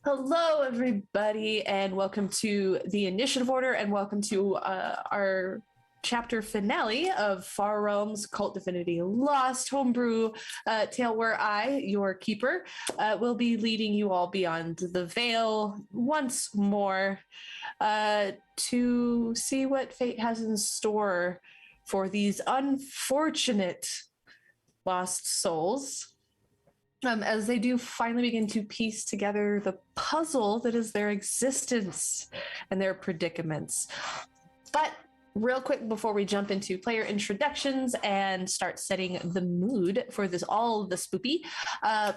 Hello, everybody, and welcome to the Initiative Order, and welcome to our chapter finale of Far Realms KULT Divinity Lost Homebrew tale, where I, your keeper, will be leading you all beyond the veil once more to see what fate has in store for these unfortunate lost souls. As they do finally begin to piece together the puzzle that is their existence and their predicaments. But real quick before we jump into player introductions and start setting the mood for this all the spoopy,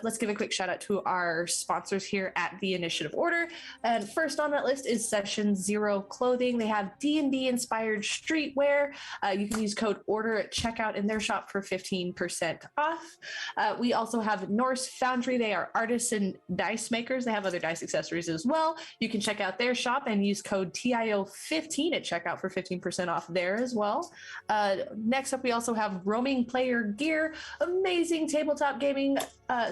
let's give a quick shout out to our sponsors here at the Initiative Order. And first on that list is Session Zero Clothing. They have D&D inspired streetwear. You can use code ORDER at checkout in their shop for 15% off. We also have Norse Foundry. They are artists and dice makers. They have other dice accessories as well. You can check out their shop and use code TIO15 at checkout for 15% off there as well. Next up, we also have Roaming Player Gear, amazing tabletop gaming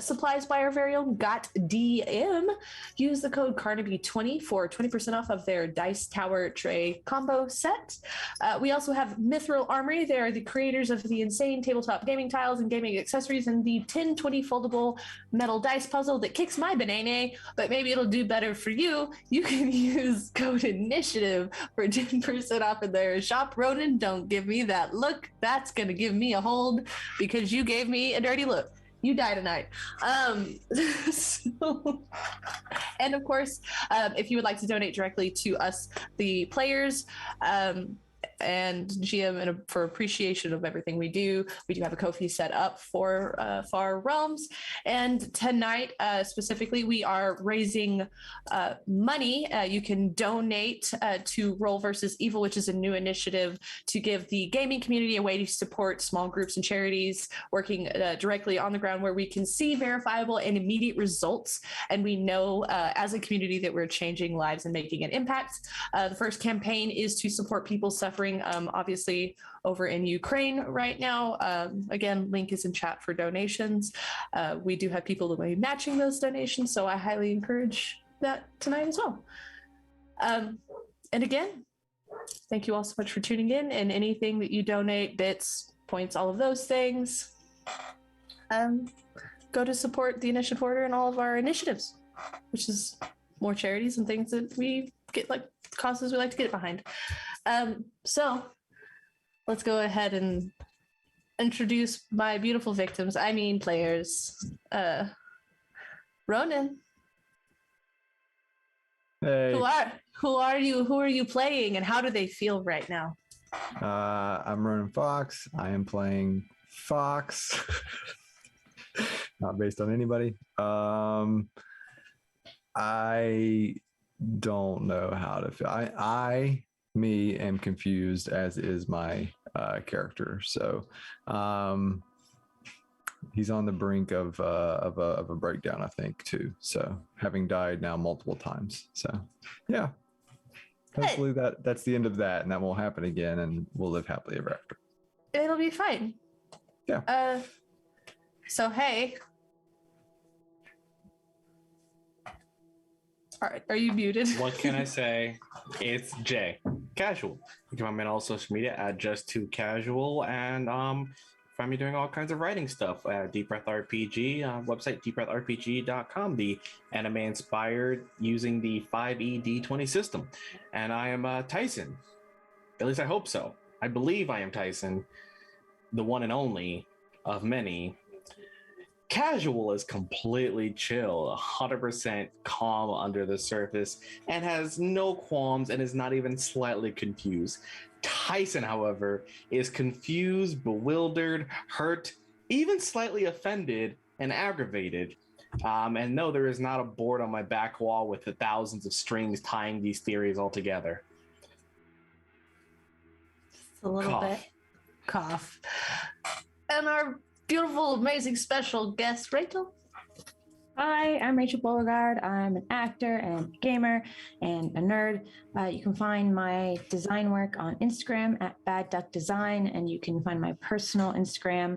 supplies by our very own Got DM. Use the code Carnaby20 for 20% off of their Dice Tower Tray combo set. We also have Mithril Armory. They are the creators of the insane tabletop gaming tiles and gaming accessories and the 1020 foldable metal dice puzzle that kicks my banana, but maybe it'll do better for you. You can use code INITIATIVE for 10% off in their shop. Ronan, don't give me that look. That's gonna give me a hold because you gave me a dirty look. You die tonight. And of course, if you would like to donate directly to us, the players, and GM, and for appreciation of everything we do have a Ko-fi set up for Far Realms. And tonight, specifically, we are raising money. You can donate to Roll versus Evil, which is a new initiative to give the gaming community a way to support small groups and charities working directly on the ground, where we can see verifiable and immediate results. And we know as a community that we're changing lives and making an impact. The first campaign is to support people suffering obviously over in Ukraine right now. Again, link is in chat for donations. We do have people that will be matching those donations, so I highly encourage that tonight as well. And again, thank you all so much for tuning in, and anything that you donate, bits, points, all of those things, go to support the Initiative Order and all of our initiatives, which is more charities and things that we get, like causes we like to get behind. So let's go ahead and introduce my beautiful victims. I mean players. Ronan. Hey. Who are you? Who are you playing, and how do they feel right now? I'm Ronan Fox. I am playing Fox. Not based on anybody. I don't know how to feel. I am confused, as is my character. So he's on the brink of a breakdown, I think, too. So having died now multiple times. So yeah, hopefully that's the end of that, and that won't happen again, and we'll live happily ever after. It'll be fine. Yeah. So hey. All right, are you muted? What can I say? It's Jay, casual. You can find me on all social media at just2casual, and find me doing all kinds of writing stuff at Deep Breath RPG, website deepbreathrpg.com, the anime inspired using the 5e D20 system. And I am Tyson. At least I hope so. I believe I am Tyson, the one and only of many. Casual is completely chill, 100% calm under the surface, and has no qualms and is not even slightly confused. Tyson, however, is confused, bewildered, hurt, even slightly offended and aggravated. And no, there is not a board on my back wall with the thousands of strings tying these theories all together. Just a little bit. Cough. And our beautiful, amazing, special guest, Rachel. Hi, I'm Rachel Beauregard. I'm an actor and gamer and a nerd. You can find my design work on Instagram at Bad Duck Design, and you can find my personal Instagram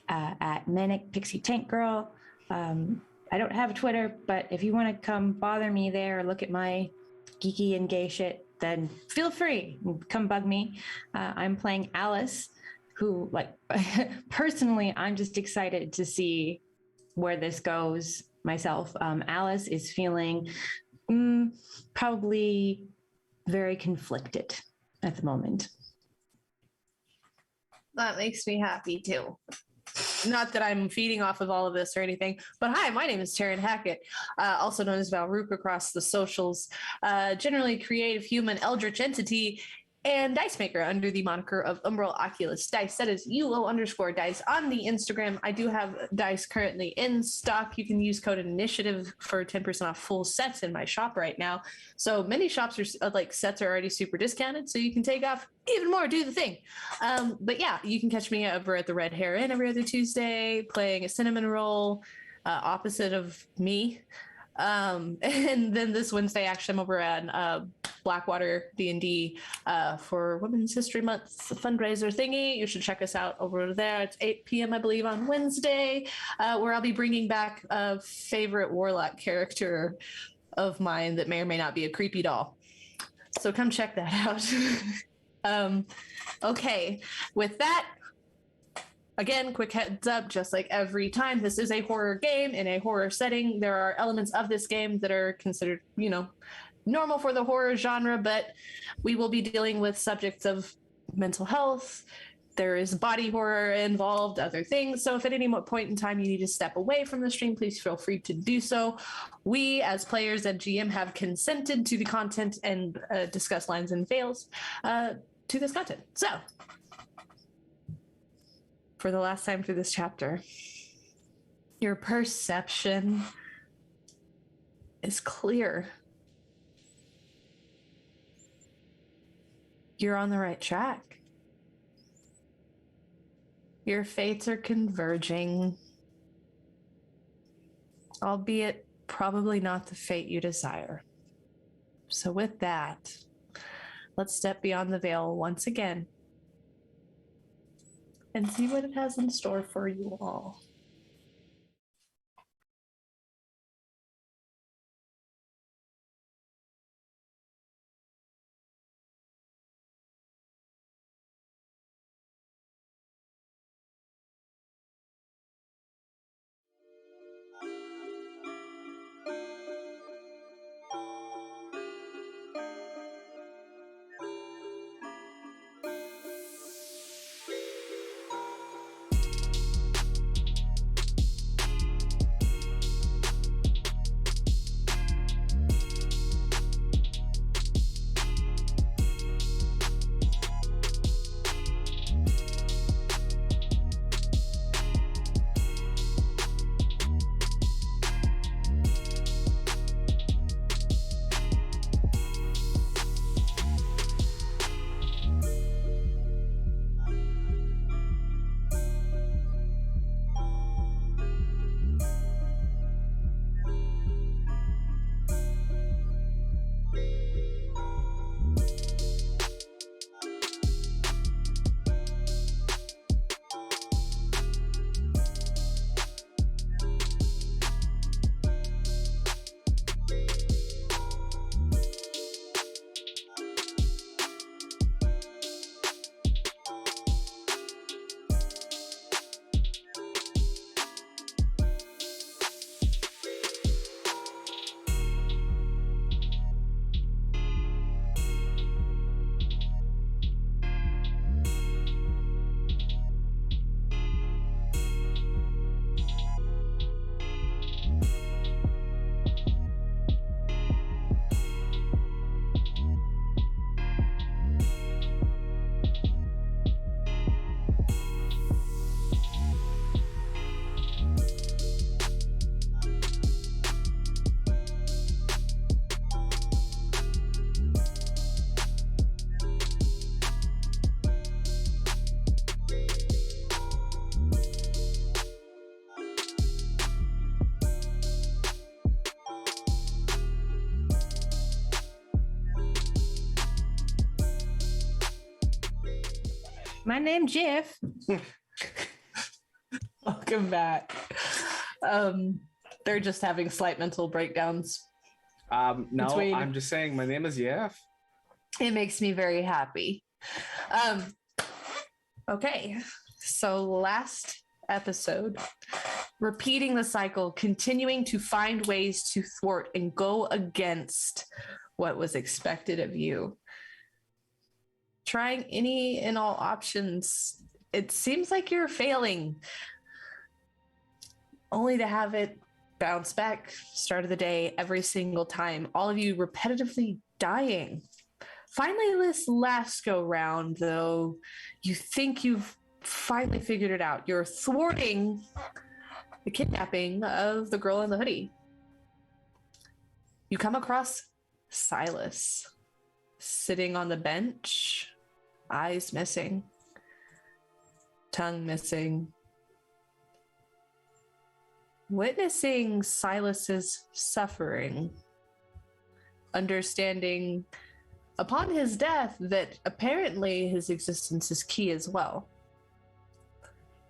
at Manic Pixie Tank Girl. I don't have a Twitter, but if you want to come bother me there or look at my geeky and gay shit, then feel free. Come bug me. I'm playing Alice, who, like, personally, I'm just excited to see where this goes myself. Alice is feeling probably very conflicted at the moment. That makes me happy too. Not that I'm feeding off of all of this or anything, but hi, my name is Taryn Hackett, also known as Valrook across the socials, generally creative human eldritch entity and dice maker under the moniker of Umbral Oculus Dice. That is UO_dice on the Instagram. I do have dice currently in stock. You can use code initiative for 10% off full sets in my shop right now. So many shops are like sets are already super discounted, so you can take off even more, do the thing. But yeah, you can catch me over at the Red Hare Inn every other Tuesday playing a cinnamon roll, opposite of me. And then this Wednesday, actually, I'm over at Blackwater D&D for Women's History Month fundraiser thingy. You should check us out over there. It's 8 p.m., I believe, on Wednesday, where I'll be bringing back a favorite warlock character of mine that may or may not be a creepy doll. So come check that out. Okay, with that, again, quick heads up, just like every time, this is a horror game in a horror setting. There are elements of this game that are considered, normal for the horror genre, but we will be dealing with subjects of mental health. There is body horror involved, other things. So if at any point in time you need to step away from the stream, please feel free to do so. We, as players and GM, have consented to the content and discuss lines and fails to this content. So, for the last time through this chapter, your perception is clear. You're on the right track. Your fates are converging, albeit probably not the fate you desire. So with that, let's step beyond the veil once again and see what it has in store for you all. My name's Jeff. Welcome back. They're just having slight mental breakdowns. No, Between- I'm just saying my name is Yef. It makes me very happy. Okay, so last episode, repeating the cycle, continuing to find ways to thwart and go against what was expected of you. Trying any and all options. It seems like you're failing, only to have it bounce back start of the day every single time. All of you repetitively dying. Finally, this last go round, though, you think you've finally figured it out. You're thwarting the kidnapping of the girl in the hoodie. You come across Silas sitting on the bench, eyes missing, tongue missing. Witnessing Silas's suffering, understanding upon his death that apparently his existence is key as well.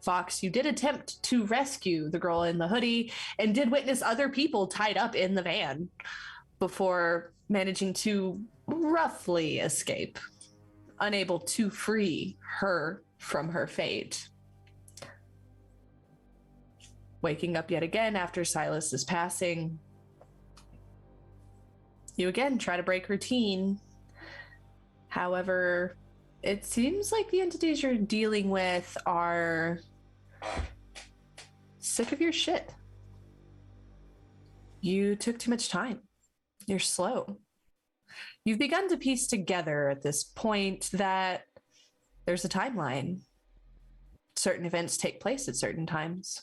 Fox, you did attempt to rescue the girl in the hoodie and did witness other people tied up in the van before managing to roughly escape, unable to free her from her fate. Waking up yet again after Silas's passing, you again try to break routine. However, it seems like the entities you're dealing with are sick of your shit. You took too much time. You're slow. You've begun to piece together at this point that there's a timeline. Certain events take place at certain times.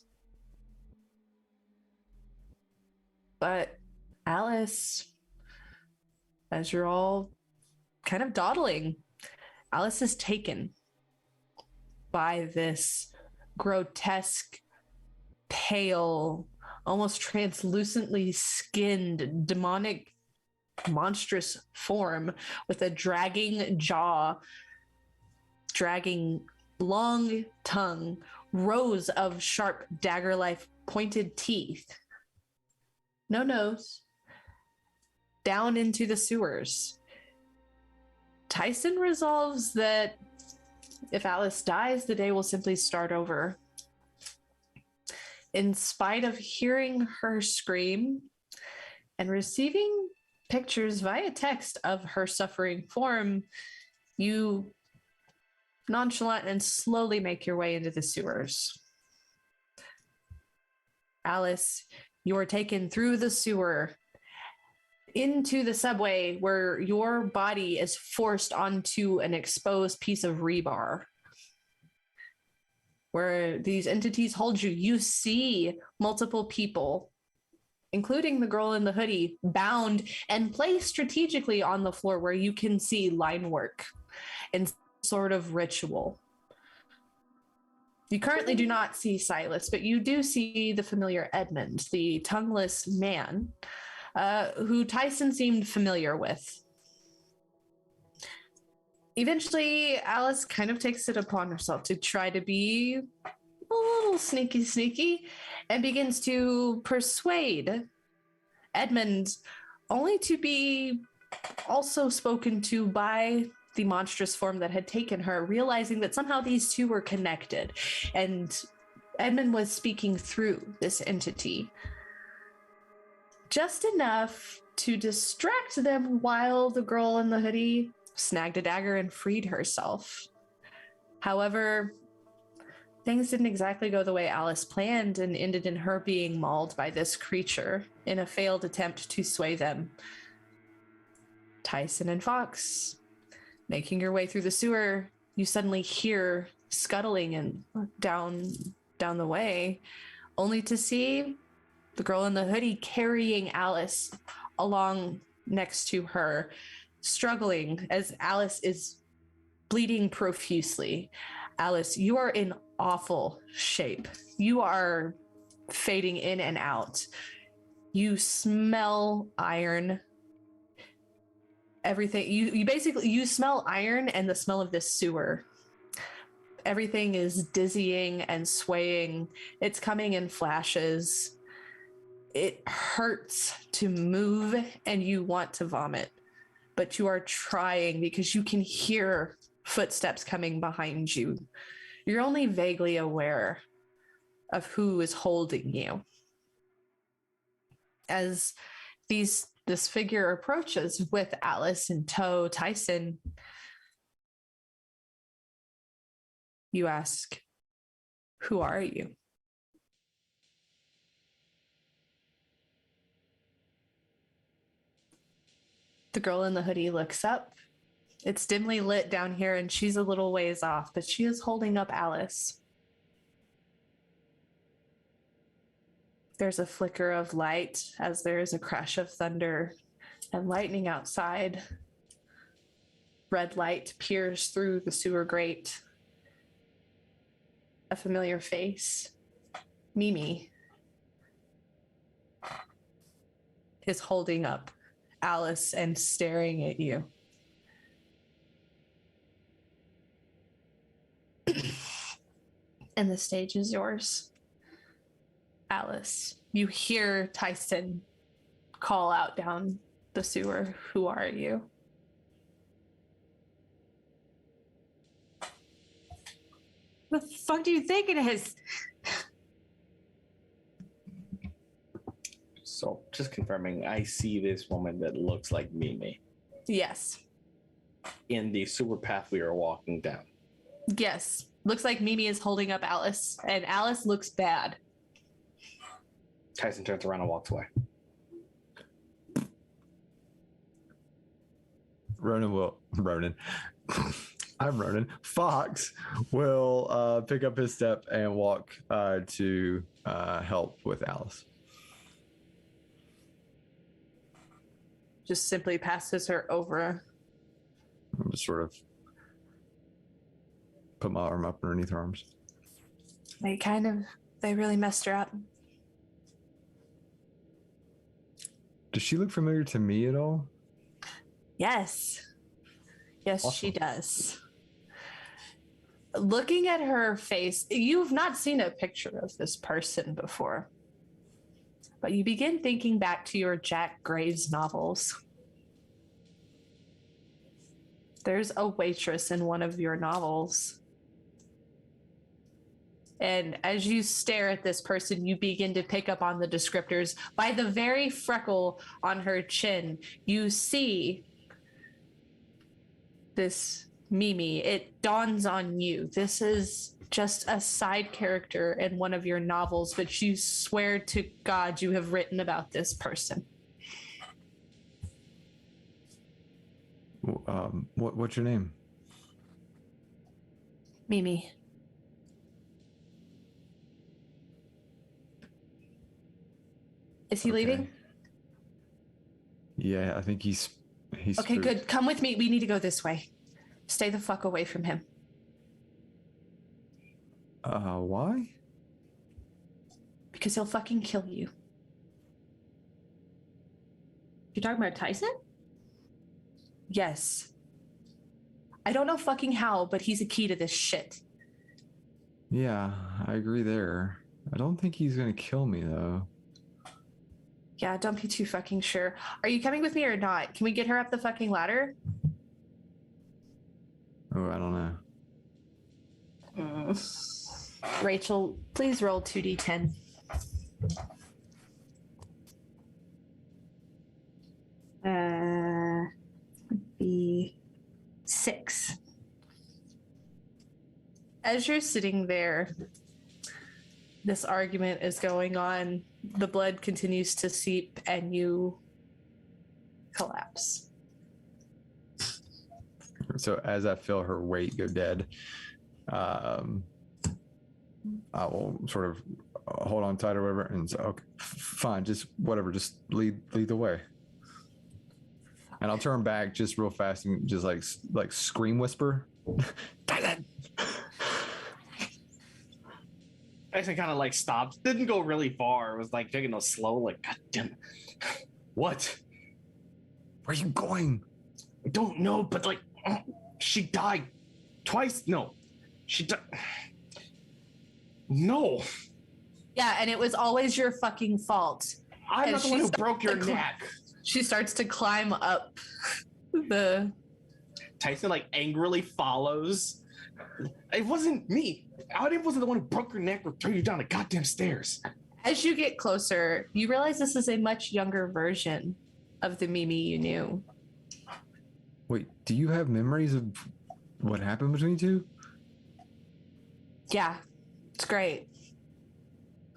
But Alice, as you're all kind of dawdling, Alice is taken by this grotesque, pale, almost translucently skinned, demonic, monstrous form with a dragging jaw, dragging long tongue, rows of sharp dagger-like pointed teeth. No nose. Down into the sewers. Tyson resolves that if Alice dies, the day will simply start over. In spite of hearing her scream and receiving pictures via text of her suffering form, you nonchalant and slowly make your way into the sewers. Alice, you are taken through the sewer into the subway where your body is forced onto an exposed piece of rebar where these entities hold you. You see multiple people, including the girl in the hoodie, bound and placed strategically on the floor where you can see line work and sort of ritual. You currently do not see Silas, but you do see the familiar Edmund, the tongueless man, who Tyson seemed familiar with. Eventually, Alice kind of takes it upon herself to try to be a little sneaky and begins to persuade Edmund, only to be also spoken to by the monstrous form that had taken her, realizing that somehow these two were connected. And Edmund was speaking through this entity. Just enough to distract them while the girl in the hoodie snagged a dagger and freed herself. However, things didn't exactly go the way Alice planned and ended in her being mauled by this creature in a failed attempt to sway them. Tyson and Fox, making your way through the sewer, you suddenly hear scuttling and down the way, only to see the girl in the hoodie carrying Alice along next to her, struggling as Alice is bleeding profusely. Alice, you are in awful shape. You are fading in and out. You smell iron. Everything. You basically, you smell iron and the smell of this sewer. Everything is dizzying and swaying. It's coming in flashes. It hurts to move and you want to vomit, but you are trying because you can hear footsteps coming behind you. You're only vaguely aware of who is holding you. As this figure approaches with Alice in tow, Tyson, you ask, "Who are you?" The girl in the hoodie looks up. It's dimly lit down here and she's a little ways off, but she is holding up Alice. There's a flicker of light as there is a crash of thunder and lightning outside. Red light peers through the sewer grate. A familiar face, Mimi, is holding up Alice and staring at you. And the stage is yours. Alice, you hear Tyson call out down the sewer, "Who are you?" What the fuck do you think it is? So, just confirming, I see this woman that looks like Mimi Yes. in the sewer path we are walking down. Yes. Looks like Mimi is holding up Alice, and Alice looks bad. Tyson turns around and walks away. I'm Ronan. Fox will pick up his step and walk to help with Alice. Just simply passes her over. I'm just sort of put my arm up underneath her arms. They really messed her up. Does she look familiar to me at all? Yes. Yes, Awesome. she does. Looking at her face, you've not seen a picture of this person before, but you begin thinking back to your Jack Graves novels. There's a waitress in one of your novels. And as you stare at this person, you begin to pick up on the descriptors. By the very freckle on her chin, you see this Mimi. It dawns on you. This is just a side character in one of your novels, but you swear to God you have written about this person. What's your name? Mimi. Is he leaving? Yeah, I think he's Okay, spooked. good. Come with me. We need to go this way. Stay the fuck away from him. Why? Because he'll fucking kill you. You're talking about Tyson? Yes. I don't know fucking how, but he's a key to this shit. Yeah, I agree there. I don't think he's gonna kill me though. Yeah, don't be too fucking sure. Are you coming with me or not? Can we get her up the fucking ladder? Oh, I don't know. Rachel, please roll 2d10. Be 6. As you're sitting there, this argument is going on. The blood continues to seep and you collapse. So as I feel her weight go dead, I will sort of hold on tight or whatever and say, okay, fine, just whatever, just lead the way. And I'll turn back just real fast and just like scream whisper. Tyson! Tyson kind of like stops. Didn't go really far. It was like taking a slow, like, God damn it. What? Where are you going? I don't know, but like, she died twice. No, No. Yeah, and it was always your fucking fault. I'm And not the one who she's broke your the- neck. She starts to climb up the. Tyson like angrily follows. It wasn't me. I wasn't the one who broke your neck or threw you down the goddamn stairs. As you get closer, you realize this is a much younger version of the Mimi you knew. Wait, do you have memories of what happened between you two? Yeah, it's great.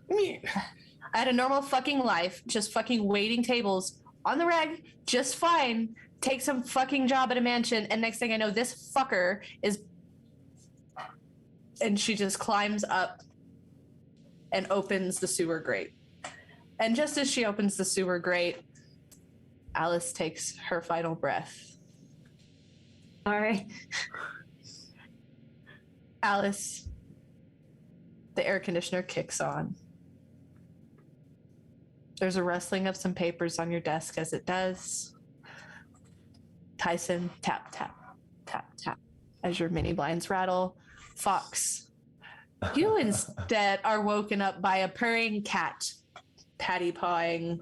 Me. I had a normal fucking life, just fucking waiting tables on the reg, just fine. Take some fucking job at a mansion, and next thing I know, this fucker is. And she just climbs up and opens the sewer grate. And just as she opens the sewer grate, Alice takes her final breath. All right. Alice, the air conditioner kicks on. There's a rustling of some papers on your desk as it does. Tyson, tap, tap, tap, tap, as your mini blinds rattle. Fox, you instead are woken up by a purring cat patty pawing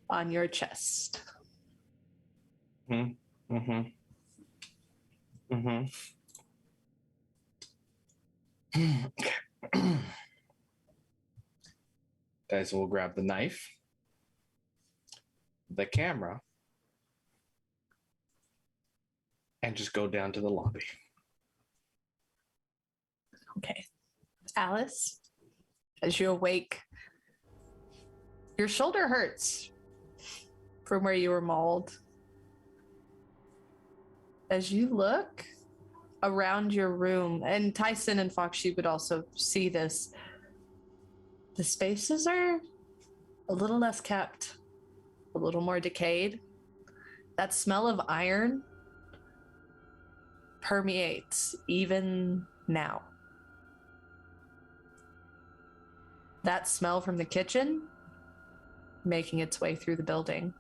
on your chest. Tyson will grab the knife, the camera, and just go down to the lobby. Okay. Alice, as you awake, your shoulder hurts from where you were mauled. As you look around your room, and Tyson and Fox, you would also see this, the spaces are a little less kept, a little more decayed. That smell of iron permeates even now. That smell from the kitchen making its way through the building.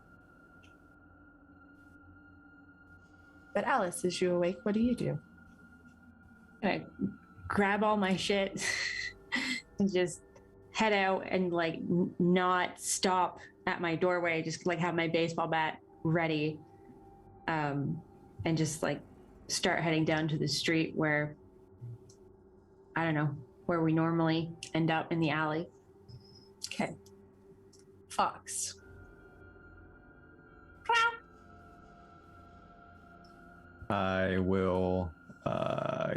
But Alice, as you awake, what do you do? I grab all my shit and just head out and like not stop at my doorway, just like have my baseball bat ready, and just like start heading down to the street where, I don't know, where we normally end up in the alley. Okay. Fox. I will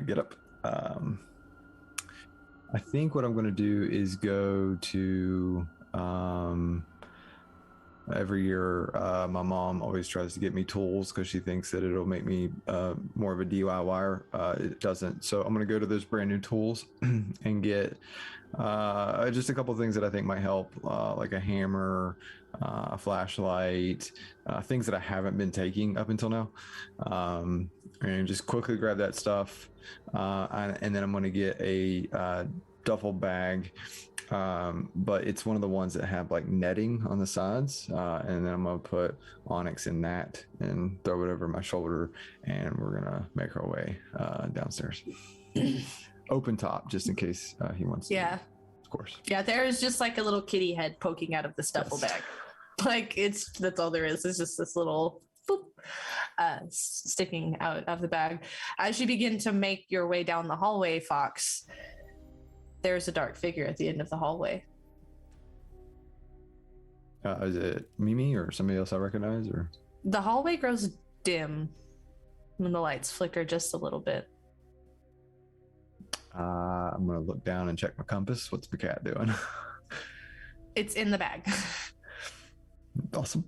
get up. I think what I'm going to do is go to every year. My mom always tries to get me tools because she thinks that it'll make me more of a DIYer. It doesn't. So I'm going to go to those brand new tools and get just a couple of things that I think might help, like a hammer, a flashlight, things that I haven't been taking up until now. And just quickly grab that stuff. And then I'm going to get a duffel bag, but it's one of the ones that have like netting on the sides. And then I'm going to put Onyx in that and throw it over my shoulder. And we're going to make our way downstairs. Open top, just in case he wants to. Yeah. Of course. Yeah, there is just like a little kitty head poking out of the duffel bag. Like that's all there is. It's just this little boop, sticking out of the bag. As you begin to make your way down the hallway, Fox, there's a dark figure at the end of the hallway. Is it Mimi or somebody else I recognize? Or The hallway grows dim when the lights flicker just a little bit. I'm gonna look down and check my compass. What's the cat doing? It's in the bag. Awesome.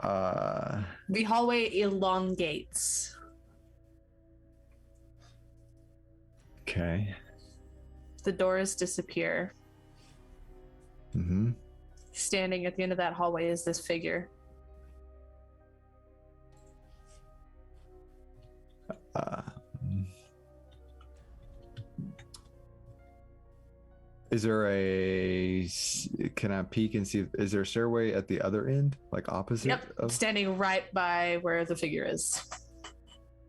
The hallway elongates. Okay. The doors disappear. Mm-hmm. Standing at the end of that hallway is this figure. Is there can I peek and see, is there a stairway at the other end, like opposite? Yep, standing right by where the figure is.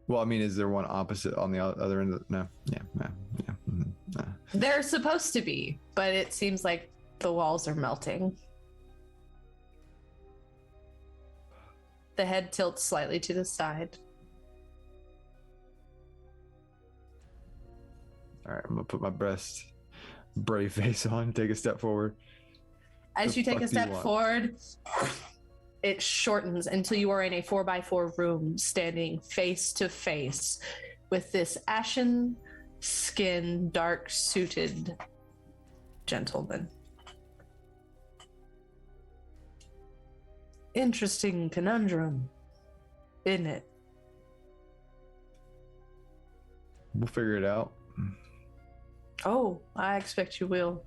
Well, I mean, is there one opposite on the other end? No. Yeah. No. They're supposed to be, but it seems like the walls are melting. The head tilts slightly to the side. All right, I'm gonna put my best brave face on, take a step forward. As The you take fuck a do you step want? forward, it shortens until you are in a 4x4 room, standing face to face with this ashen skin, dark suited gentleman. Interesting conundrum, isn't it? We'll figure it out. Oh, I expect you will.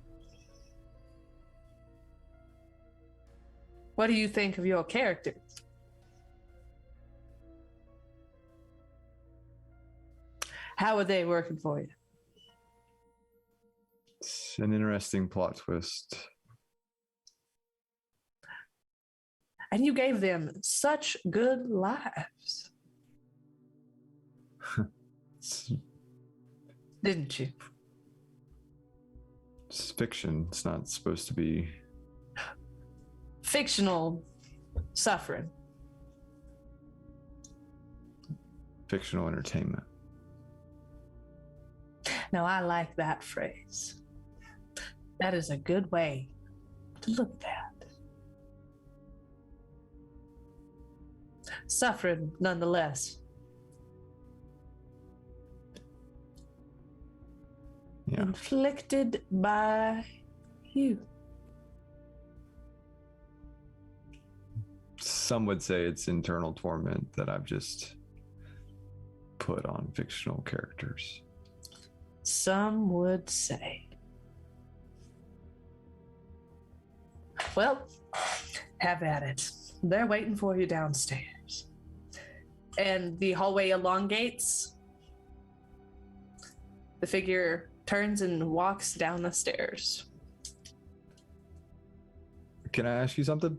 What do you think of your character? How are they working for you? It's an interesting plot twist. And you gave them such good lives, It's, didn't you? it's fiction. It's not supposed to be. Fictional suffering. Fictional entertainment. Now, I like that phrase. That is a good way to look at that. Suffering, nonetheless. Yeah. Inflicted by you. Some would say it's internal torment that I've just put on fictional characters. Some would say. Well, have at it. They're waiting for you downstairs. And the hallway elongates. The figure turns and walks down the stairs. Can I ask you something?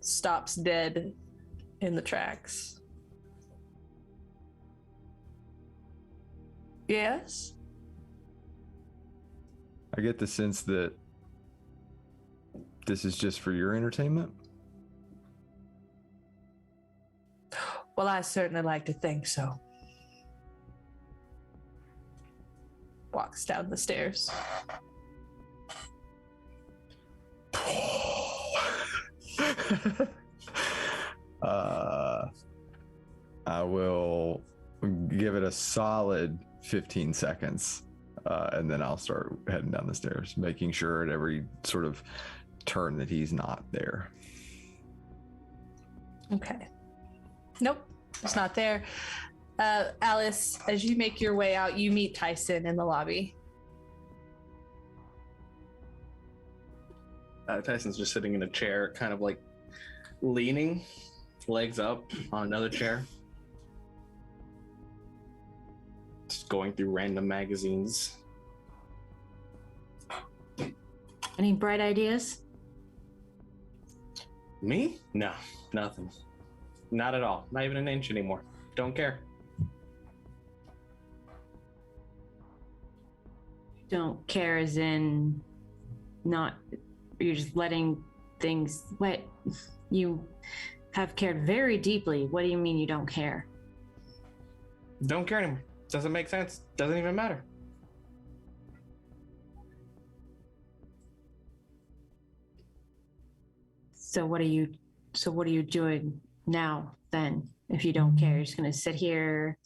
Stops dead in the tracks. Yes? I get the sense that this is just for your entertainment. Well, I certainly like to think so. Walks down the stairs. I will give it a solid 15 seconds, and then I'll start heading down the stairs, making sure at every sort of turn that he's not there. Okay. Nope, it's not there. Alice, as you make your way out, you meet Tyson in the lobby. Tyson's just sitting in a chair, kind of like leaning, legs up on another chair. Just going through random magazines. Any bright ideas? Me? No, nothing. Not at all. Not even an inch anymore. Don't care. Don't care as in not, you're just letting things, what? You have cared very deeply. What do you mean you don't care? Don't care anymore. Doesn't make sense. Doesn't even matter. So what are you doing now then? If you don't care, you're just gonna sit here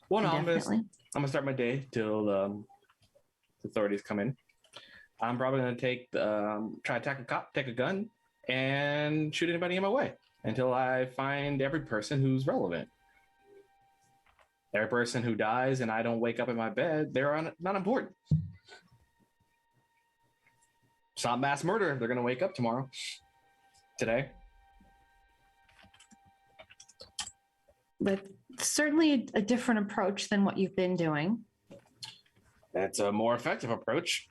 Well, no, I'm indefinitely? gonna start my day till the authorities come in. I'm probably gonna try to attack a cop, take a gun, and shoot anybody in my way until I find every person who's relevant. Every person who dies and I don't wake up in my bed, they're not important. It's not mass murder. They're gonna wake up today. But certainly a different approach than what you've been doing. That's a more effective approach.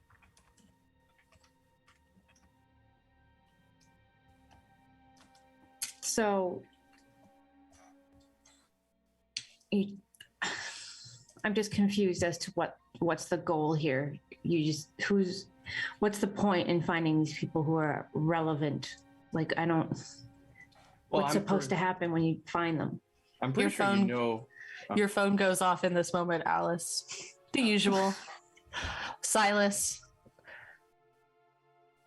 So I'm just confused as to what's the goal here. What's the point in finding these people who are relevant? Like, I don't. Well, What's supposed to happen when you find them? I'm pretty Your sure phone- you know. Your phone goes off in this moment, Alice. The usual. Silas.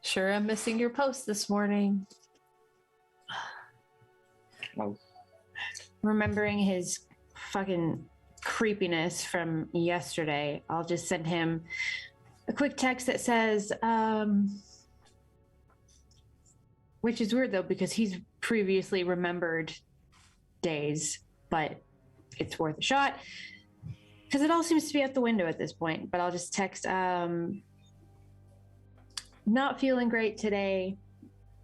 Sure, I'm missing your post this morning. Oh, Remembering his fucking creepiness from yesterday, I'll just send him a quick text that says, which is weird though, because he's previously remembered days, but it's worth a shot because it all seems to be out the window at this point. But I'll just text, not feeling great today,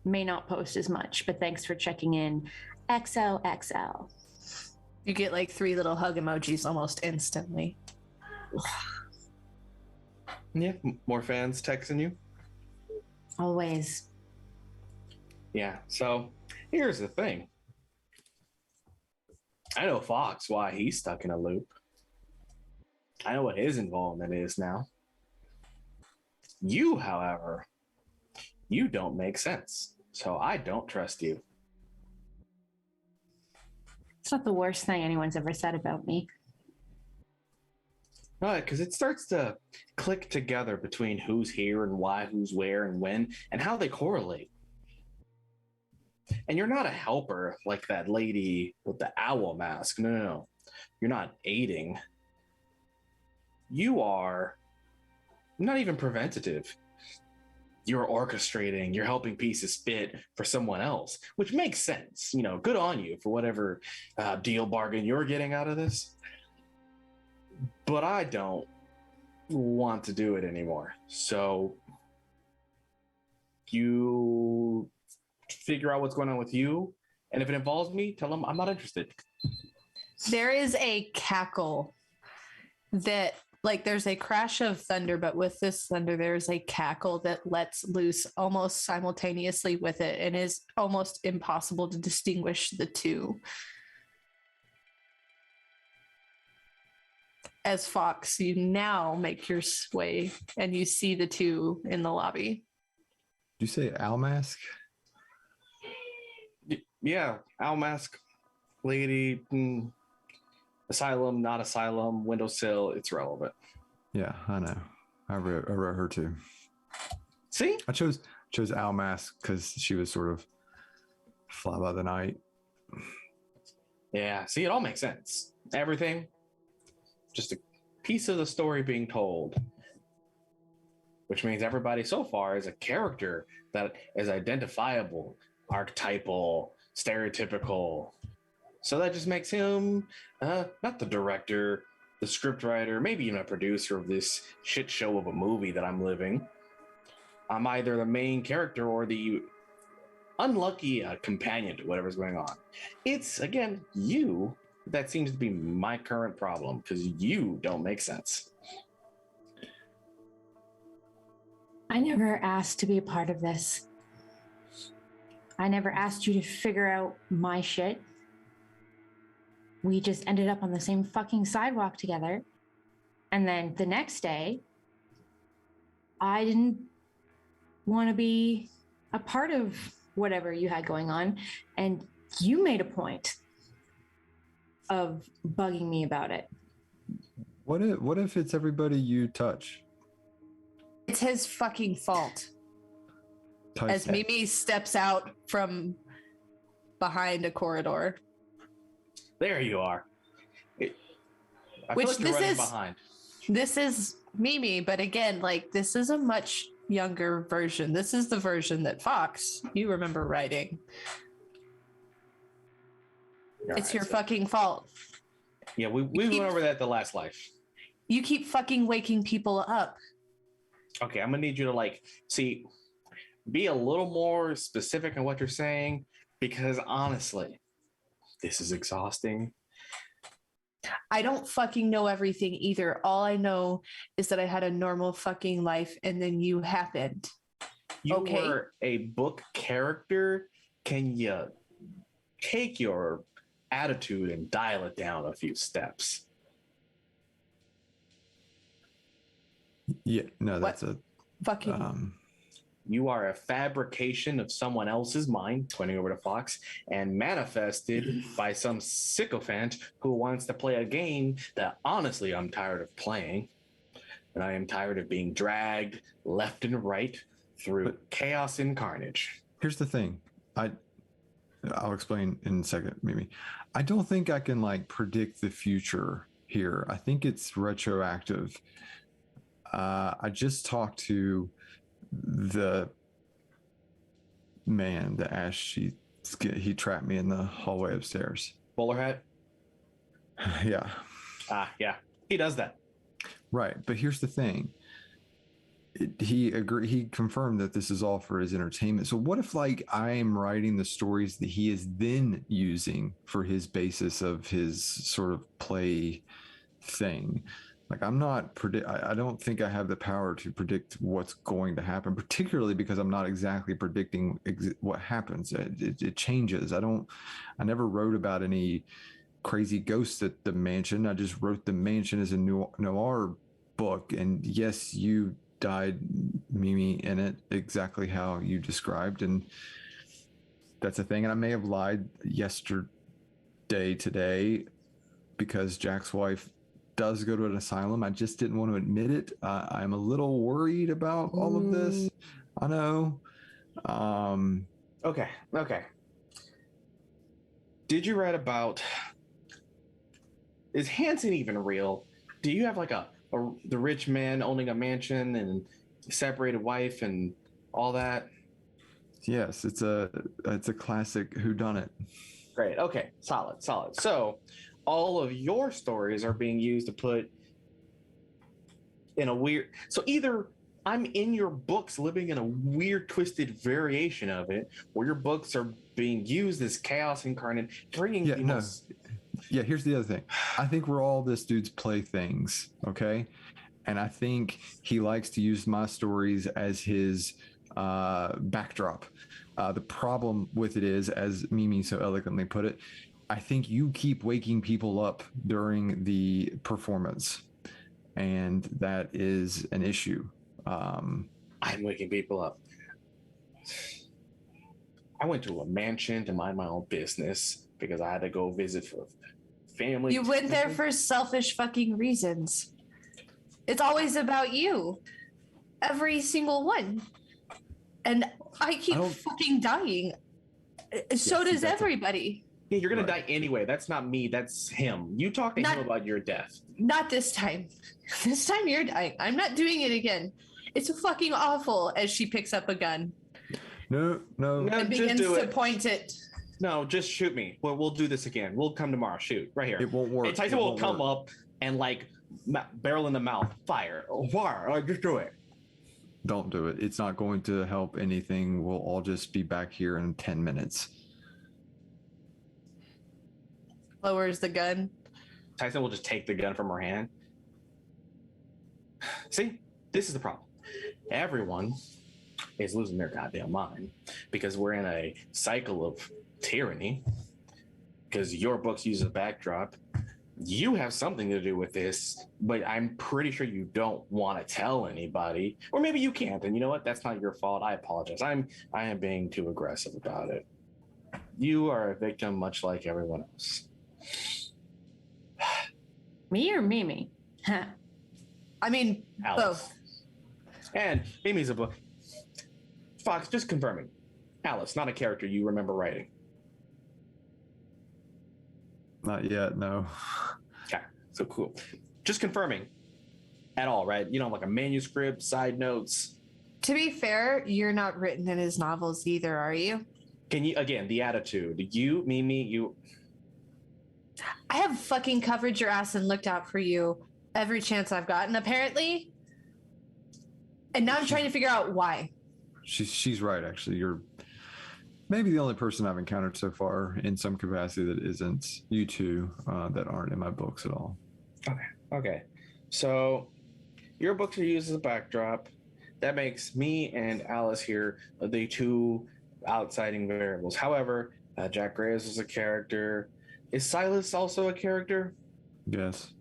may not post as much, but thanks for checking in. XOXO. You get like 3 little hug emojis almost instantly. yeah, more fans texting you. Always. Yeah. So here's the thing. I know Fox why he's stuck in a loop. I know what his involvement is now. You, however, you don't make sense. So I don't trust you. It's not the worst thing anyone's ever said about me. Right, because it starts to click together between who's here and why, who's where and when, and how they correlate. And you're not a helper like that lady with the owl mask. No. You're not aiding. You are not even preventative. You're orchestrating, you're helping pieces fit for someone else, which makes sense. You know, good on you for whatever deal bargain you're getting out of this. But I don't want to do it anymore. So you figure out what's going on with you. And if it involves me, tell them I'm not interested. There is a cackle that, like, there's a crash of thunder, but with this thunder, there's a cackle that lets loose almost simultaneously with it and is almost impossible to distinguish the two. As Fox, you now make your way and you see the two in the lobby. Did you say owl mask? Yeah, owl mask, lady, asylum, not asylum, windowsill, it's relevant. Yeah, I know. I wrote her too. See? I chose owl mask because she was sort of fly by the night. Yeah, see, it all makes sense. Everything, just a piece of the story being told, which means everybody so far is a character that is identifiable, archetypal, stereotypical. So that just makes him not the director, the scriptwriter, maybe even a producer of this shit show of a movie that I'm living. I'm either the main character or the unlucky companion to whatever's going on. It's, again, you that seems to be my current problem because you don't make sense. I never asked to be a part of this. I never asked you to figure out my shit. We just ended up on the same fucking sidewalk together. And then the next day, I didn't want to be a part of whatever you had going on. And you made a point of bugging me about it. What if it's everybody you touch? It's his fucking fault. Tyson. As Mimi steps out from behind a corridor. There you are. I Which feel like you're this running is- behind. This is Mimi, but again, like, this is a much younger version. This is the version that Fox, you remember writing. It's your fucking fault. Yeah, we went over that the last life. You keep fucking waking people up. Okay, I'm gonna need you to be a little more specific on what you're saying, because honestly, this is exhausting. I don't fucking know everything either. All I know is that I had a normal fucking life and then you happened. You Okay. were a book character. Can you take your attitude and dial it down a few steps. Yeah, no, that's a Fucking. You are a fabrication of someone else's mind, pointing over to Fox, and manifested by some sycophant who wants to play a game that honestly I'm tired of playing. And I am tired of being dragged left and right through chaos and carnage. Here's the thing. I'll explain in a second, maybe. I don't think I can like predict the future here. I think it's retroactive. I just talked to the man, the Ash. He trapped me in the hallway upstairs. Bowler hat? Yeah. Yeah. He does that. Right. But here's the thing. He confirmed that this is all for his entertainment. So what if like I am writing the stories that he is then using for his basis of his sort of play thing? Like I don't think I have the power to predict what's going to happen, particularly because I'm not exactly predicting what happens. It changes. I never wrote about any crazy ghosts at the mansion. I just wrote the mansion as a noir book. And yes, you died, Mimi, in it exactly how you described. And that's a thing. And I may have lied today, because Jack's wife does go to an asylum. I just didn't want to admit it. I'm a little worried about all of this. I know. Okay. Did you write about, is Hanson even real? Do you have like the rich man owning a mansion and separated wife and all that? Yes, it's a classic whodunit. Great. Okay. Solid. So all of your stories are being used to put in a weird, so either I'm in your books living in a weird twisted variation of it, or your books are being used as chaos incarnate, bringing here's the other thing. I think we're all this dude's playthings, okay? And I think he likes to use my stories as his backdrop. The problem with it is, as Mimi so eloquently put it, I think you keep waking people up during the performance, and that is an issue. I'm waking people up. I went to a mansion to mind my own business because I had to go visit for family. You went there for selfish fucking reasons. It's always about you. Every single one. And I keep fucking dying. So does everybody. Yeah, you're going to die anyway. That's not me. That's him. You talk to him about your death. Not this time. This time you're dying. I'm not doing it again. It's fucking awful. As she picks up a gun. No. And begins to point it. No, just shoot me. We'll do this again. We'll come tomorrow. Shoot. Right here. It won't work. Hey, Tyson will come up and like barrel in the mouth. Fire. Fire. Just do it. Don't do it. It's not going to help anything. We'll all just be back here in 10 minutes. Lowers the gun. Tyson will just take the gun from her hand. See, this is the problem. Everyone is losing their goddamn mind because we're in a cycle of tyranny. Because your books use a backdrop. You have something to do with this, but I'm pretty sure you don't want to tell anybody. Or maybe you can't. And you know what? That's not your fault. I apologize. I am being too aggressive about it. You are a victim much like everyone else. Me or Mimi? Huh. I mean, Alice. both. And Mimi's a book. Fox, just confirming. Alice, not a character you remember writing. Not yet, no. Okay, so cool. Just confirming at all, right? You know, like a manuscript, side notes. To be fair, you're not written in his novels either, are you? Can you, again, the attitude. You, Mimi, you. I have fucking covered your ass and looked out for you every chance I've gotten, apparently. And now I'm trying to figure out why. She's right, actually. You're maybe the only person I've encountered so far in some capacity that isn't you two that aren't in my books at all. Okay. So your books are used as a backdrop. That makes me and Alice here the two outsiding variables. However, Jack Graves is a character. Is Silas also a character? Yes.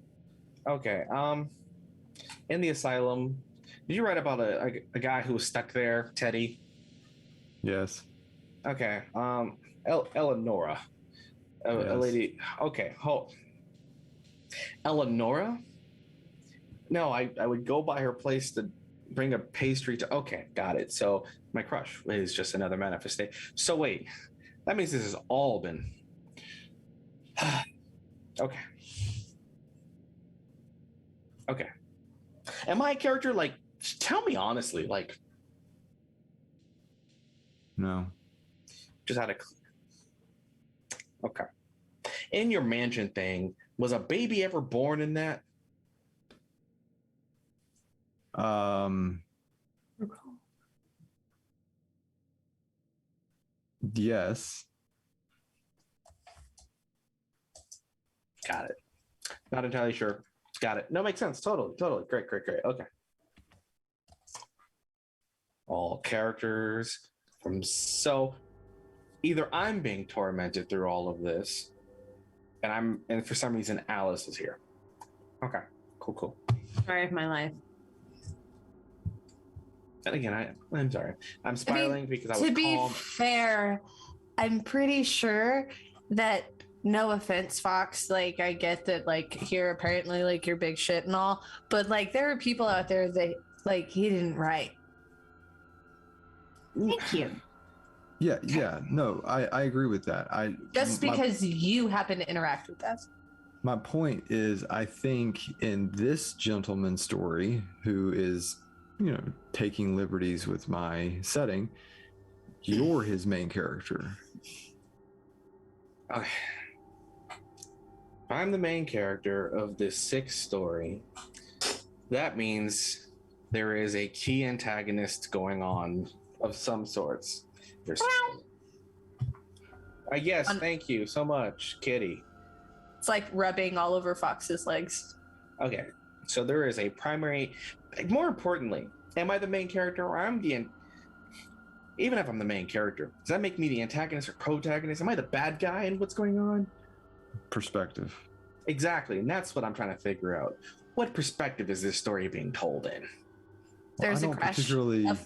Okay. In the asylum, did you write about a guy who was stuck there, Teddy? Yes. Okay. Eleonora, a Yes. lady. Okay. Eleonora? No, I would go by her place to bring a pastry to. Okay, got it. So my crush is just another manifestation. So wait, that means this has all been. Okay. Okay. Am I a character? Like, tell me honestly. Like, No. just out of. Okay. In your mansion thing, was a baby ever born in that? Yes. Got it. Not entirely sure. Got it. No, makes sense. Totally. Great. Okay. All characters from so either I'm being tormented through all of this, and for some reason Alice is here. Okay. Cool. Story of my life. And again, I'm sorry. I'm spiraling because I was to be calm. fair, I'm pretty sure that, no offense, Fox, like I get that, like here apparently like you're big shit and all, but like there are people out there that like he didn't write. Thank you. Yeah. No, I agree with that. Just because you happen to interact with us. My point is, I think in this gentleman's story, who is, taking liberties with my setting, you're his main character. Okay. I'm the main character of this 6th story. That means there is a key antagonist going on of some sorts. Yes, thank you so much, Kitty. It's like rubbing all over Fox's legs. Okay, so there is a primary. More importantly, am I the main character or I'm the? Even if I'm the main character, does that make me the antagonist or protagonist? Am I the bad guy in what's going on? Perspective. Exactly, and that's what I'm trying to figure out. What perspective is this story being told in? There's a crash of thunder.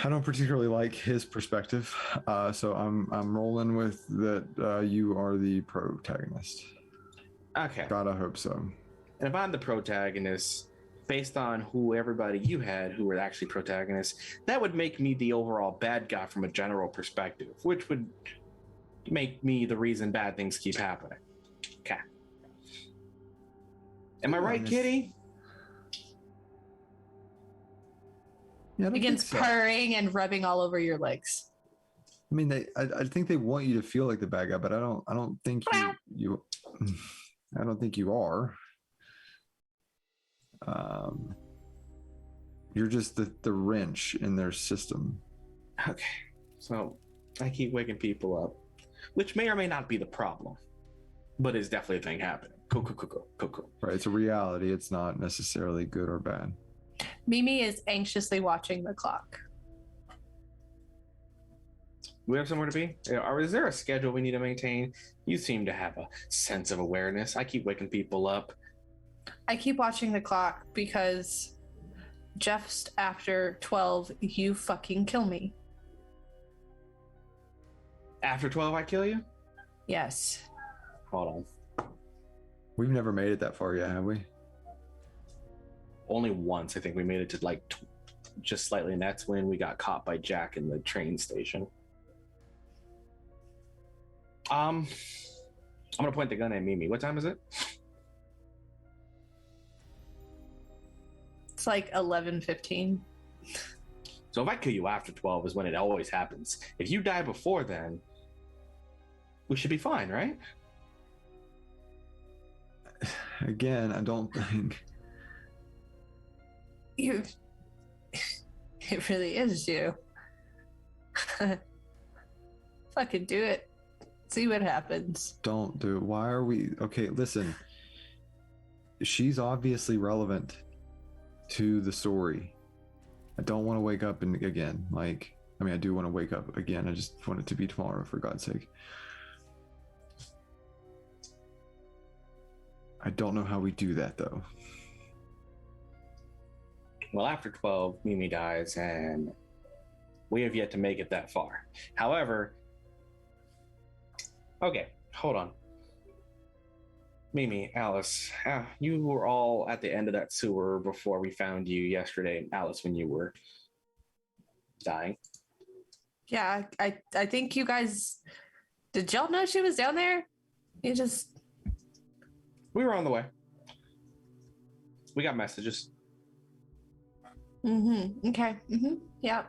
I don't particularly like his perspective, so I'm rolling with that. You are the protagonist. Okay. God, I hope so. And if I'm the protagonist, based on who everybody you had who were actually protagonists, that would make me the overall bad guy from a general perspective, which would make me the reason bad things keep happening. Okay. Am I right, Kitty? Yeah, Begins purring and rubbing all over your legs. I mean, I think they want you to feel like the bad guy, but I don't think you I don't think you are. You're just the wrench in their system. Okay, so I keep waking people up, which may or may not be the problem, but is definitely a thing happening. Cool. Right, it's a reality. It's not necessarily good or bad. Mimi is anxiously watching the clock. We have somewhere to be? Or is there a schedule we need to maintain? You seem to have a sense of awareness. I keep waking people up. I keep watching the clock because just after 12, you fucking kill me. After 12, I kill you? Yes. Hold on. We've never made it that far yet, have we? Only once. I think we made it to just slightly, and that's when we got caught by Jack in the train station. I'm gonna point the gun at Mimi. What time is it? It's like 11:15. So if I kill you after 12 is when it always happens. If you die before then, we should be fine, right? Again, I don't think. It really is you. Fucking do it. See what happens. Don't do it. Why are we? Okay, listen. She's obviously relevant to the story. I don't want to wake up again. I do want to wake up again. I just want it to be tomorrow, for God's sake. I don't know how we do that though. Well, after 12, Mimi dies, and we have yet to make it that far. However, okay, hold on. Mimi, Alice, you were all at the end of that sewer before we found you yesterday, Alice, when you were dying. Yeah, I think you guys, did y'all know she was down there? You just, We were on the way. We got messages. okay, yeah.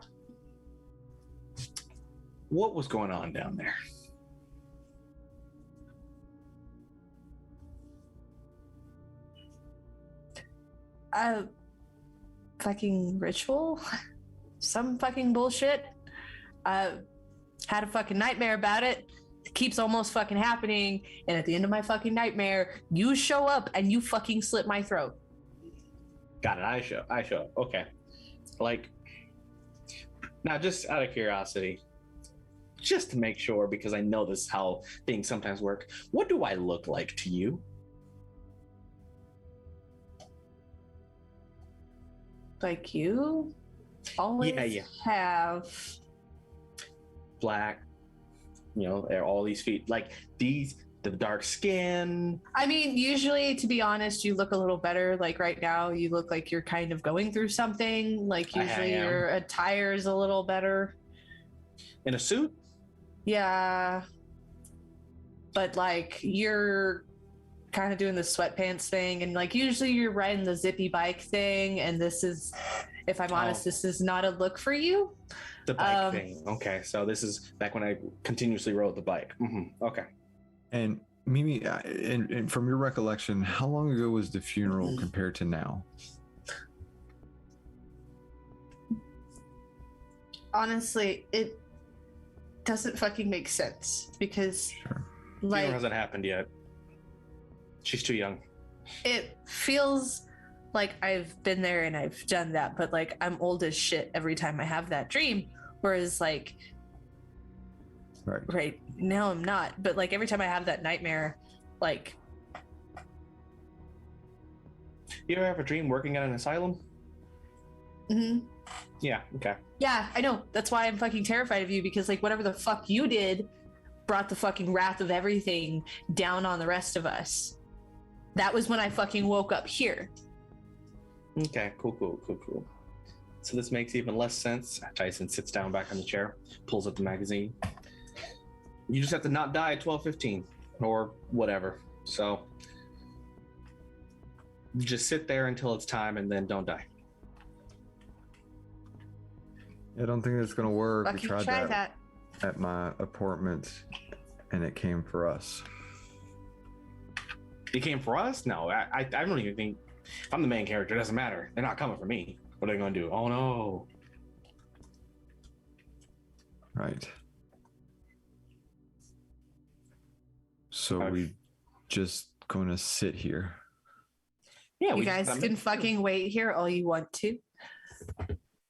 What was going on down there? Fucking ritual? Some fucking bullshit. Had a fucking nightmare about it. It keeps almost fucking happening. And at the end of my fucking nightmare, you show up and you fucking slit my throat. Got it. I show. Okay. Like, now just out of curiosity, just to make sure, because I know this is how things sometimes work, what do I look like to you? Like you always have Black, all these feet, like the dark skin. I mean, usually, to be honest, you look a little better. Like right now, you look like you're kind of going through something. Like usually your attire is a little better. In a suit? Yeah. But like you're kind of doing the sweatpants thing, and like usually you're riding the zippy bike thing, and this is, if I'm honest, this is not a look for you. The bike thing. Okay, so this is back when I continuously rode the bike. Okay. And Mimi, and from your recollection, how long ago was the funeral compared to now? Honestly, it doesn't fucking make sense because like Funeral hasn't happened yet. She's too young. It feels like I've been there and I've done that, but like I'm old as shit every time I have that dream. Whereas like right now I'm not, but like every time I have that nightmare, like. You ever have a dream working at an asylum? Yeah, okay. Yeah, I know. That's why I'm fucking terrified of you, because like whatever the fuck you did brought the fucking wrath of everything down on the rest of us. That was when I fucking woke up here. Okay, cool. So this makes even less sense. Tyson sits down back on the chair, pulls up the magazine. You just have to not die at 12:15 or whatever. So just sit there until it's time and then don't die. I don't think it's gonna work. Fucking We tried try that at my apartment, and it came for us. It came for us? No, I don't even think. If I'm the main character, it doesn't matter. They're not coming for me. What are they gonna do? Oh no. Right. So we just gonna sit here. Yeah, you guys can fucking wait here all you want to.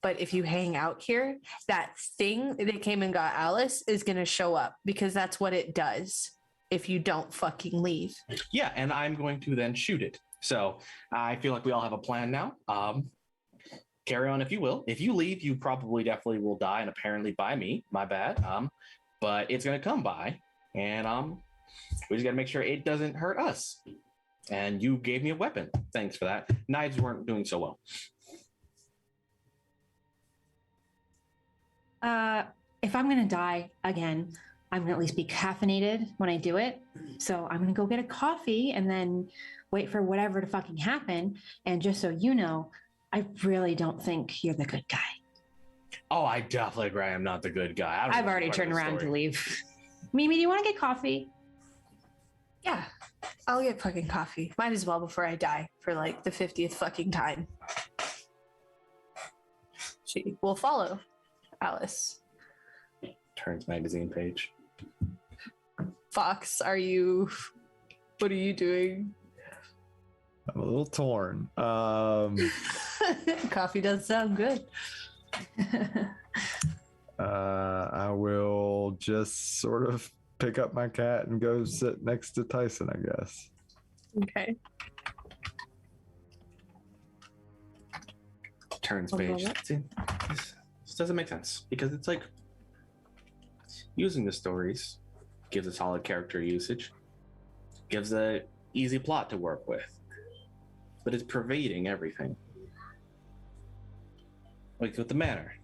But if you hang out here, that thing that came and got Alice is going to show up, because that's what it does if you don't fucking leave. Yeah, and I'm going to then shoot it. So I feel like we all have a plan now. Carry on if you will. If you leave, you probably definitely will die, and apparently by me. My bad. But it's going to come by, and we just got to make sure it doesn't hurt us. And you gave me a weapon. Thanks for that. Knives weren't doing so well. If I'm gonna die again, I'm gonna at least be caffeinated when I do it. So I'm gonna go get a coffee and then wait for whatever to fucking happen. And just so you know, I really don't think you're the good guy. Oh, I definitely agree. I'm not the good guy. I've already turned around to leave. Mimi, do you want to get coffee? Yeah, I'll get fucking coffee. Might as well before I die for like the 50th fucking time. She will follow Alice. Turns magazine page. Fox, what are you doing? I'm a little torn. Coffee does sound good. I will just sort of pick up my cat and go sit next to Tyson, I guess. Okay. Turns One page. moment. See, this doesn't make sense because it's like using the stories gives a solid character usage, gives a easy plot to work with, but it's pervading everything. Like with the manor,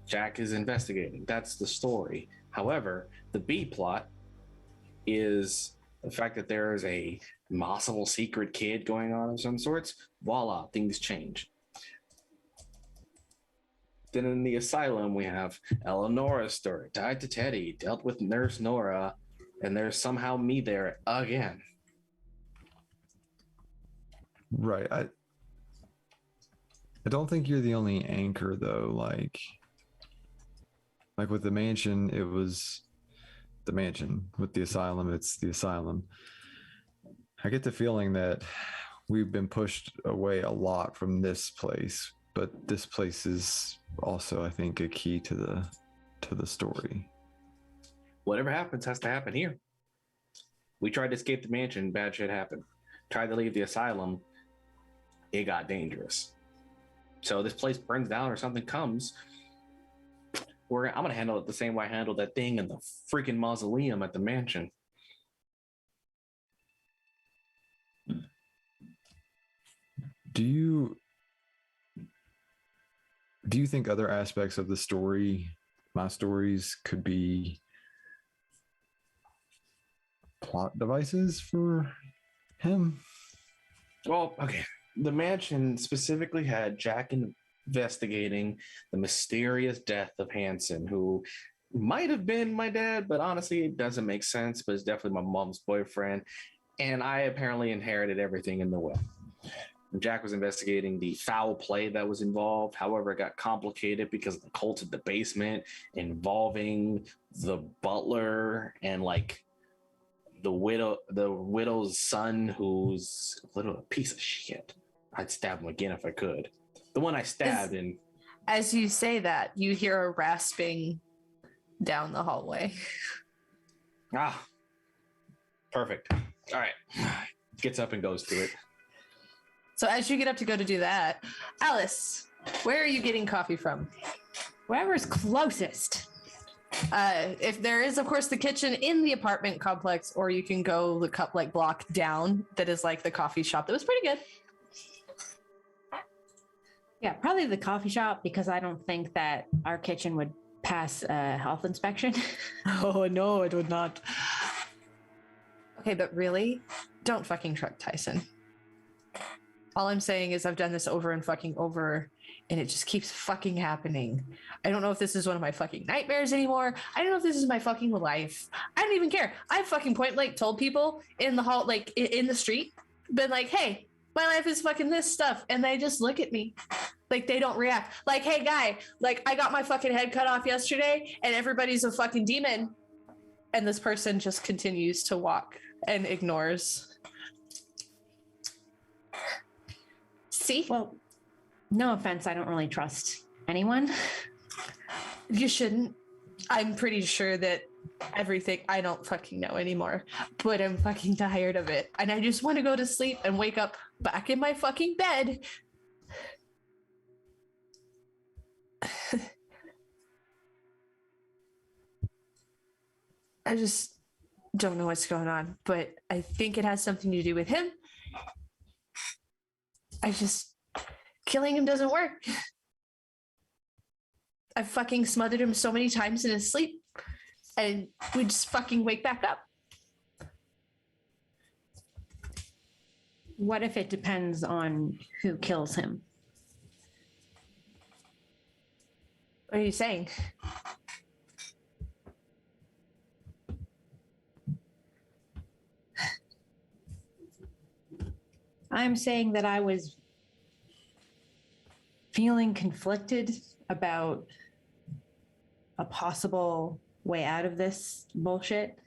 Jack is investigating. That's the story. However, the B plot is the fact that there is a possible secret kid going on of some sorts. Voila, things change. Then in the asylum, we have Eleonora's story. Died to Teddy, dealt with Nurse Nora, and there's somehow me there again. Right. I don't think you're the only anchor though. Like with the mansion, it was the mansion. With the asylum, it's the asylum. I get the feeling that we've been pushed away a lot from this place, but this place is also, I think, a key to the story. Whatever happens has to happen here. We tried to escape the mansion, bad shit happened. Tried to leave the asylum, it got dangerous. So this place burns down or something comes, I'm gonna handle it the same way I handled that thing in the freaking mausoleum at the mansion. Do you think other aspects of the story, my stories, could be plot devices for him? Well, okay. The mansion specifically had Jack investigating the mysterious death of Hanson, who might have been my dad, but honestly, it doesn't make sense, but it's definitely my mom's boyfriend. And I apparently inherited everything in the will. Jack was investigating the foul play that was involved. However, it got complicated because of the cult of the basement involving the butler and like the widow's son, who's a little piece of shit. I'd stab him again if I could. The one I stabbed in. As you say that, you hear a rasping down the hallway. Ah, perfect. All right. Gets up and goes to it. So as you get up to go to do that, Alice, where are you getting coffee from? Wherever's closest. If there is, of course, the kitchen in the apartment complex, or you can go the block down that is like the coffee shop. That was pretty good. Yeah, probably the coffee shop, because I don't think that our kitchen would pass a health inspection. Oh, no, it would not. Okay, but really, don't fucking truck Tyson. All I'm saying is I've done this over and fucking over, and it just keeps fucking happening. I don't know if this is one of my fucking nightmares anymore. I don't know if this is my fucking life. I don't even care. I fucking point blank told people in the hall, like in the street, been like, hey, my life is fucking this stuff. And they just look at me. Like they don't react. Like, hey guy, like I got my fucking head cut off yesterday and everybody's a fucking demon. And this person just continues to walk and ignores. See? Well, no offense, I don't really trust anyone. You shouldn't. I'm pretty sure that everything, I don't fucking know anymore, but I'm fucking tired of it. And I just want to go to sleep and wake up back in my fucking bed. I just don't know what's going on, but I think it has something to do with him. Killing him doesn't work. I've fucking smothered him so many times in his sleep, and we just fucking wake back up. What if it depends on who kills him? What are you saying? I'm saying that I was feeling conflicted about a possible way out of this bullshit.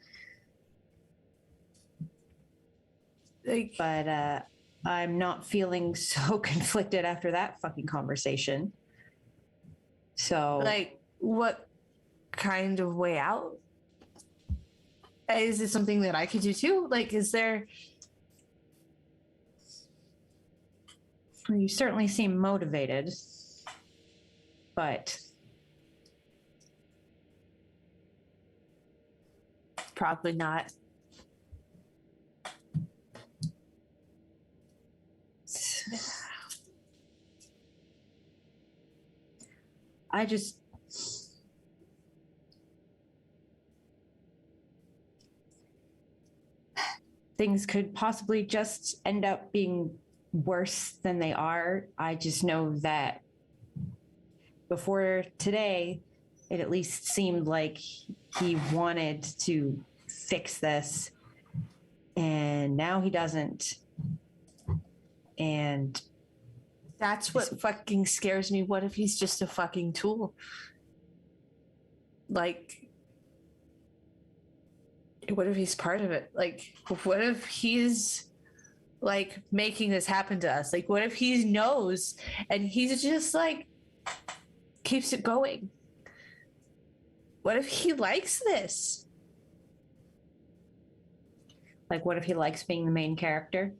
But I'm not feeling so conflicted after that fucking conversation. So, like, what kind of way out? Is it something that I could do too? Like, is there... You certainly seem motivated, but Probably not. I just things could possibly just end up being worse than they are. I just know that before today, it at least seemed like he wanted to fix this, and now he doesn't. And That's what fucking scares me. What if he's just a fucking tool? Like, what if he's part of it? Like, what if he's like making this happen to us? Like, what if he knows and he's just like keeps it going? What if he likes this? like, what if he likes being the main character?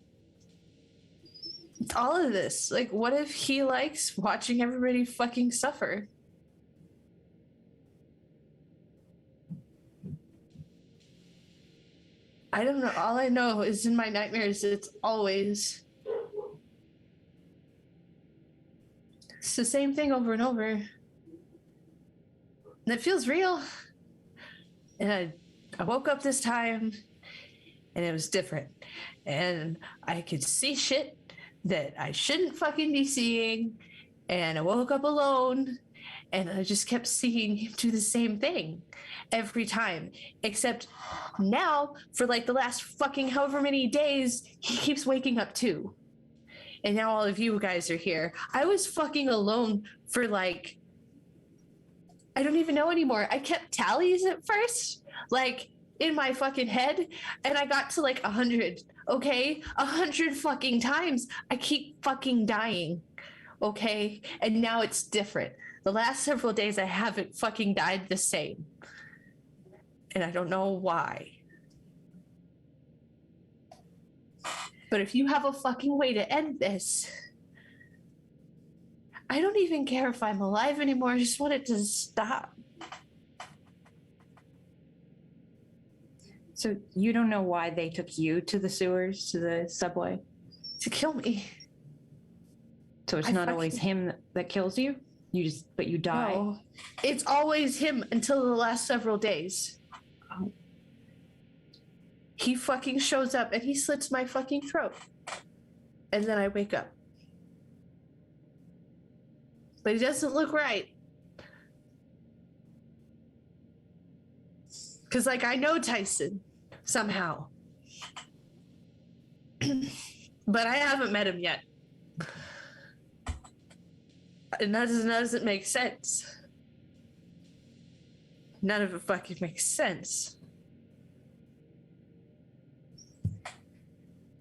All of this. Like, what if he likes watching everybody fucking suffer? I don't know. All I know is in my nightmares, it's the same thing over and over. And it feels real. And I woke up this time and it was different. And I could see shit that I shouldn't fucking be seeing. And I woke up alone and I just kept seeing him do the same thing every time. Except now, for like the last fucking however many days, he keeps waking up too. And now all of you guys are here. I was fucking alone for like, I don't even know anymore. I kept tallies at first, like in my fucking head, and I got to like 100. Okay, 100 fucking times. I keep fucking dying. Okay, and now it's different. The last several days I haven't fucking died the same, and I don't know why. But if you have a fucking way to end this, I don't even care if I'm alive anymore. I just want it to stop. So you don't know why they took you to the sewers, to the subway? To kill me. So it's not always him that kills you? But you die? No, it's always him until the last several days. Oh. He fucking shows up and he slits my fucking throat. And then I wake up. But he doesn't look right. Because, like, I know Tyson somehow. But I haven't met him yet. And that doesn't make sense. None of it fucking makes sense.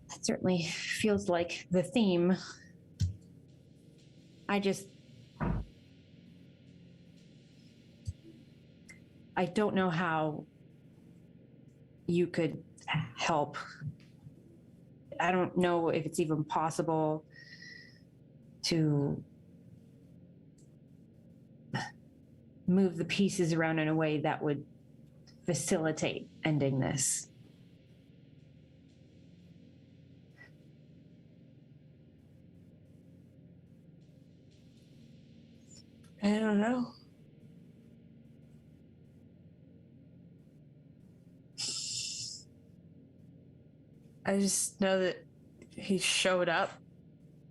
That certainly feels like the theme. I don't know how you could help. I don't know if it's even possible to move the pieces around in a way that would facilitate ending this. I don't know. I just know that he showed up,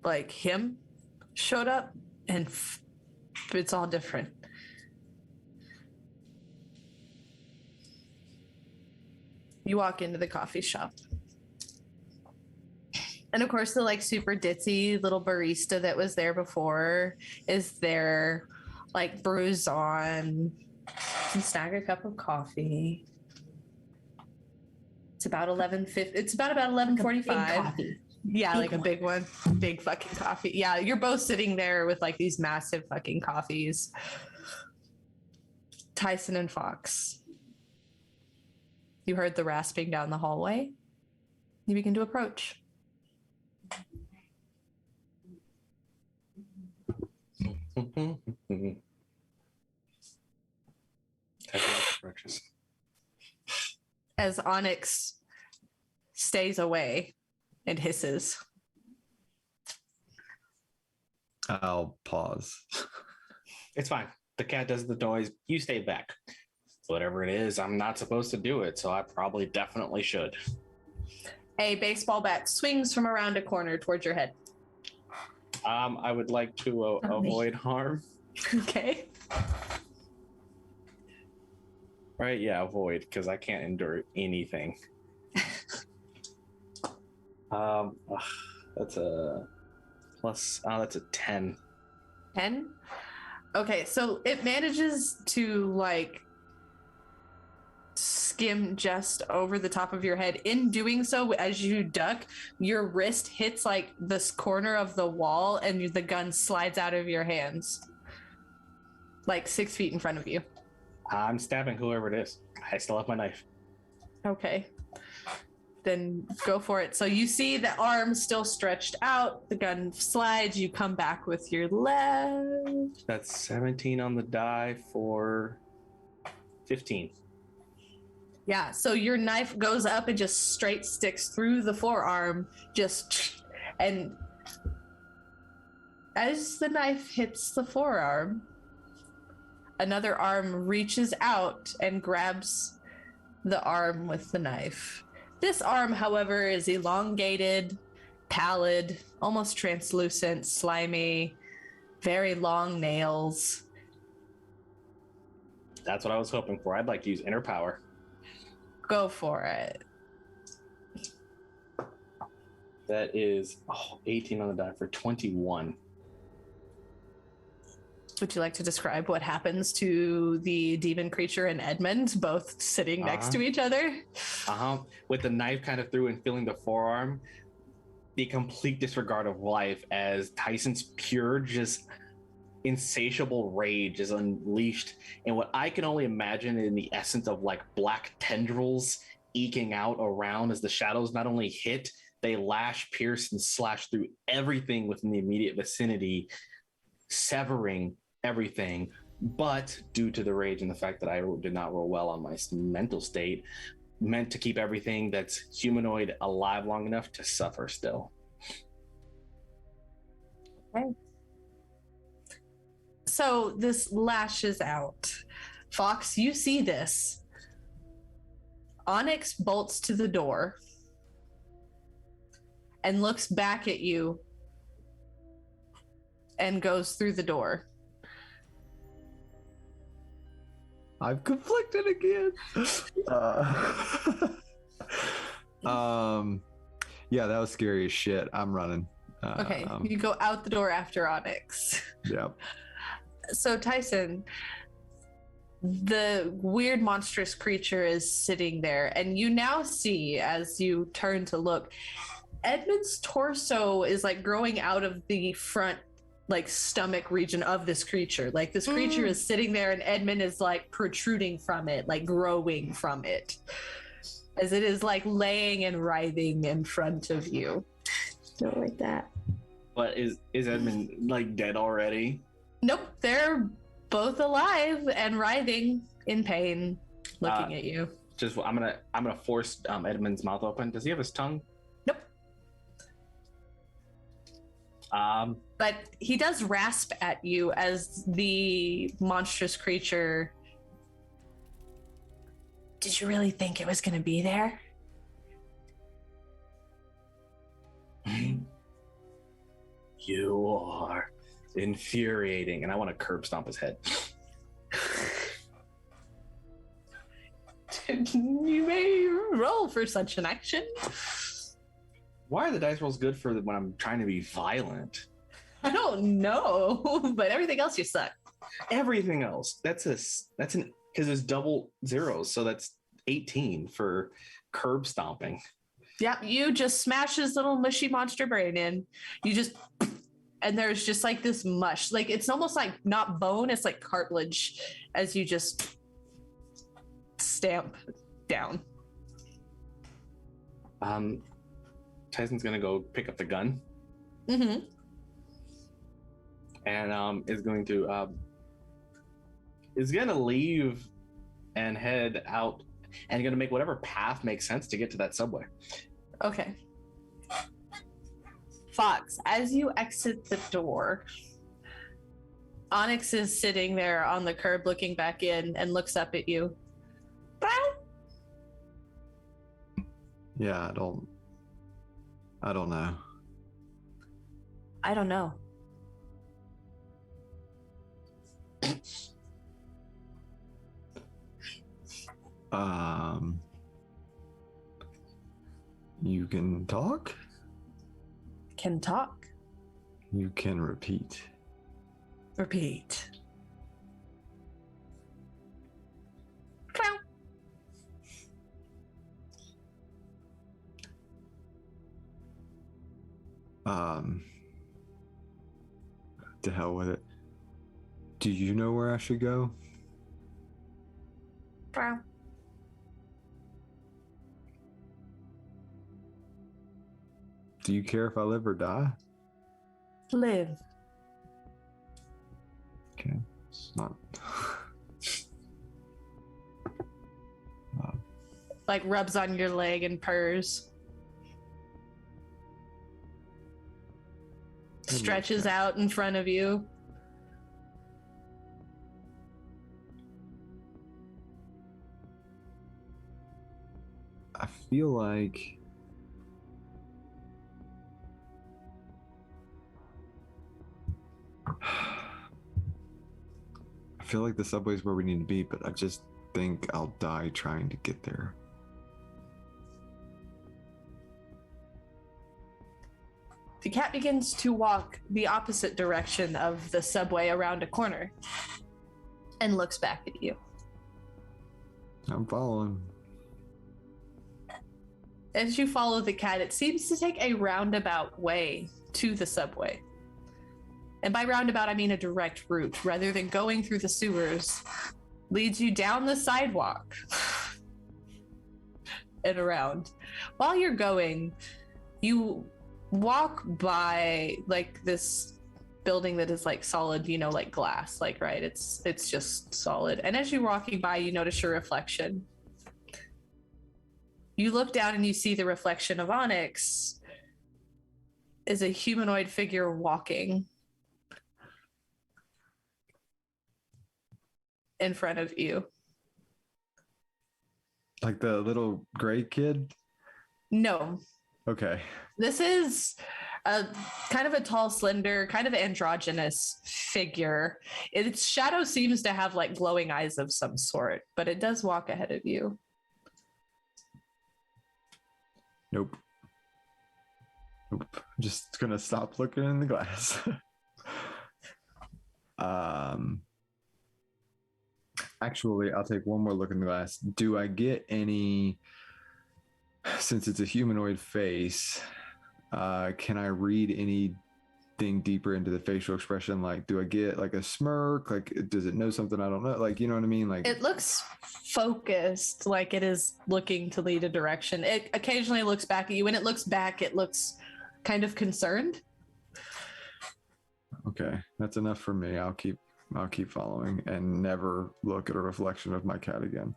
like him showed up, and it's all different. You walk into the coffee shop. And of course, the like super ditzy little barista that was there before is there, like brews on. You can snag a cup of coffee. It's about 11:50. It's about 11:45. Yeah, Big like a one. big one, big fucking coffee. Yeah, you're both sitting there with like these massive fucking coffees. Tyson and Fox. You heard the rasping down the hallway. You begin to approach. Approaches. As Onyx stays away and hisses. I'll pause. It's fine. The cat does the noise. You stay back. Whatever it is, I'm not supposed to do it, so I probably definitely should. A baseball bat swings from around a corner towards your head. I would like to avoid harm. Okay. Right? Yeah, avoid, because I can't endure anything. That's a plus. That's a 10. 10? Okay, so it manages to like skim just over the top of your head. In doing so, as you duck, your wrist hits like this corner of the wall and the gun slides out of your hands. Like 6 feet in front of you. I'm stabbing whoever it is. I still have my knife. Okay. Then go for it. So you see the arm still stretched out. The gun slides. You come back with your left. That's 17 on the die for 15. Yeah, so your knife goes up and just straight sticks through the forearm, and as the knife hits the forearm, another arm reaches out and grabs the arm with the knife. This arm, however, is elongated, pallid, almost translucent, slimy, very long nails. That's what I was hoping for. I'd like to use inner power. Go for it. That is 18 on the die for 21. Would you like to describe what happens to the demon creature and Edmund, both sitting next to each other? With the knife kind of through and feeling the forearm, the complete disregard of life as Tyson's pure, just insatiable rage is unleashed. And what I can only imagine in the essence of like black tendrils eking out around as the shadows not only hit, they lash, pierce, and slash through everything within the immediate vicinity, severing everything. But due to the rage and the fact that I did not roll well on my mental state, meant to keep everything that's humanoid alive long enough to suffer still. Okay. So this lashes out. Fox, you see this. Onyx bolts to the door and looks back at you and goes through the door. I'm conflicted again. Yeah, that was scary as shit. I'm running. Okay, you go out the door after Onyx. Yep. So Tyson, the weird monstrous creature is sitting there, and you now see, as you turn to look, Edmund's torso is like growing out of the front like stomach region of this creature. Like this creature is sitting there and Edmund is like protruding from it, like growing from it, as it is like laying and writhing in front of you. Don't like that. But is Edmund like dead already? Nope, they're both alive and writhing in pain, looking at you. Just I'm gonna force Edmund's mouth open. Does he have his tongue? Nope. But he does rasp at you as the monstrous creature. Did you really think it was going to be there? You are infuriating, and I want to curb stomp his head. You may roll for such an action. Why are the dice rolls good for when I'm trying to be violent? I don't know, but everything else you suck. Everything else, that's an because there's double zeros, so that's 18 for curb stomping. Yep, you just smash his little mushy monster brain in. You just, and there's just like this mush. Like it's almost like not bone, it's like cartilage as you just stamp down. Tyson's gonna go pick up the gun. Mm-hmm. and is going to leave and head out and going to make whatever path makes sense to get to that subway. Okay. Fox, as you exit the door, Onyx is sitting there on the curb looking back in and looks up at you. Yeah, I don't know. I don't know. You can talk? Can talk. You can repeat. Repeat. To hell with it. Do you know where I should go? Do you care if I live or die? Live. Okay. It's not. Like rubs on your leg and purrs. Stretches out in front of you. I feel like the subway's where we need to be, but I just think I'll die trying to get there. The cat begins to walk the opposite direction of the subway around a corner and looks back at you. I'm following. As you follow the cat, it seems to take a roundabout way to the subway. And by roundabout, I mean a direct route, rather than going through the sewers, leads you down the sidewalk and around. While you're going, you walk by like this building that is like solid, you know, like glass, like, right? It's just solid. And as you're walking by, you notice your reflection. You look down and you see the reflection of Onyx is a humanoid figure walking in front of you. Like the little gray kid? No. Okay. This is a kind of a tall, slender, kind of androgynous figure. Its shadow seems to have like glowing eyes of some sort, but it does walk ahead of you. Nope. I'm just gonna stop looking in the glass. Actually, I'll take one more look in the glass. Do I get any, since it's a humanoid face, can I read anything deeper into the facial expression? Like, do I get like a smirk? Like, does it know something I don't know? Like, you know what I mean? Like, it looks focused, like it is looking to lead a direction. It occasionally looks back at you. When it looks back, it looks kind of concerned. Okay, that's enough for me. I'll keep following and never look at a reflection of my cat again.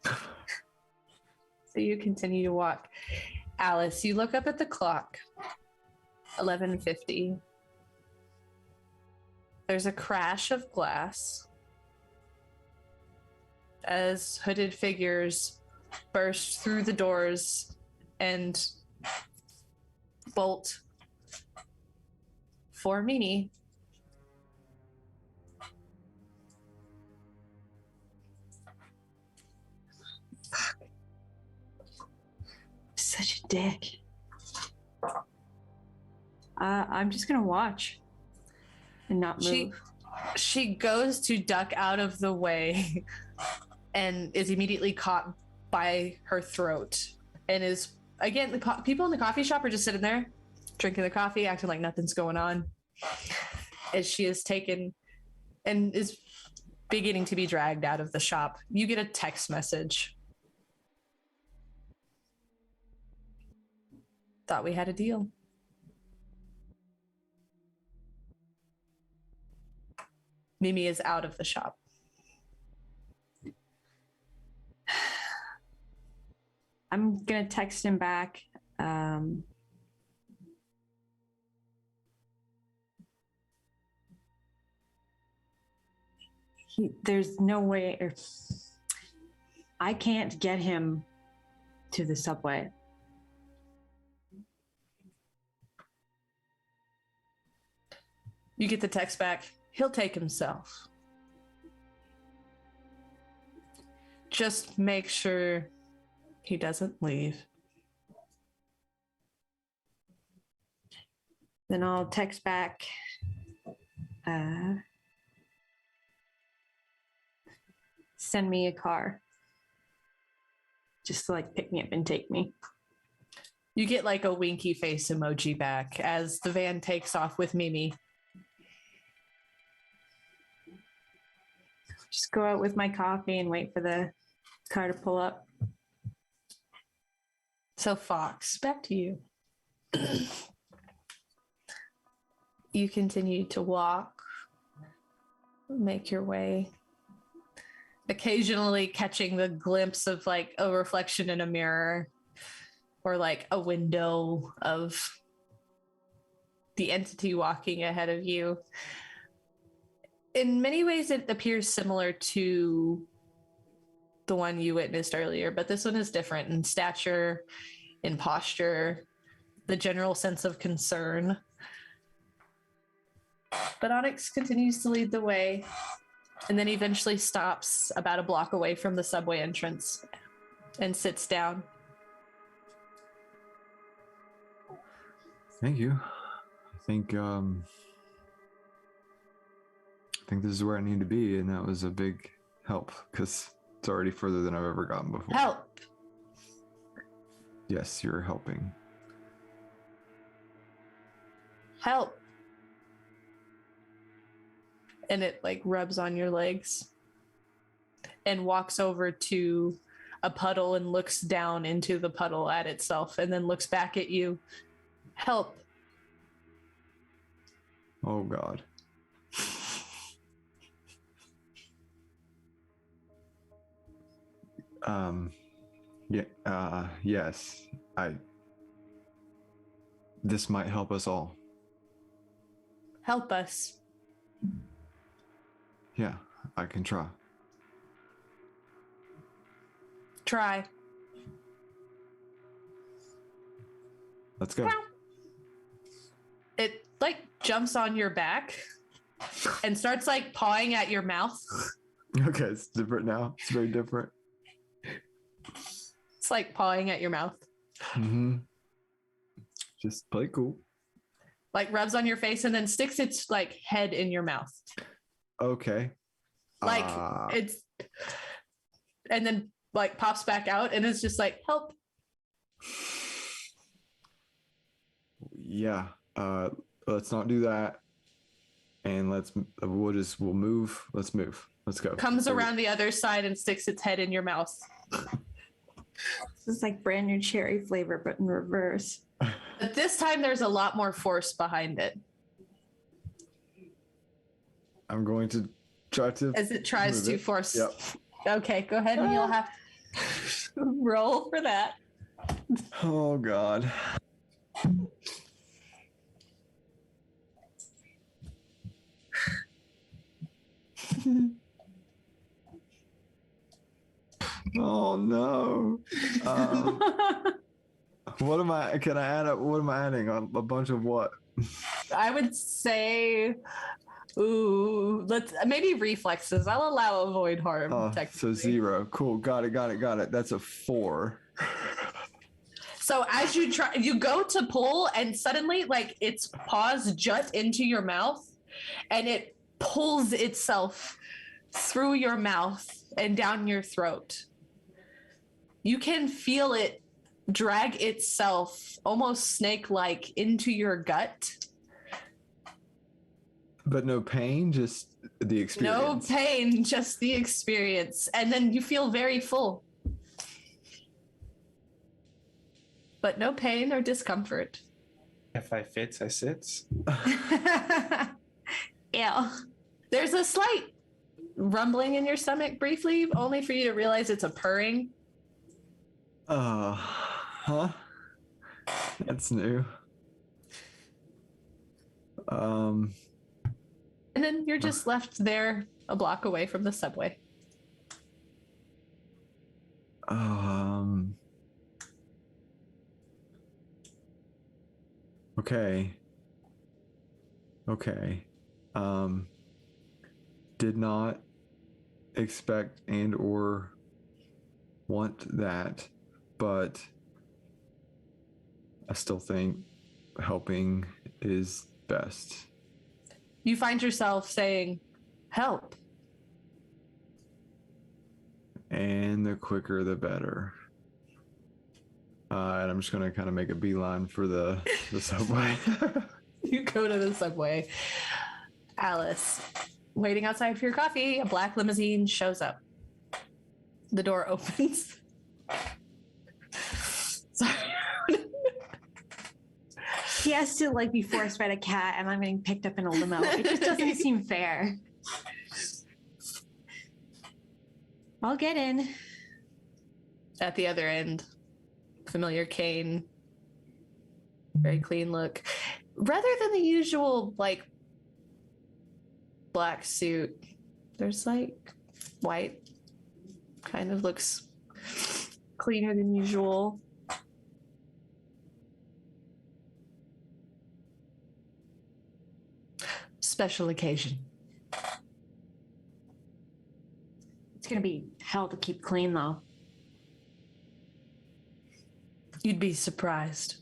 So you continue to walk. Alice, you look up at the clock. 11:50. There's a crash of glass as hooded figures burst through the doors and bolt for Mimi. Such a dick. I'm just gonna watch and not move. She goes to duck out of the way and is immediately caught by her throat and is, again, the people in the coffee shop are just sitting there drinking the coffee, acting like nothing's going on, as she is taken and is beginning to be dragged out of the shop. You get a text message. Thought we had a deal. Mimi is out of the shop. I'm gonna text him back. There's no way, I can't get him to the subway. You get the text back. He'll take himself. Just make sure he doesn't leave. Then I'll text back. Send me a car. Just to like pick me up and take me. You get like a winky face emoji back as the van takes off with Mimi. Just go out with my coffee and wait for the car to pull up. So Fox, back to you. You continue to walk, make your way, occasionally catching the glimpse of like a reflection in a mirror or like a window of the entity walking ahead of you. In many ways, it appears similar to the one you witnessed earlier, but this one is different in stature, in posture, the general sense of concern. But Onyx continues to lead the way and then eventually stops about a block away from the subway entrance and sits down. Thank you. I think this is where I need to be, and that was a big help because it's already further than I've ever gotten before. Help! Yes, you're helping. Help! And it like rubs on your legs and walks over to a puddle and looks down into the puddle at itself and then looks back at you. Help! Oh God. Yes, this might help us all. Help us. Yeah, I can try. Try. Let's go. It like jumps on your back and starts like pawing at your mouth. Okay, it's different now. It's very different. It's like pawing at your mouth. Mm-hmm. Just play cool. Like rubs on your face and then sticks its like head in your mouth. Okay. Like it's, and then like pops back out and it's just like, help. Yeah. Let's not do that. And we'll move. Let's move. Let's go. Comes around the other side and sticks its head in your mouth. This is like brand new cherry flavor, but in reverse. But this time there's a lot more force behind it. I'm going to try to. As it tries to force. Yep. Okay, go ahead and you'll have to roll for that. Oh God. Oh no. What am I? Can I add up? What am I adding on? A bunch of what? I would say, let's maybe reflexes. I'll allow avoid harm. Oh, technically. so 0. Cool. Got it. That's a 4. So as you go to pull, and suddenly, like its paws jut into your mouth, and it pulls itself through your mouth and down your throat. You can feel it drag itself almost snake-like into your gut. But no pain, just the experience. No pain, just the experience. And then you feel very full. But no pain or discomfort. If I fits, I sits. Yeah. There's a slight rumbling in your stomach briefly, only for you to realize it's a purring. Huh? That's new. And then you're just left there a block away from the subway. Okay. Did not expect and or want that, but I still think helping is best. You find yourself saying, help. And the quicker the better. And I'm just going to kind of make a beeline for the subway. You go to the subway. Alice, waiting outside for your coffee, a black limousine shows up. The door opens. Sorry. He has to like be forced by a cat, and I'm getting picked up in a limo. It just doesn't seem fair. I'll get in. At the other end, familiar cane, very clean look. Rather than the usual like black suit, there's like white. Kind of looks cleaner than usual. Special occasion. It's gonna be hell to keep clean, though. You'd be surprised.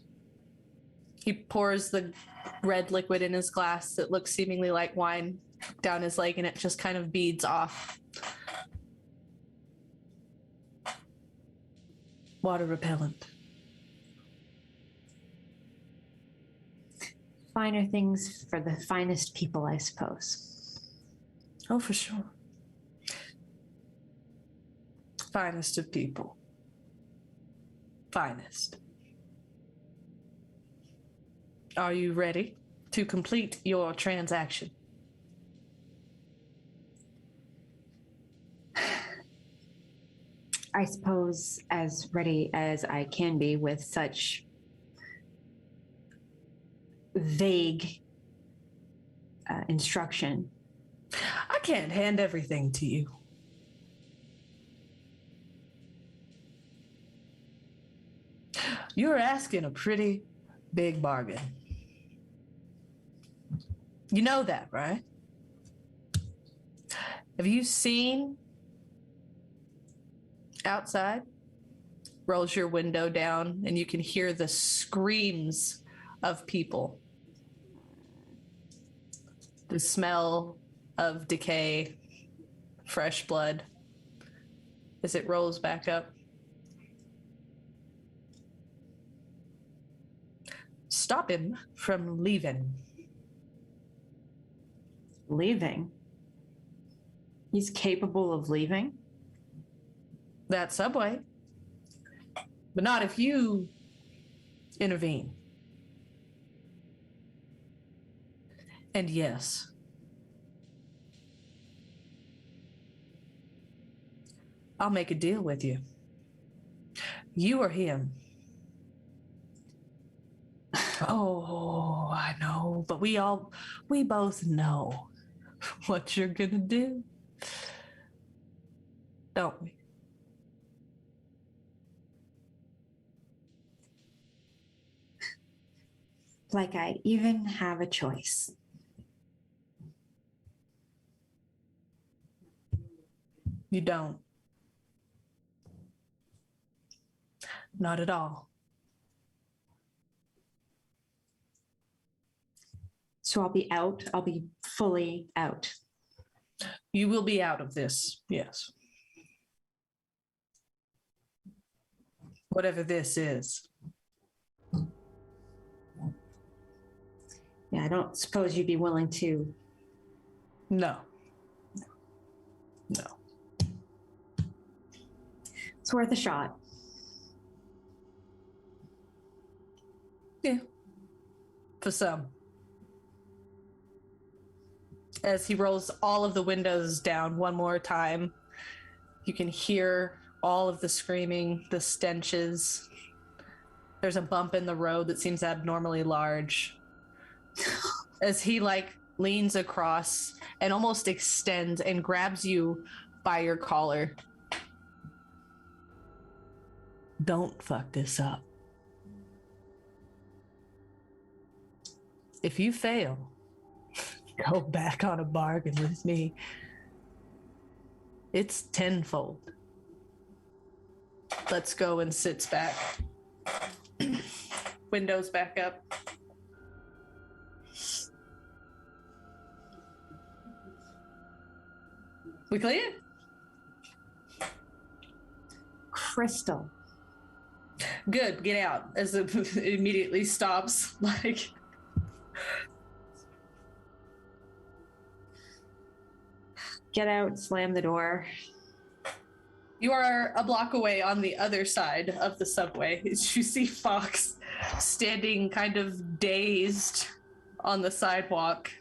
He pours the red liquid in his glass that looks seemingly like wine down his leg, and it just kind of beads off. Water repellent. Finer things for the finest people, I suppose. Oh, for sure. Finest of people. Finest. Are you ready to complete your transaction? I suppose as ready as I can be with such vague instruction. I can't hand everything to you. You're asking a pretty big bargain. You know that, right? Have you seen outside? Rolls your window down and you can hear the screams of people. The smell of decay, fresh blood, as it rolls back up. Stop him from leaving. Leaving? He's capable of leaving? That subway. But not if you intervene. And yes, I'll make a deal with you. You or him. Oh, I know, but we both know what you're gonna do, don't we? Like I even have a choice. You don't. Not at all. So I'll be out. I'll be fully out. You will be out of this, yes. Whatever this is. Yeah, I don't suppose you'd be willing to. No. No. It's worth a shot. Yeah. For some. As he rolls all of the windows down one more time, you can hear all of the screaming, the stenches. There's a bump in the road that seems abnormally large. As he leans across and almost extends and grabs you by your collar. Don't fuck this up. If you fail, go back on a bargain with me. It's tenfold. Let's go, and sits back. Windows back up. We clear? Crystal. Good, get out. As it immediately stops, Get out, slam the door. You are a block away on the other side of the subway. You see Fox standing kind of dazed on the sidewalk.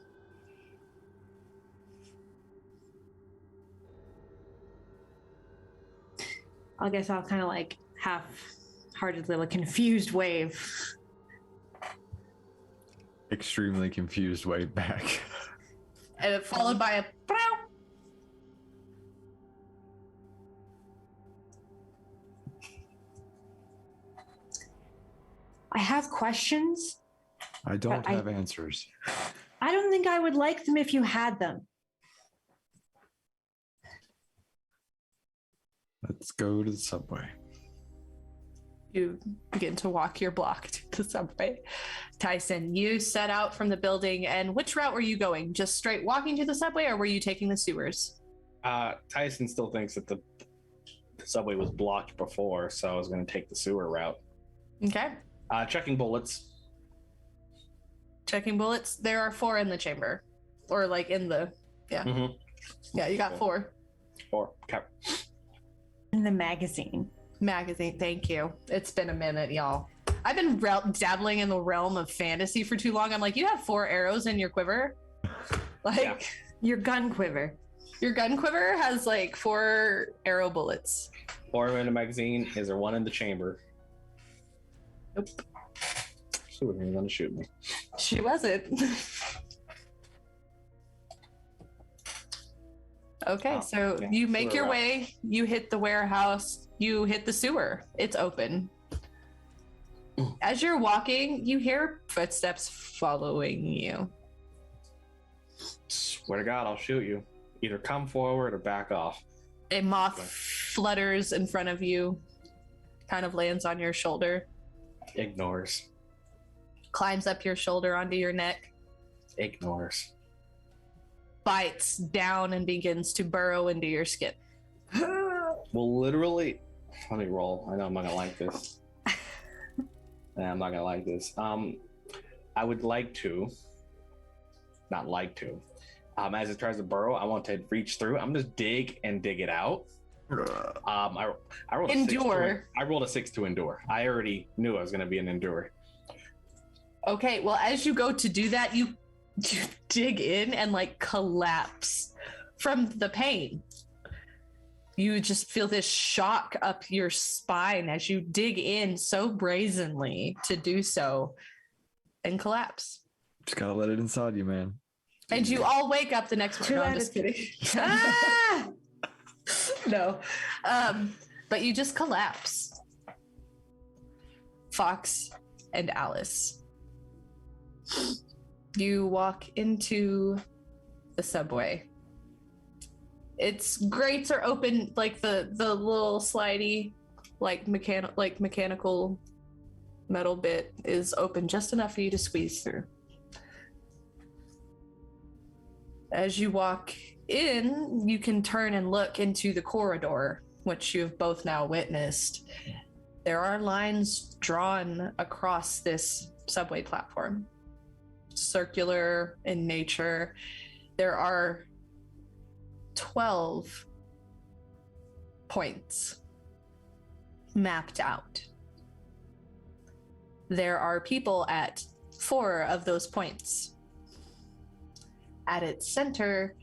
I guess I'll kind of half-heartedly, confused wave. Extremely confused wave back. And followed by a Brow. I have questions. I don't have answers. I don't think I would like them if you had them. Let's go to the subway. You begin to walk your block to the subway. Tyson, you set out from the building, and which route were you going? Just straight walking to the subway, or were you taking the sewers? Tyson still thinks that the subway was blocked before, so I was going to take the sewer route. Okay. Checking bullets. Checking bullets. There are 4 in the chamber, or in the Mm-hmm. Yeah, you got 4. 4. Okay. In the magazine. Thank you. It's been a minute, y'all. I've been dabbling in the realm of fantasy for too long. I'm like, you have 4 arrows in your quiver? Your gun quiver. Your gun quiver has 4 arrow bullets. 4 in a magazine. Is there 1 in the chamber? Nope. She wasn't even going to shoot me. She wasn't. Okay, you make your way, you hit the warehouse, you hit the sewer. It's open. As you're walking, you hear footsteps following you. Swear to God, I'll shoot you. Either come forward or back off. A moth flutters in front of you, kind of lands on your shoulder. Ignores. Climbs up your shoulder onto your neck. Ignores. Bites down and begins to burrow into your skin. Well, literally, let me roll. I know I'm not gonna like this. I'm not gonna like this. I would like to, not like to. As it tries to burrow, I want to reach through. I'm just dig it out. I rolled endure. I rolled a 6 to endure. I already knew I was gonna be an endure. Okay, well, as you go to do that, you dig in and collapse from the pain. You just feel this shock up your spine as you dig in so brazenly to do so and collapse. Just gotta let it inside you, man. And you all wake up the next morning. No, I'm just kidding. No. But you just collapse. Fox and Alice. You walk into the subway. Its grates are open, the little slidey, mechanical metal bit is open just enough for you to squeeze through. As you walk in, you can turn and look into the corridor, which you've both now witnessed. There are lines drawn across this subway platform. Circular in nature. There are 12 points mapped out. There are people at 4 of those points. At its center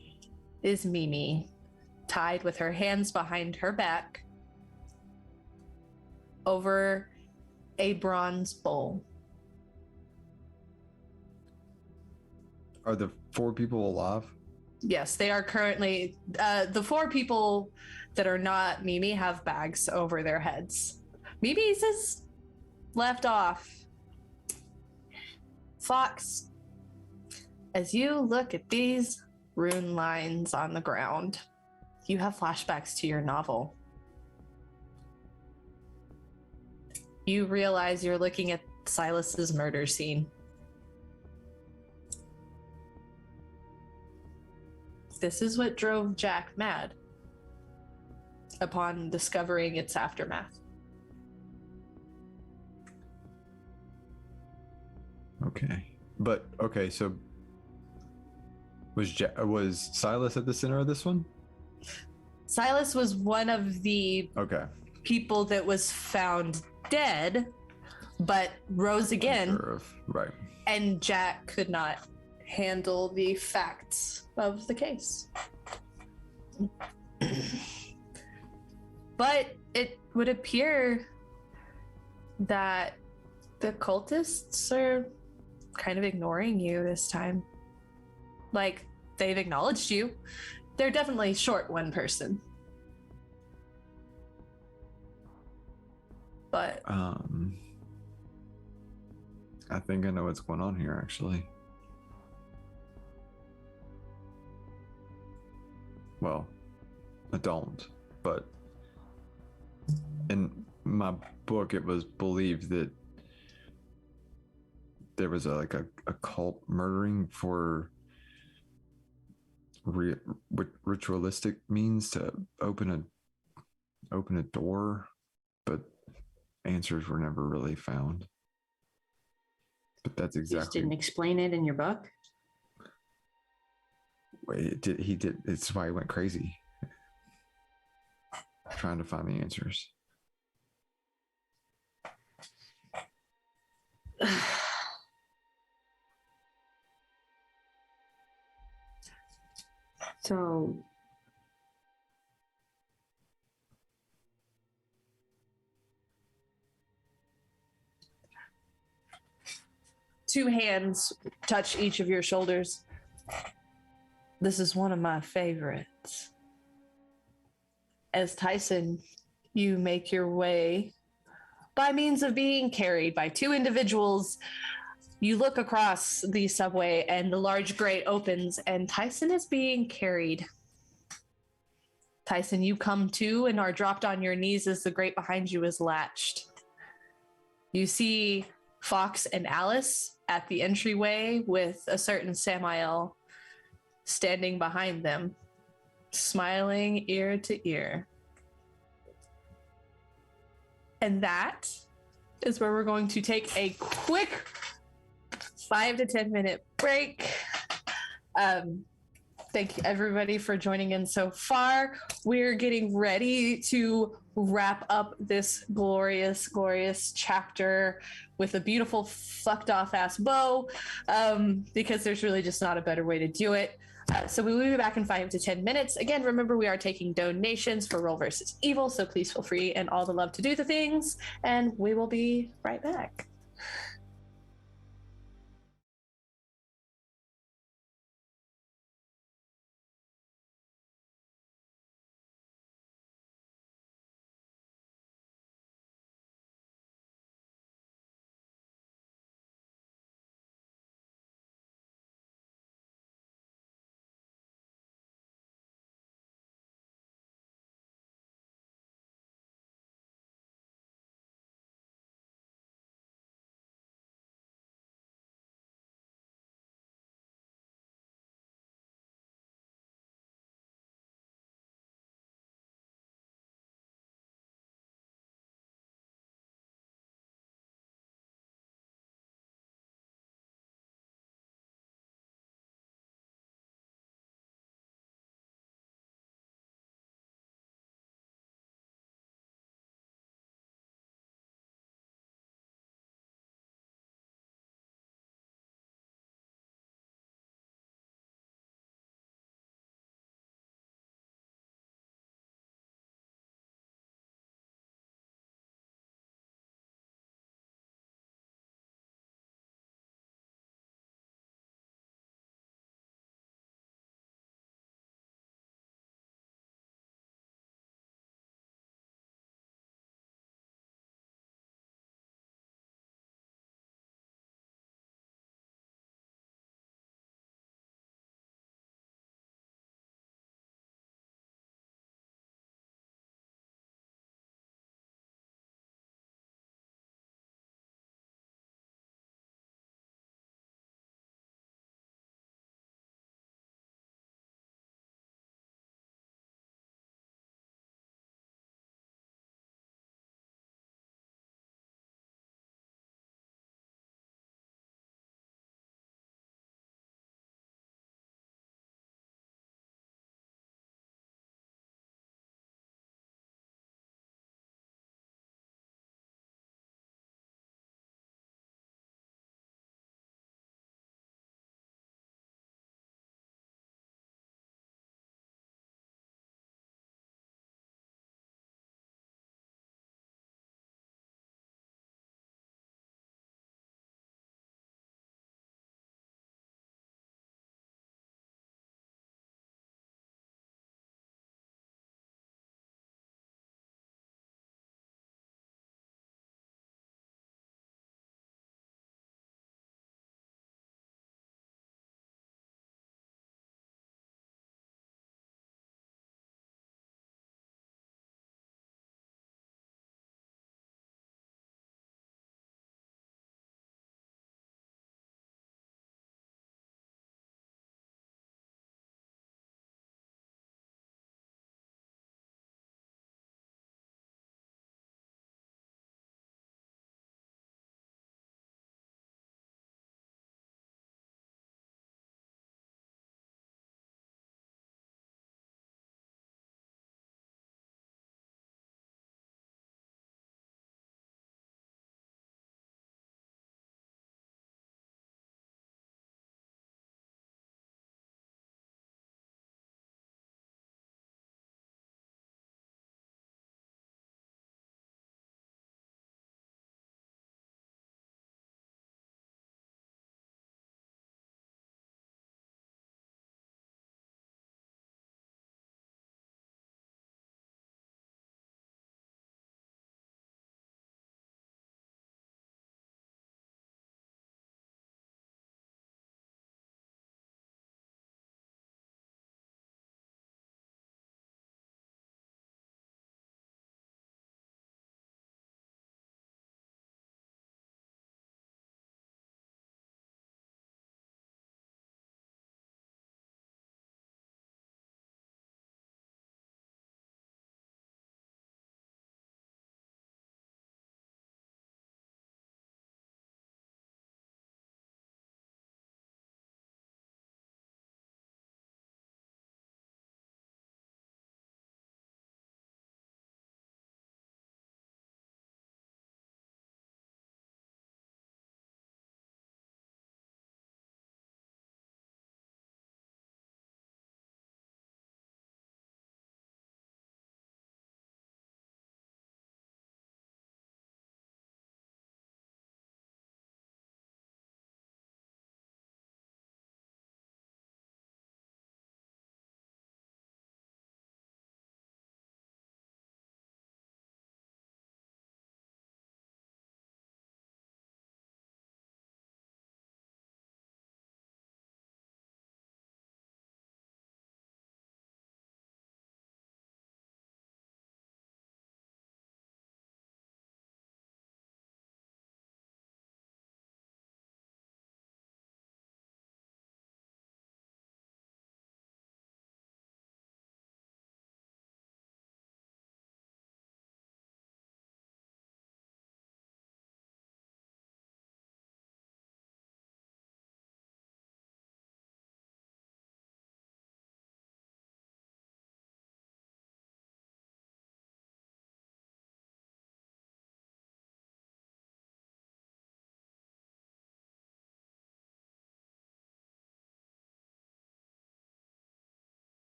is Mimi, tied with her hands behind her back over a bronze bowl. Are the 4 people alive? Yes, they are currently, the 4 people that are not Mimi have bags over their heads. Mimi's is left off. Fox, as you look at these rune lines on the ground, you have flashbacks to your novel. You realize you're looking at Silas's murder scene. This is what drove Jack mad upon discovering its aftermath. Okay. But okay, so was Silas at the center of this one? Silas was one of the Okay. people that was found dead, but rose again. Right. And Jack could not handle the facts of the case. But it would appear that the cultists are kind of ignoring you this time. Like, they've acknowledged you. They're definitely short one person. But I think I know what's going on here, actually. Well, I don't, but in my book, it was believed that there was a cult murdering for ritualistic means to open a door, but answers were never really found. But that's You just exactly. didn't explain it in your book? He did. It's why he went crazy, trying to find the answers. So, two hands touch each of your shoulders. This is one of my favorites. As Tyson, you make your way by means of being carried by 2 individuals. You look across the subway and the large grate opens and Tyson is being carried. Tyson, you come to and are dropped on your knees as the grate behind you is latched. You see Fox and Alice at the entryway with a certain Samael standing behind them, smiling ear to ear. And that is where we're going to take a quick 5 to 10 minute break. Thank you everybody for joining in so far. We're getting ready to wrap up this glorious, glorious chapter with a beautiful fucked off ass bow, because there's really just not a better way to do it. So we will be back in 5 to 10 minutes. Again, remember we are taking donations for Roll versus Evil, so please feel free and all the love to do the things, and we will be right back.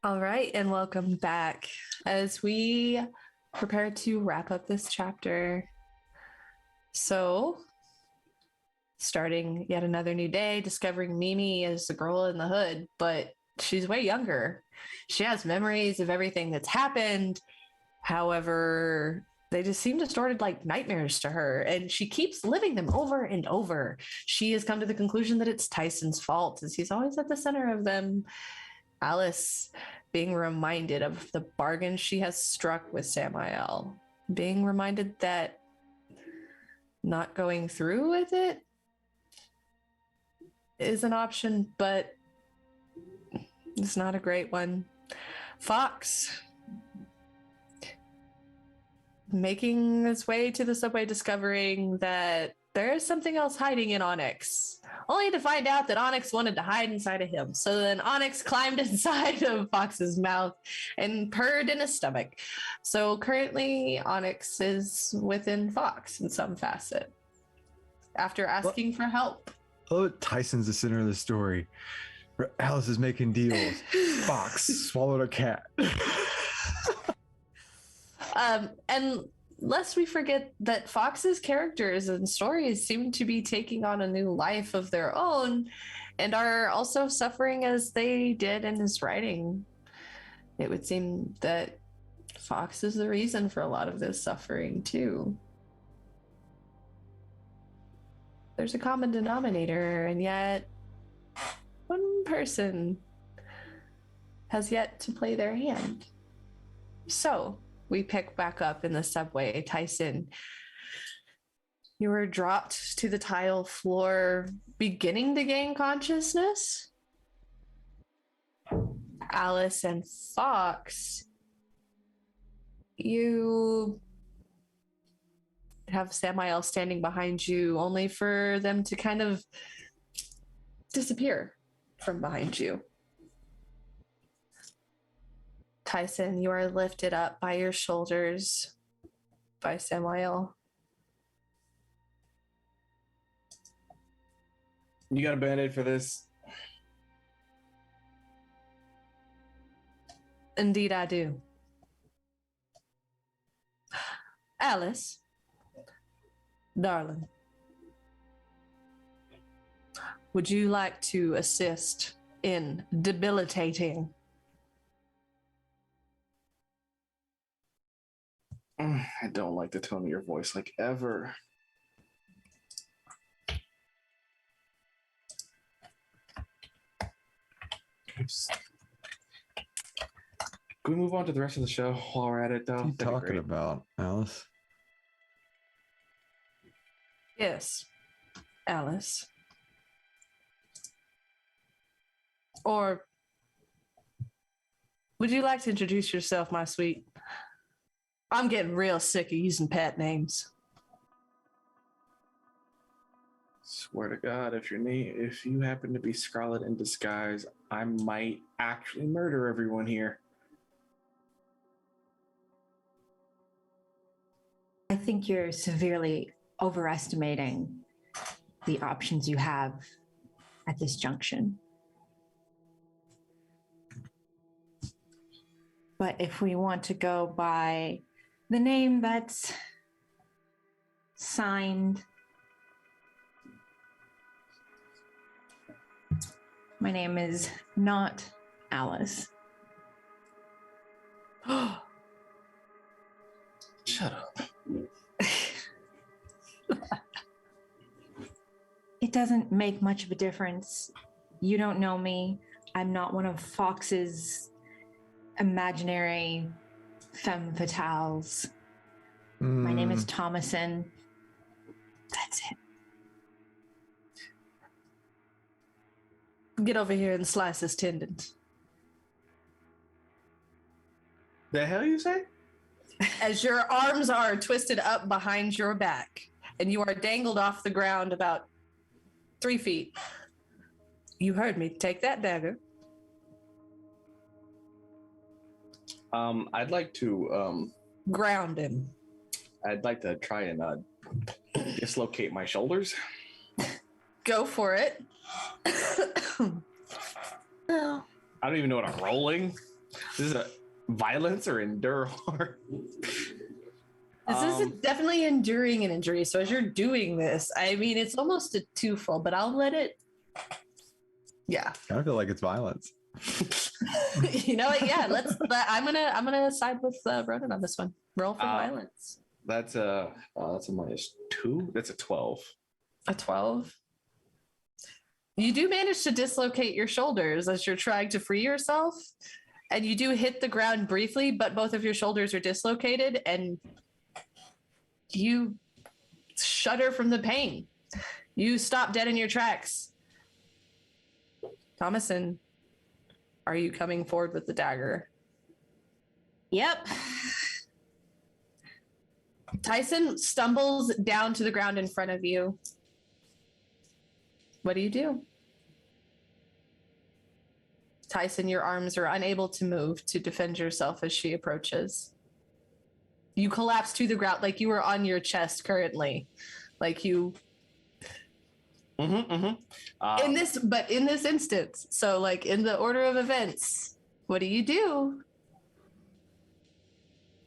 All right, and welcome back as we prepare to wrap up this chapter. So, starting yet another new day, discovering Mimi as the girl in the hood, but she's way younger. She has memories of everything that's happened. However, they just seem distorted like nightmares to her, and she keeps living them over and over. She has come to the conclusion that it's Tyson's fault, as he's always at the center of them. Alice being reminded of the bargain she has struck with Samael, being reminded that not going through with it is an option, but it's not a great one. Fox making his way to the subway, discovering that there is something else hiding in Onyx, only to find out that Onyx wanted to hide inside of him. So then Onyx climbed inside of Fox's mouth and purred in his stomach. So currently Onyx is within Fox in some facet after asking for help. Oh, Tyson's the center of the story. Alice is making deals. Fox swallowed a cat. And lest we forget that Fox's characters and stories seem to be taking on a new life of their own and are also suffering as they did in his writing. It would seem that Fox is the reason for a lot of this suffering too. There's a common denominator, and yet one person has yet to play their hand. So we pick back up in the subway. Tyson, you were dropped to the tile floor, beginning to gain consciousness. Alice and Fox, you have Samael standing behind you, only for them to kind of disappear from behind you. Tyson, you are lifted up by your shoulders by Samael. You got a band-aid for this? Indeed, I do. Alice, darling, would you like to assist in debilitating? I don't like the tone of your voice, like, ever. Can we move on to the rest of the show while we're at it, though? What are you That'd be talking great. about, Alice? Yes, Alice. Or would you like to introduce yourself, my sweet? I'm getting real sick of using pet names. Swear to God, if you happen to be Scarlet in disguise, I might actually murder everyone here. I think you're severely overestimating the options you have at this junction. But if we want to go by the name that's signed, my name is not Alice. Shut up. It doesn't make much of a difference. You don't know me. I'm not one of Fox's imaginary femme fatales. My name is Thomason. That's it. Get over here and slice his tendons. The hell you say? As your arms are twisted up behind your back and you are dangled off the ground about 3 feet. You heard me. Take that dagger. I'd like to Ground him. I'd like to try and dislocate my shoulders. Go for it. I don't even know what I'm rolling. This is a violence or endure. This is definitely enduring an injury. So as you're doing this, I mean, it's almost a twofold, but I'll let it. Yeah. I feel like it's violence. You know what? Yeah. I'm gonna side with Ronan on this one. Roll for violence. That's a -2. That's a 12. A 12. You do manage to dislocate your shoulders as you're trying to free yourself, and you do hit the ground briefly, but both of your shoulders are dislocated, and you shudder from the pain. You stop dead in your tracks. Thomason, are you coming forward with the dagger? Yep. Tyson stumbles down to the ground in front of you. What do you do? Tyson, your arms are unable to move to defend yourself as she approaches. You collapse to the ground like you are on your chest currently. Like you... in this instance, so like in the order of events, what do?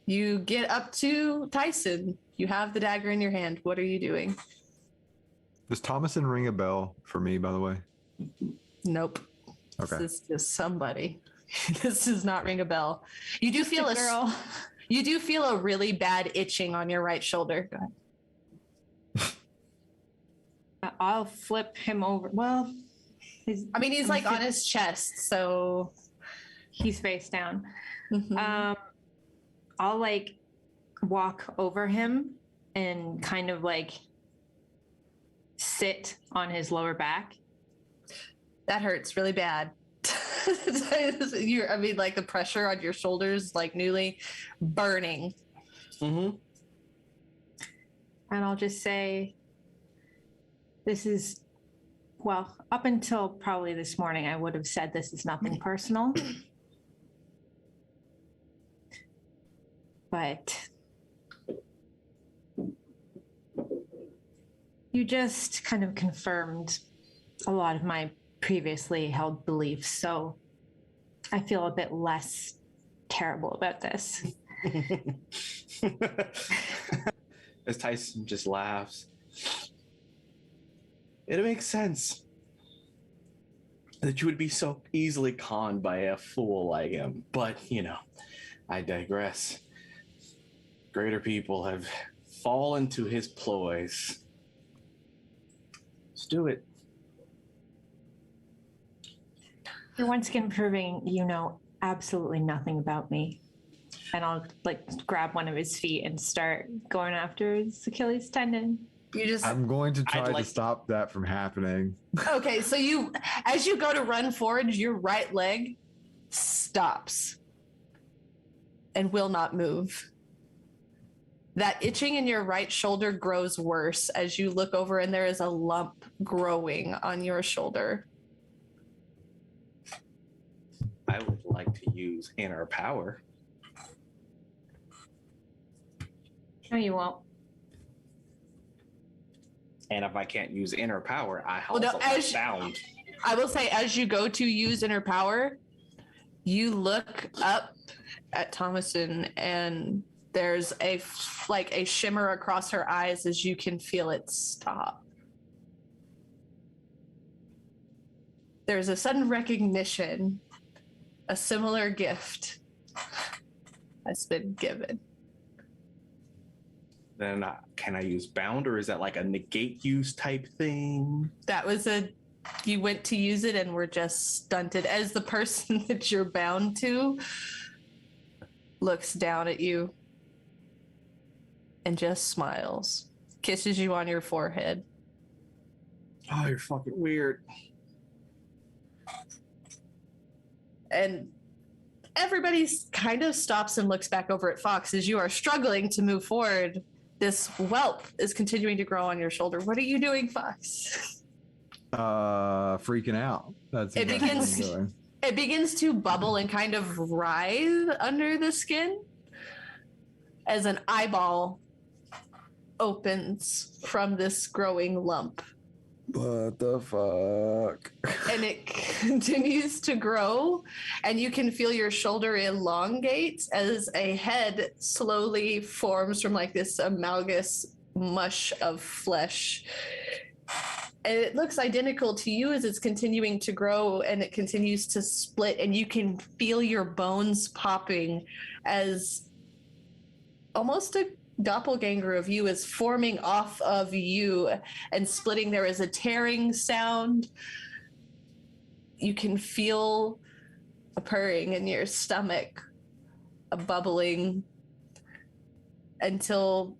You get up to Tyson. You have the dagger in your hand. What are you doing? Does Thomason ring a bell for me, by the way? Nope. Okay. This is just somebody. This does not ring a bell. You do feel You do feel a really bad itching on your right shoulder. Go ahead. I'll flip him over. Well, he's like on his chest, so he's face down. Mm-hmm. I'll like walk over him and kind of like sit on his lower back. That hurts really bad. Like the pressure on your shoulders, like newly burning. Mm-hmm. And I'll just say, this is, well, up until probably this morning, I would have said this is nothing personal. But you just kind of confirmed a lot of my previously held beliefs, so I feel a bit less terrible about this. As Tyson just laughs. It makes sense that you would be so easily conned by a fool like him, but I digress. Greater people have fallen to his ploys. Let's do it. You're once again proving you know absolutely nothing about me. And I'll like grab one of his feet and start going after his Achilles tendon. I'm going to try to stop that from happening. Okay, so as you go to run forward, your right leg stops and will not move. That itching in your right shoulder grows worse as you look over and there is a lump growing on your shoulder. I would like to use inner power. No, you won't. And if I can't use inner power, I bound. I will say, as you go to use inner power, you look up at Thomason and there's a shimmer across her eyes as you can feel it stop. There's a sudden recognition. A similar gift has been given. Then can I use bound, or is that like a negate use type thing? That was you went to use it and were just stunted as the person that you're bound to looks down at you and just smiles, kisses you on your forehead. Oh, you're fucking weird. And everybody kind of stops and looks back over at Fox as you are struggling to move forward. This whelp is continuing to grow on your shoulder. What are you doing, Fox? Freaking out. That's what I'm doing. It begins to bubble and kind of writhe under the skin as an eyeball opens from this growing lump. What the fuck? And it continues to grow, and you can feel your shoulder elongate as a head slowly forms from like this amalgamous mush of flesh. And it looks identical to you as it's continuing to grow, and it continues to split, and you can feel your bones popping as almost a doppelganger of you is forming off of you and splitting. There is a tearing sound. You can feel a purring in your stomach, a bubbling, until,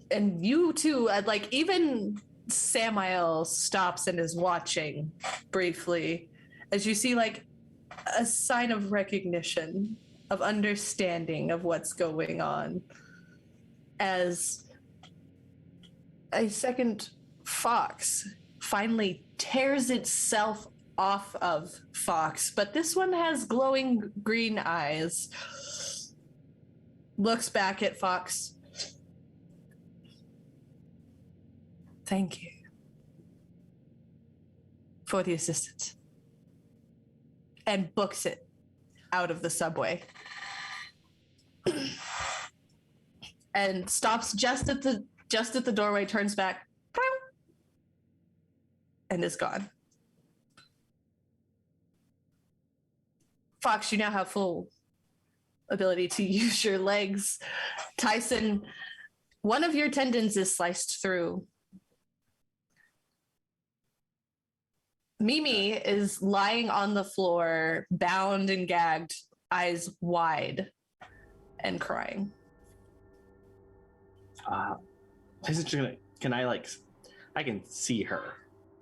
and you too, like even Samael stops and is watching briefly as you see like a sign of recognition, of understanding of what's going on, as a second fox finally tears itself off of Fox, but this one has glowing green eyes, looks back at Fox. Thank you for the assistance, and books it out of the subway and stops just at the doorway, turns back and is gone. Fox, you now have full ability to use your legs. Tyson, one of your tendons is sliced through. Mimi is lying on the floor, bound and gagged, eyes wide, and crying. Can I like? I can see her.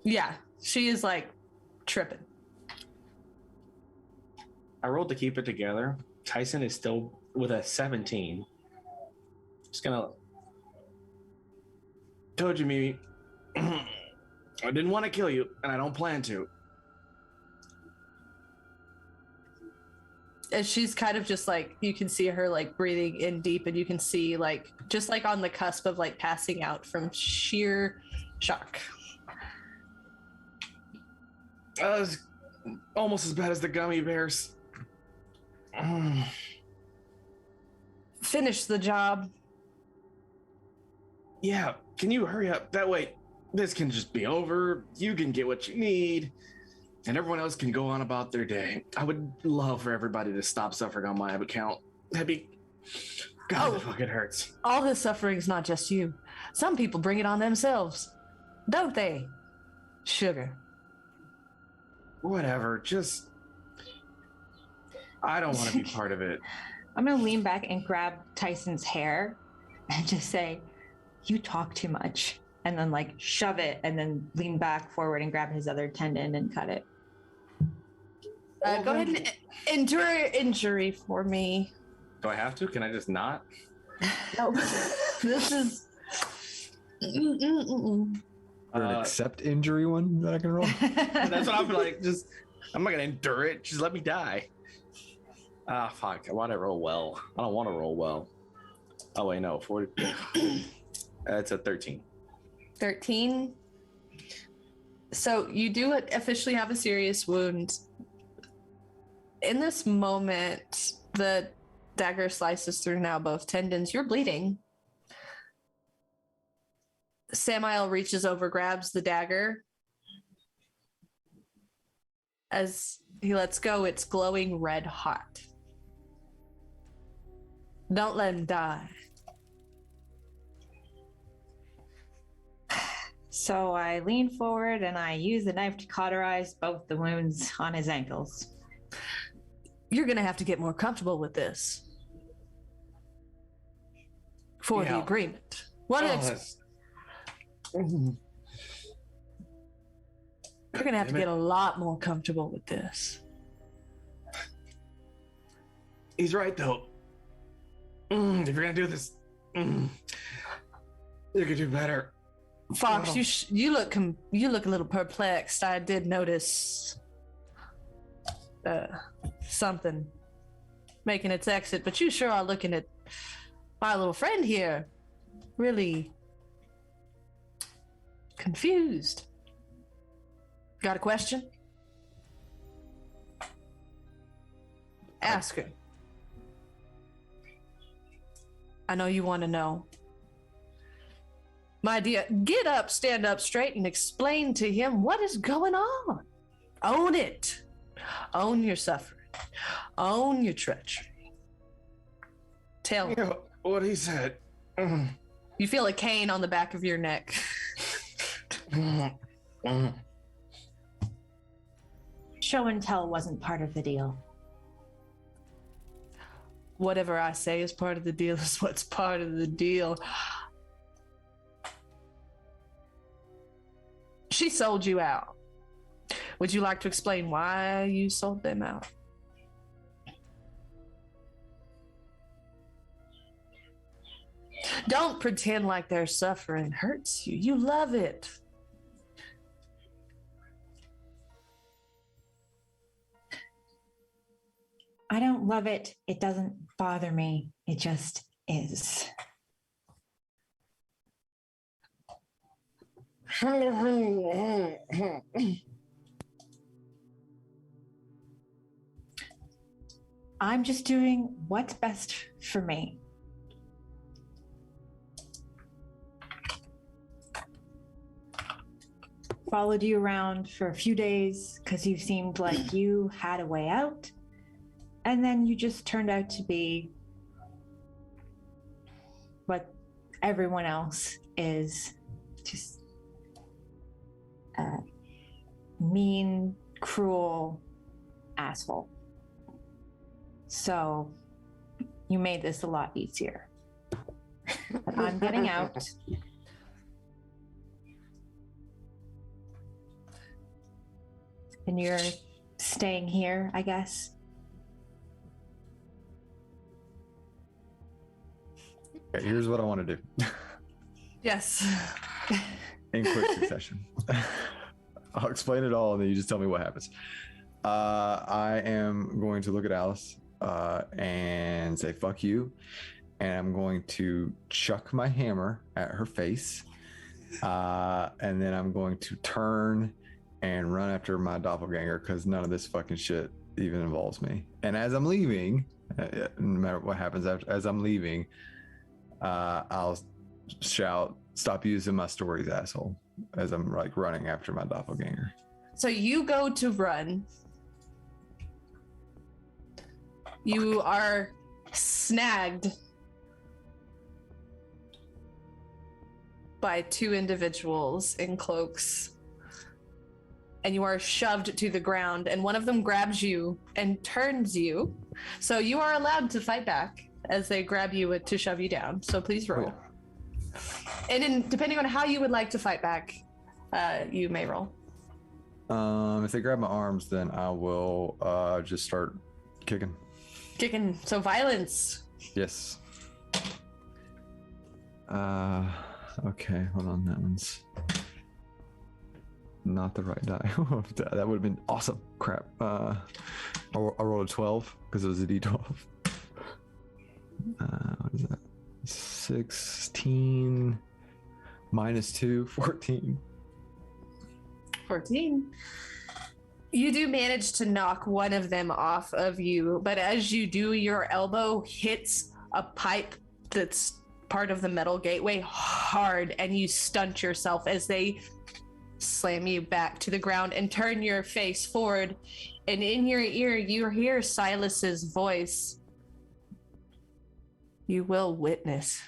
Yeah, she is like tripping. I rolled to keep it together. Tyson is still with a 17. Just gonna. Told you, Mimi. I didn't want to kill you, and I don't plan to. And she's kind of just like, you can see her like breathing in deep, and you can see like, just like on the cusp of like passing out from sheer shock. It's almost as bad as the gummy bears. Finish the job. Yeah, can you hurry up? That way, this can just be over. You can get what you need, and everyone else can go on about their day. I would love for everybody to stop suffering on my account. That'd be... God, the fuck, it hurts. All this suffering's not just you. Some people bring it on themselves, don't they? Sugar. Whatever, just... I don't want to be part of it. I'm going to lean back and grab Tyson's hair and just say, you talk too much. And then like shove it and then lean back forward and grab his other tendon and cut it. Go ahead and endure injury for me. Do I have to? Can I just not? No. This is... Or an accept injury one that I can roll? That's what I'm like. Just, I'm not going to endure it. Just let me die. Ah, fuck. I want to roll well. I don't want to roll well. Oh, wait, no. 40. That's a 13. 13. So you do officially have a serious wound. In this moment, the dagger slices through now both tendons. You're bleeding. Samael reaches over, grabs the dagger. As he lets go, it's glowing red hot. Don't let him die. So I lean forward and I use the knife to cauterize both the wounds on his ankles. You're going to have to get more comfortable with this. For the agreement. You're going to have to get a lot more comfortable with this. He's right, though. If you're going to do this, you could do better. Fox, you look a little perplexed. I did notice something making its exit, but you sure are looking at my little friend here really confused. Got a question? Ask her. I know you want to know. My dear, get up, stand up straight, and explain to him what is going on. Own it. Own your suffering. Own your treachery. Tell him. What he said. You feel a cane on the back of your neck. Show and tell wasn't part of the deal. Whatever I say is part of the deal is what's part of the deal. She sold you out. Would you like to explain why you sold them out? Don't pretend like their suffering hurts you. You love it. I don't love it. It doesn't bother me. It just is. I'm just doing what's best for me. Followed you around for a few days because you seemed like you had a way out. And then you just turned out to be what everyone else is. Just a mean, cruel asshole. So you made this a lot easier. But I'm getting out. And you're staying here, I guess. Okay, here's what I want to do. Yes. In quick succession. I'll explain it all and then you just tell me what happens. I am going to look at Alice and say, fuck you. And I'm going to chuck my hammer at her face. And then I'm going to turn and run after my doppelganger because none of this fucking shit even involves me. And as I'm leaving, no matter what happens as I'm leaving, I'll shout, "Stop using my stories, asshole," as I'm like running after my doppelganger. So you go to run. You are snagged by two individuals in cloaks. And you are shoved to the ground, and one of them grabs you and turns you. So you are allowed to fight back as they grab you to shove you down. So please roll. And depending on how you would like to fight back, you may roll. If they grab my arms, then I will just start kicking. Kicking. So violence. Yes. Okay, hold on. That one's not the right die. That would have been awesome. Crap. I rolled a 12 because it was a D12. What is that? 16 minus 2, 14. 14. You do manage to knock one of them off of you, but as you do, your elbow hits a pipe that's part of the metal gateway hard, and you stunt yourself as they slam you back to the ground and turn your face forward. And in your ear, you hear Silas's voice. You will witness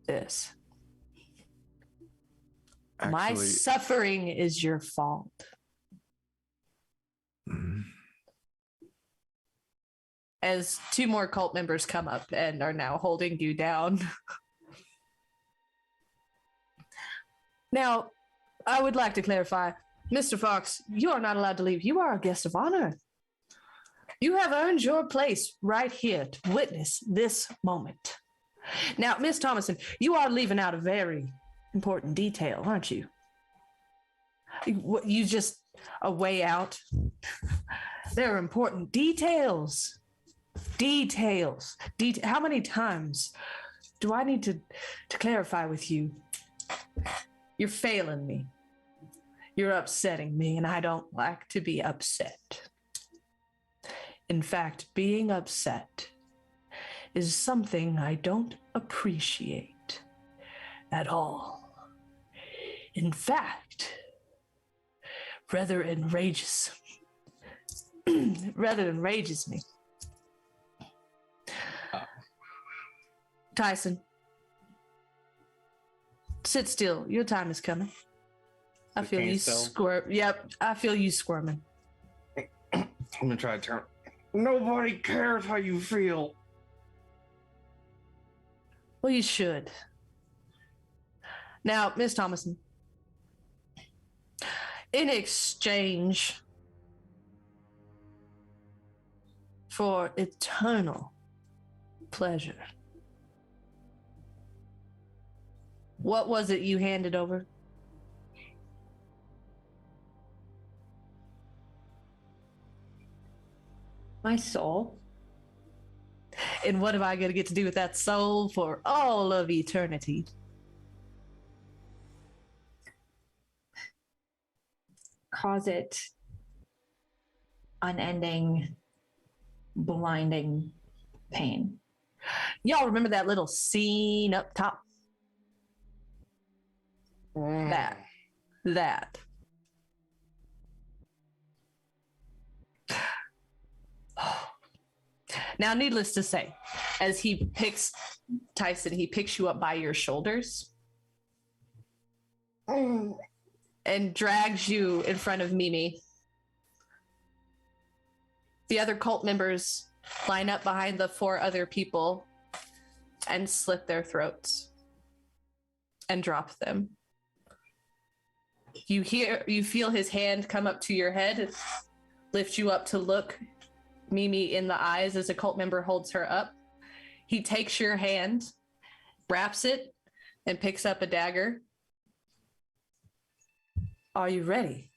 this. My suffering is your fault. As two more cult members come up and are now holding you down. Now, I would like to clarify, Mr. Fox, you are not allowed to leave. You are a guest of honor. You have earned your place right here to witness this moment. Now, Miss Thomason, you are leaving out a very important detail, aren't you? You just a way out. There are important details. How many times do I need to clarify with you? You're failing me. You're upsetting me, and I don't like to be upset. In fact, being upset is something I don't appreciate at all. In fact, rather enrages me. Tyson, sit still. Your time is coming. I feel you squirm. Yep, I feel you squirming. I'm gonna try to turn. Nobody cares how you feel. Well, you should. Now, Miss Thomason, in exchange for eternal pleasure, what was it you handed over? My soul. And what am I going to get to do with that soul for all of eternity? Cause it unending, blinding pain. Y'all remember that little scene up top? That. Now, needless to say, as he picks Tyson, he picks you up by your shoulders and drags you in front of Mimi. The other cult members line up behind the 4 other people and slit their throats and drop them. You feel his hand come up to your head, lift you up to look Mimi in the eyes as a cult member holds her up. He takes your hand, wraps it, and picks up a dagger. Are you ready?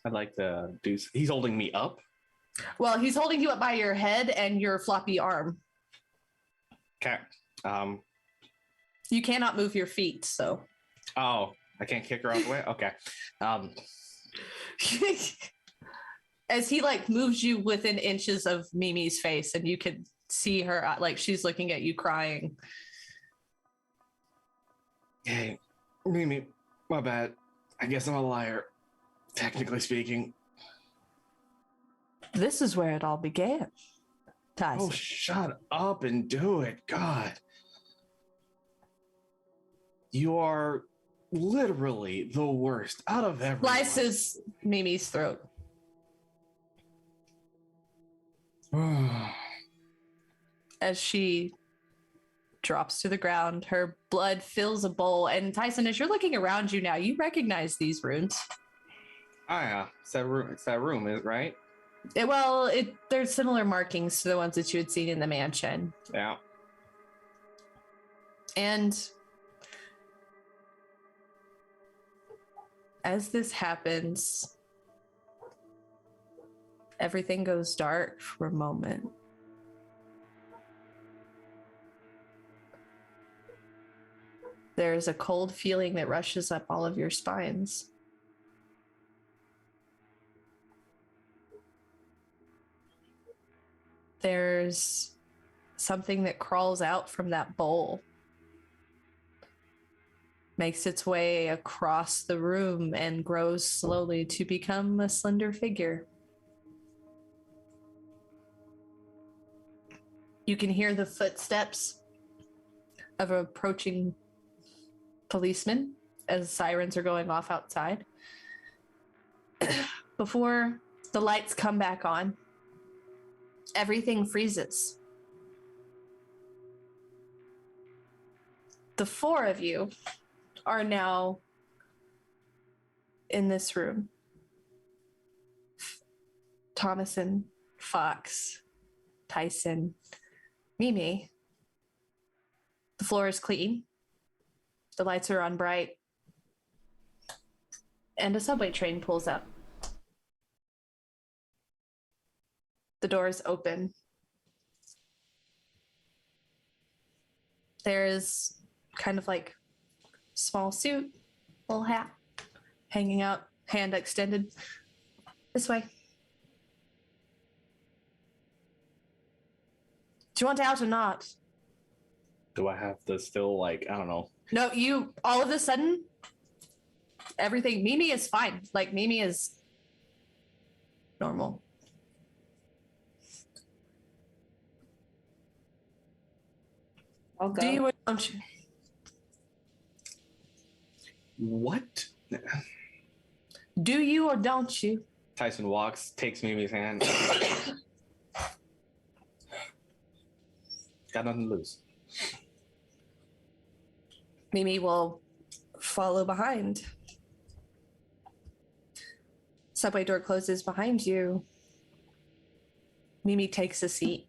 I'd like to do. He's holding me up. Well, he's holding you up by your head and your floppy arm. Okay. You cannot move your feet, so. Oh, I can't kick her out the way. Okay. As he like moves you within inches of Mimi's face, and you can see her like she's looking at you crying. Hey, Mimi, my bad. I guess I'm a liar, technically speaking. This is where it all began, Tyson. Oh, shut up and do it. God. You are literally the worst out of everyone. Slices Mimi's throat. As she drops to the ground, her blood fills a bowl. And Tyson, as you're looking around you now, you recognize these runes. Oh yeah, it's that room, right? There's similar markings to the ones that you had seen in the mansion. Yeah. And as this happens, everything goes dark for a moment. There's a cold feeling that rushes up all of your spines. There's something that crawls out from that bowl, makes its way across the room and grows slowly to become a slender figure. You can hear the footsteps of an approaching policeman as sirens are going off outside. Before the lights come back on, everything freezes. The 4 of you are now in this room. Thomason, Fox, Tyson, Mimi. The floor is clean. The lights are on bright. And a subway train pulls up. The doors open. There is kind of like small suit, little hat, hanging out, hand extended. This way. Do you want out or not? Do I have to still, like, I don't know. No, you, all of a sudden, everything, Mimi is fine. Like, Mimi is normal. I'll go. Do you or don't you? What? Do you or don't you? Tyson walks, takes Mimi's hand. Got nothing to lose. Mimi will follow behind. Subway door closes behind you. Mimi takes a seat.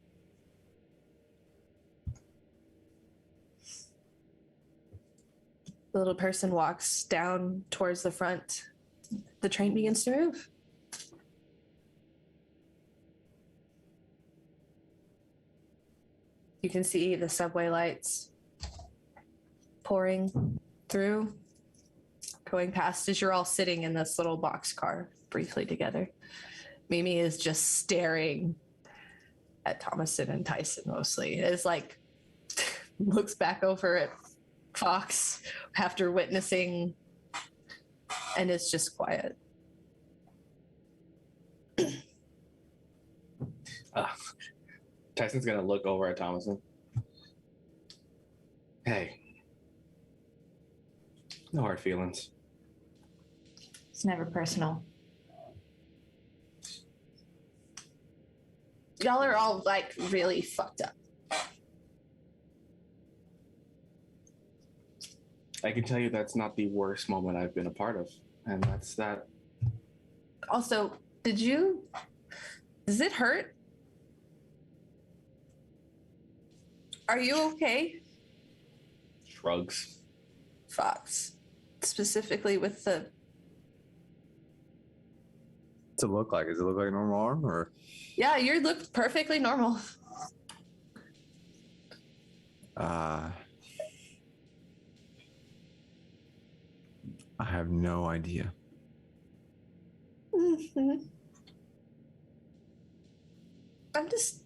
The little person walks down towards the front. The train begins to move. You can see the subway lights pouring through, going past as you're all sitting in this little box car briefly together. Mimi is just staring at Thomason and Tyson mostly. It's like looks back over at Fox after witnessing, and it's just quiet. Tyson's gonna look over at Thomason. Hey, no hard feelings. It's never personal. Y'all are all like really fucked up. I can tell you that's not the worst moment I've been a part of, and that's that. Also, does it hurt? Are you okay? Shrugs. Fox, specifically with the What's it look like? Does it look like a normal arm or? yeah, you look perfectly normal. I have no idea. Mhm. I'm just,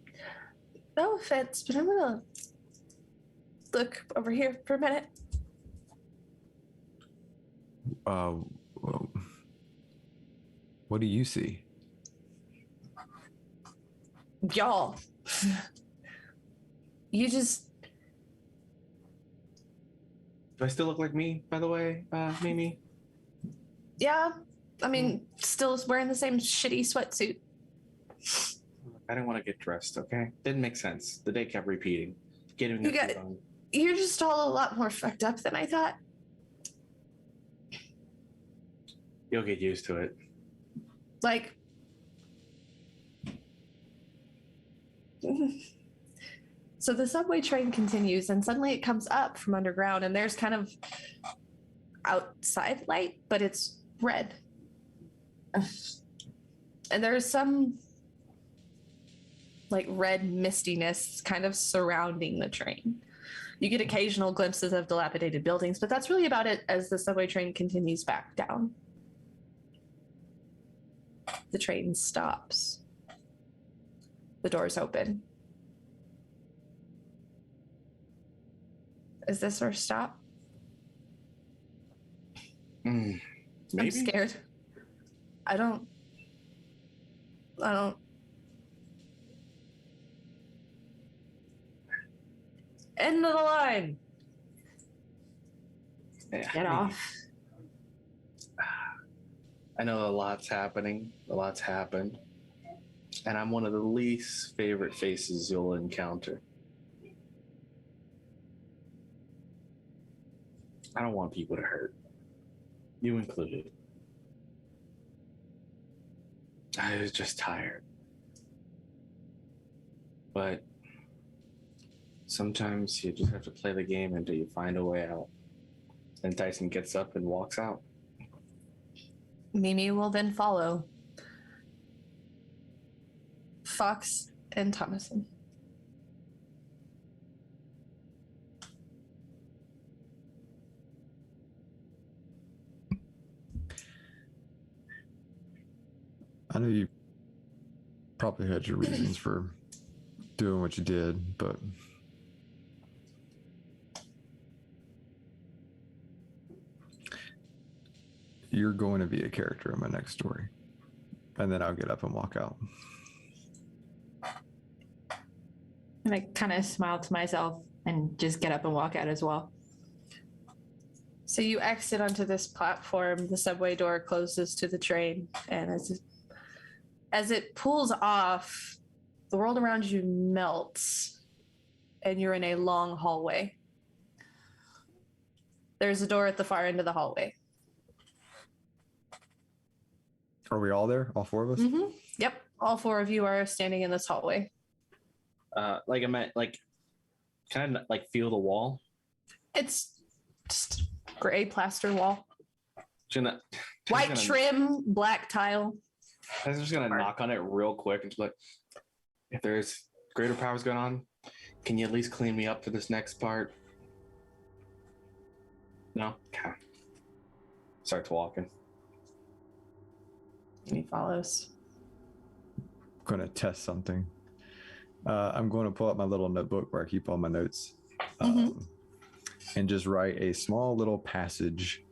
no offense, but I'm gonna look over here for a minute. Well, what do you see? Y'all, you just, Do I still look like me, by the way, Mimi? yeah, I mean, still wearing the same shitty sweatsuit. I didn't want to get dressed, okay? Didn't make sense. The day kept repeating. Getting You it got- wrong. You're just all a lot more fucked up than I thought. You'll get used to it. Like, so the subway train continues, and suddenly it comes up from underground, and there's kind of outside light, but it's red. And there's some like red mistiness kind of surrounding the train. You get occasional glimpses of dilapidated buildings, but that's really about it as the subway train continues back down. The train stops. The doors open. Is this our stop? Maybe? I'm scared. I don't. End of the line. Yeah, Get off. I know a lot's happening. A lot's happened. And I'm one of the least favorite faces you'll encounter. I don't want people to hurt. You included. I was just tired. But sometimes you just have to play the game until you find a way out. And Tyson gets up and walks out. Mimi will then follow Fox and Thomason. I know you probably had your reasons for doing what you did, but you're going to be a character in my next story. And then I'll get up and walk out. And I kind of smile to myself and just get up and walk out as well. So you exit onto this platform. The subway door closes to the train, and as it pulls off, the world around you melts, and you're in a long hallway. There's a door at the far end of the hallway. Are we all there? All four of us? Mm-hmm. Yep. All four of you are standing in this hallway. Like I meant, like, kind of like feel the wall. It's just gray plaster wall. White trim, black tile. I'm just gonna knock on it real quick and just be like, if there's greater powers going on, can you at least clean me up for this next part? No? Okay. Starts walking. And he follows. I'm going to test something. I'm going to pull out my little notebook where I keep all my notes and just write a small little passage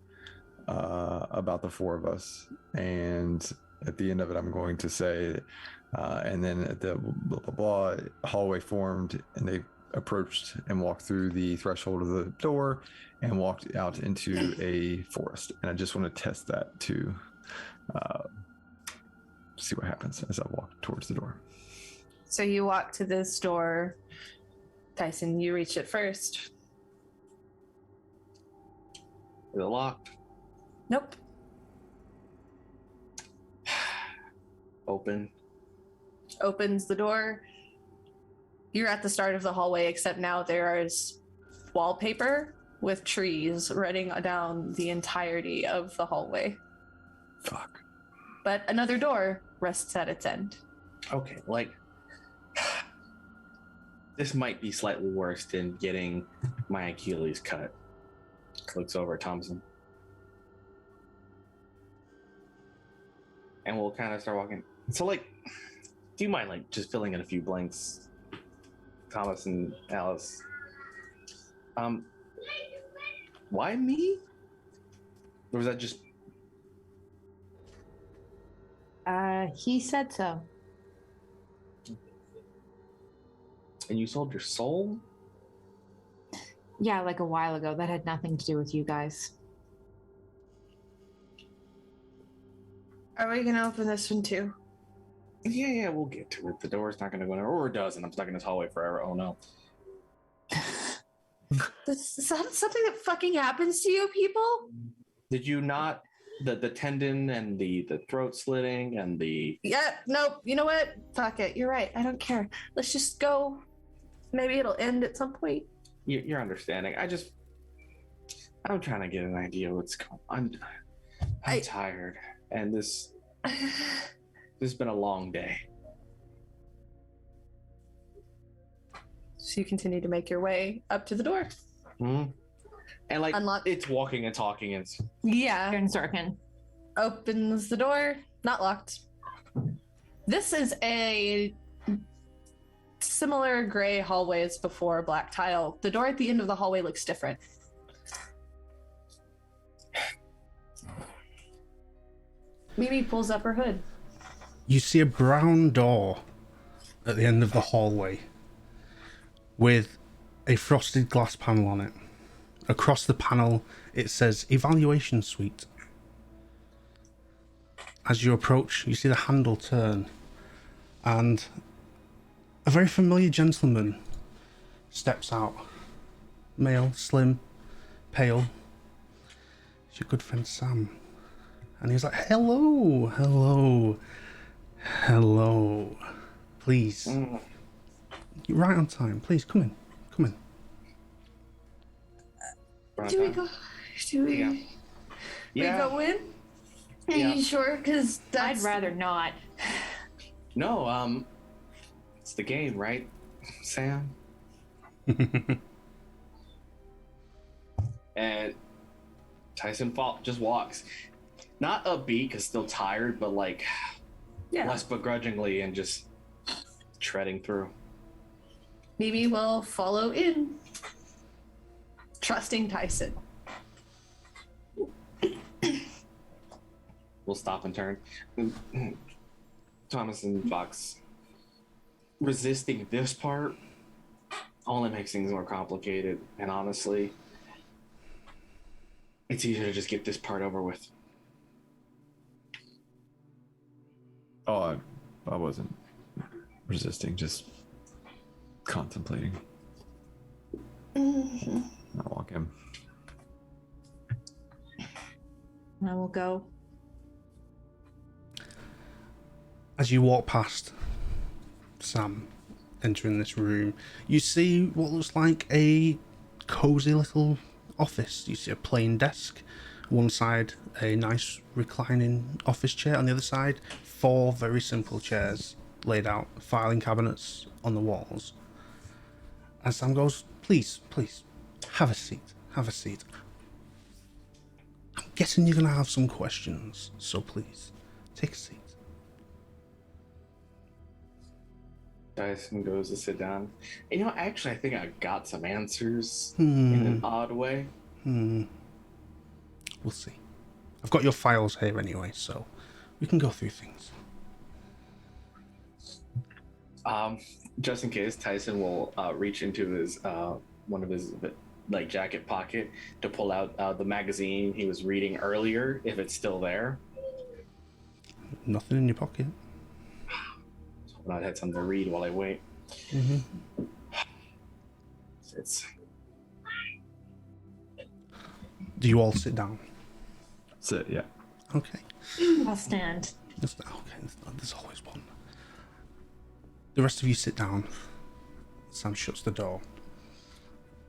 about the four of us. And at the end of it, I'm going to say, and then at the blah, blah, blah, hallway formed, and they approached and walked through the threshold of the door and walked out into a forest. And I just want to test that to see what happens as I walk towards the door. So you walk to this door. Tyson, you reach it first. Is it locked? Nope. Open. Opens the door. You're at the start of the hallway, except now there is wallpaper with trees running down the entirety of the hallway. Fuck. But another door rests at its end. Okay, like, this might be slightly worse than getting my Achilles cut. Looks over at Thompson. And we'll kind of start walking. So, like, do you mind, like, just filling in a few blanks, Thomas and Alice? Why me? Or was that just... He said so. And you sold your soul? Yeah, like a while ago. That had nothing to do with you guys. Are we going to open this one too? Yeah, we'll get to it. The door's not going to go anywhere, or it does, and I'm stuck in this hallway forever. Oh, no. Is that something that fucking happens to you people? Did you not... The tendon and the throat slitting and the... Yeah, nope. You know what? Fuck it. You're right. I don't care. Let's just go. Maybe it'll end at some point. You're understanding. I'm trying to get an idea of what's going on. I'm tired, and this has been a long day. So you continue to make your way up to the door. Mm-hmm. And like, Unlock. It's walking and talking. And Yeah. Turn Sorkin. Opens the door. Not locked. This is a similar gray hallway as before, black tile. The door at the end of the hallway looks different. Mimi pulls up her hood. You see a brown door at the end of the hallway with a frosted glass panel on it. Across the panel, it says Evaluation Suite. As you approach, you see the handle turn, and a very familiar gentleman steps out. Male, slim, pale. It's your good friend Sam. And he's like, hello. Please. You're right on time. Please, come in. Do we go? We go in? Are you sure? Because I'd rather not. No, it's the game, right, Sam? And Tyson just walks. Not upbeat, because still tired, but like Yeah. less begrudgingly and just treading through. Maybe we'll follow in, trusting Tyson. We'll stop and turn. Thomas and Fox, resisting this part only makes things more complicated. And honestly, it's easier to just get this part over with. Oh, I wasn't resisting, just contemplating. Mm-hmm. I'll walk in. I will go. As you walk past Sam entering this room, you see what looks like a cozy little office. You see a plain desk, one side a nice reclining office chair, on the other side 4 very simple chairs laid out, filing cabinets on the walls. And Sam goes, please, have a seat, have a seat. I'm guessing you're going to have some questions, so please, take a seat. Tyson goes to sit down. You know, actually, I think I got some answers Hmm. in an odd way. We'll see. I've got your files here anyway, so we can go through things. Just in case, Tyson will reach into his one of his like jacket pocket to pull out the magazine he was reading earlier, if it's still there. Nothing in your pocket. I'd had something to read while I wait. Mm-hmm. It's Do you all sit down? Sit, yeah. Okay. I'll stand. There's always one. The rest of you sit down. Sam shuts the door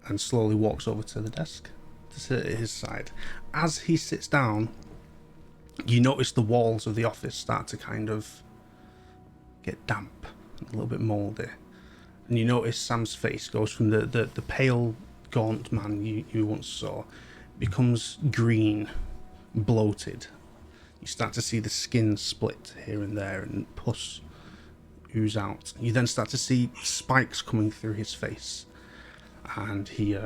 and slowly walks over to the desk to sit at his side. As he sits down, you notice the walls of the office start to kind of get damp, a little bit mouldy. And you notice Sam's face goes from the pale, gaunt man you once saw, becomes green, bloated. You start to see the skin split here and there and pus ooze out. You then start to see spikes coming through his face. And he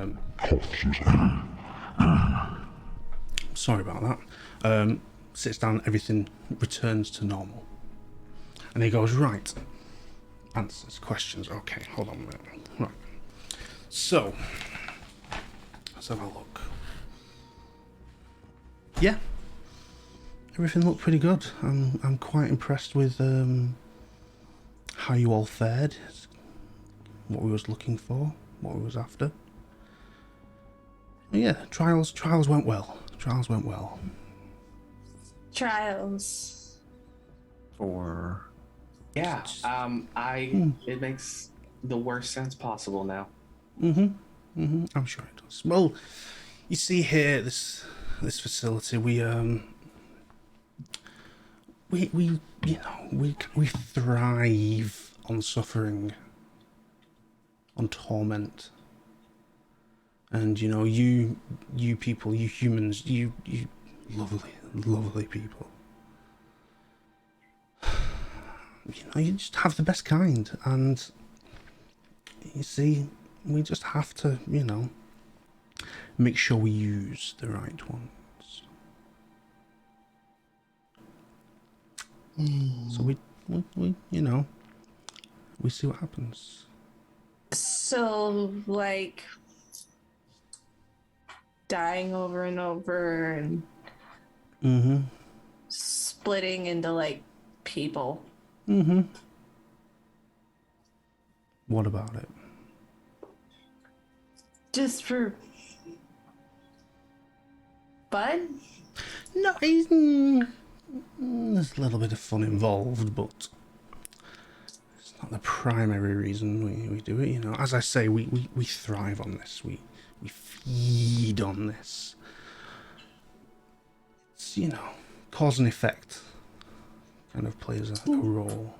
sorry about that. Sits down, everything returns to normal. And he goes, right. Answers, questions. Okay, hold on a minute. Right. So, let's have a look. Yeah. Everything looked pretty good. I'm quite impressed with how you all fared. What we was looking for, what we was after. Yeah, trials went well. Trials went well. Trials. Or yeah. It makes the worst sense possible now. I'm sure it does. Well, you see here, this facility, we thrive on suffering, on torment. And you people, you humans, you lovely people. You just have the best kind, and you see, we just have to, make sure we use the right ones. So we see what happens. So, like, dying over and over and splitting into, like, people. What about it? Just for fun? No, there's a little bit of fun involved, but it's not the primary reason we do it. As I say, we thrive on this. We feed on this. It's, cause and effect kind of plays a role.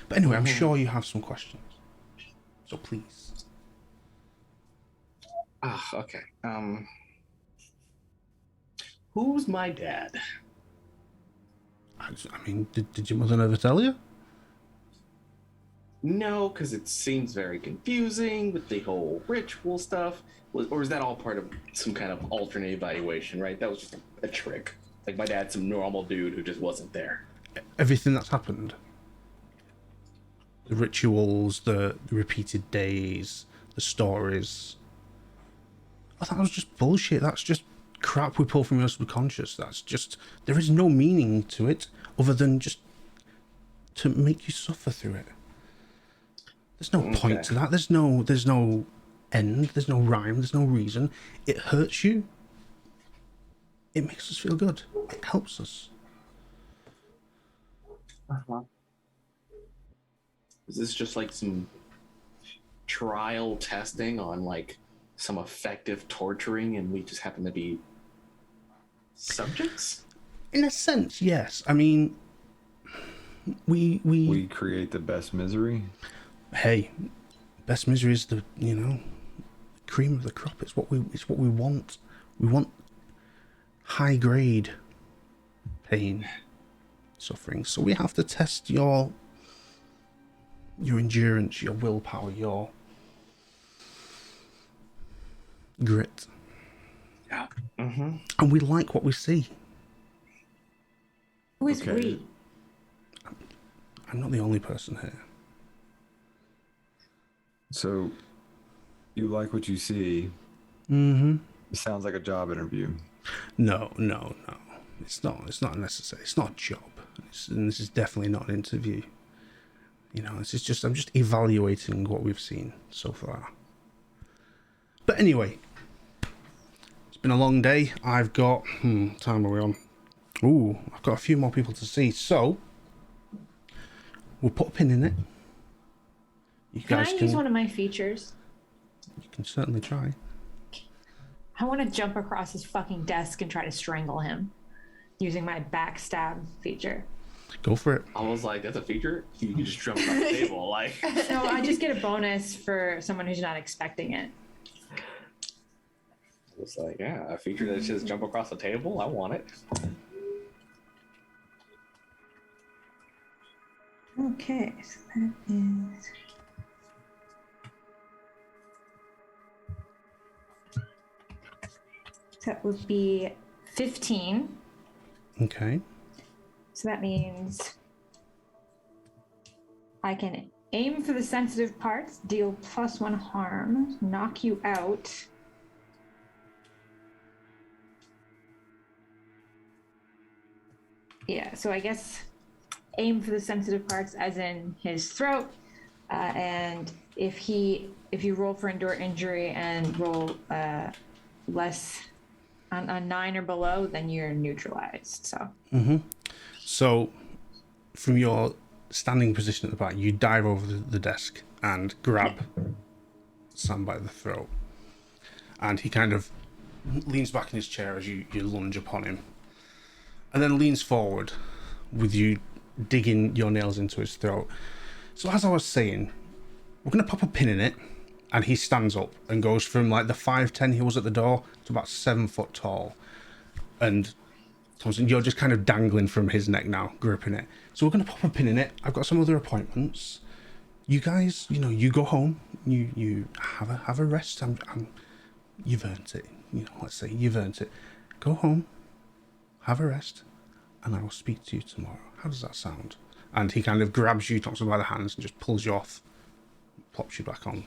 But anyway, I'm sure you have some questions. So please. Okay. Who's my dad? I mean, did your mother never tell you? No, because it seems very confusing with the whole ritual stuff. Or is that all part of some kind of alternate evaluation, right? That was just a trick. Like my dad's some normal dude who just wasn't there. Everything that's happened. The rituals, the repeated days, the stories. I thought that was just bullshit. That's just crap we pull from your subconscious. That's just, there is no meaning to it other than just to make you suffer through it. There's no point to that. There's no end. There's no rhyme. There's no reason. It hurts you. It makes us feel good. It helps us. Uh-huh. Is this just like some trial testing on like some effective torturing and we just happen to be subjects? In a sense, yes. I mean, we create the best misery. Hey, best misery is the cream of the crop. It's what we want. We want high grade pain, suffering. So we have to test your endurance, your willpower, your grit. Yeah. Mm-hmm. And we like what we see. Who is Okay. we? I'm not the only person here. So, you like what you see. Mm-hmm. It sounds like a job interview. No. It's not necessary. It's not a job. And this is definitely not an interview. I'm just evaluating what we've seen so far. But anyway, it's been a long day. I've got, time are we on? Ooh, I've got a few more people to see. So, we'll put a pin in it. You Can guys I use one of my features? You can certainly try. I want to jump across his fucking desk and try to strangle him using my backstab feature. Go for it. I was like, that's a feature? You can just jump on the table, like. So I just get a bonus for someone who's not expecting it. It's like, yeah, a feature that says jump across the table. I want it. Okay, so that is... So that would be 15. Okay. So that means I can aim for the sensitive parts, deal +1 harm, knock you out. Yeah, so I guess aim for the sensitive parts as in his throat, and if you roll for endure injury and roll less on a 9 or below, then you're neutralized. So, from your standing position at the back, you dive over the desk and grab Sam by the throat. And he kind of leans back in his chair as you lunge upon him. And then leans forward with you digging your nails into his throat. So as I was saying, we're going to pop a pin in it. And he stands up and goes from like the 5'10" he was at the door to about 7 foot tall. And Thompson, you're just kind of dangling from his neck now, gripping it. So we're going to pop a pin in it. I've got some other appointments. You guys, you go home. You have a rest. You've earned it. Let's say you've earned it. Go home, have a rest, and I will speak to you tomorrow. How does that sound? And he kind of grabs you, Thompson, by the hands and just pulls you off, plops you back on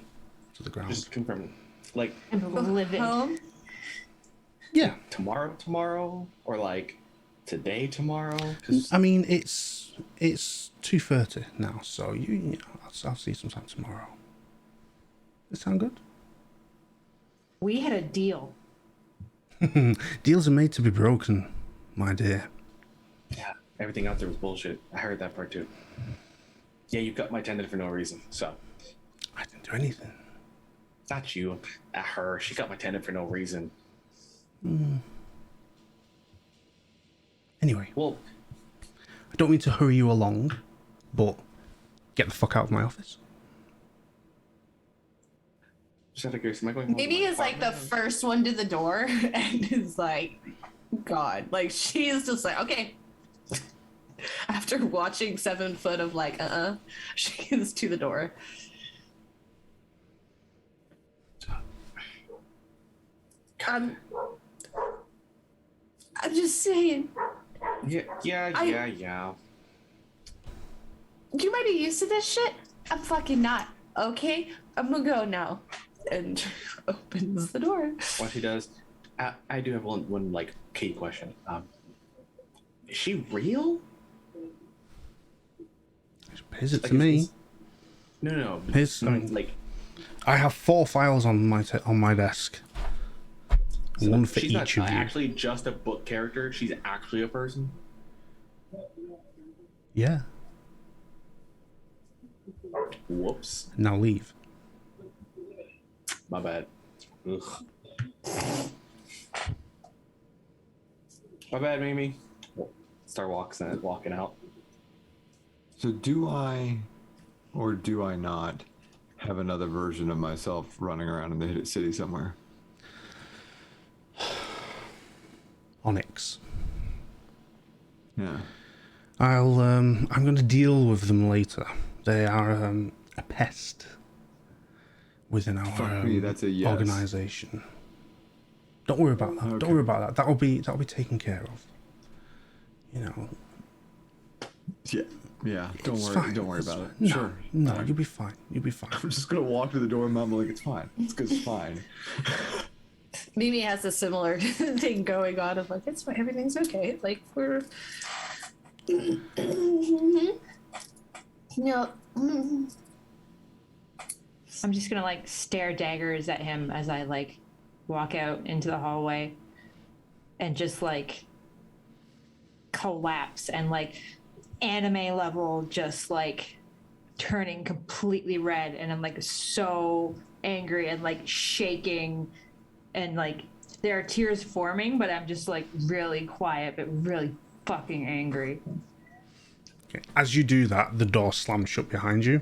to the ground. Just confirm. Like, I'm livid. Yeah. Tomorrow? Or like tomorrow? 'Cause I mean, it's 2:30 now, so I'll see you sometime tomorrow. Does that sound good? We had a deal. Deals are made to be broken, my dear. yeah, everything out there was bullshit. I heard that part too. Yeah, you got my tendon for no reason, so. I didn't do anything. Not you. Her. She got my tendon for no reason. Anyway, Well, I don't mean to hurry you along, but get the fuck out of my office. just out of curiosity, am I going home to Maybe my is like the apartment? first one to the door and is like, God, like she is just like, okay. After watching 7 foot of like, she is to the door. I'm just saying. Yeah. You might be used to this shit. I'm fucking not. Okay? I'm gonna go now. And opens the door. What she does, I do have one like key question. Is she real? Pays it to me. No. His, like I have 4 files on my desk. so One for she's each not of you. actually just a book character. She's actually a person. Yeah. Whoops. Now leave. My bad. Ugh. My bad, Mimi. Start walking out. So do I, or do I not, have another version of myself running around in the hidden city somewhere? Onyx. Yeah. I'm going to deal with them later. They are a pest within our Fuck me, that's a yes. organization. Don't worry about that. Okay. Don't worry about that. That'll be taken care of. You know. Yeah. Don't It's worry. fine. Don't worry It's about fine. it. No, Sure. No, Fine. you'll be fine. You'll be fine. I'm just gonna walk to the door and mumble like it's fine. It's because it's fine. Mimi has a similar thing going on of like, it's fine, everything's okay. Like, we're. No. I'm just gonna like stare daggers at him as I like walk out into the hallway and just like collapse and like anime level just like turning completely red, and I'm like so angry and like shaking and like there are tears forming, but I'm just like really quiet but really fucking angry. Okay. As you do that, the door slams shut behind you,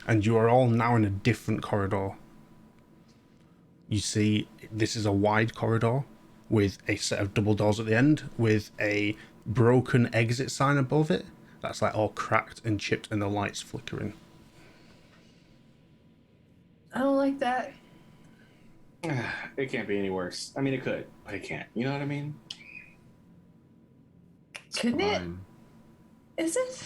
and you are all now in a different corridor. You see, this is a wide corridor with a set of double doors at the end, with a broken exit sign above it that's like all cracked and chipped, and the lights flickering. I don't like that. It can't be any worse. I mean, it could, but it can't. You know what I mean? Couldn't it? Fine. Is it?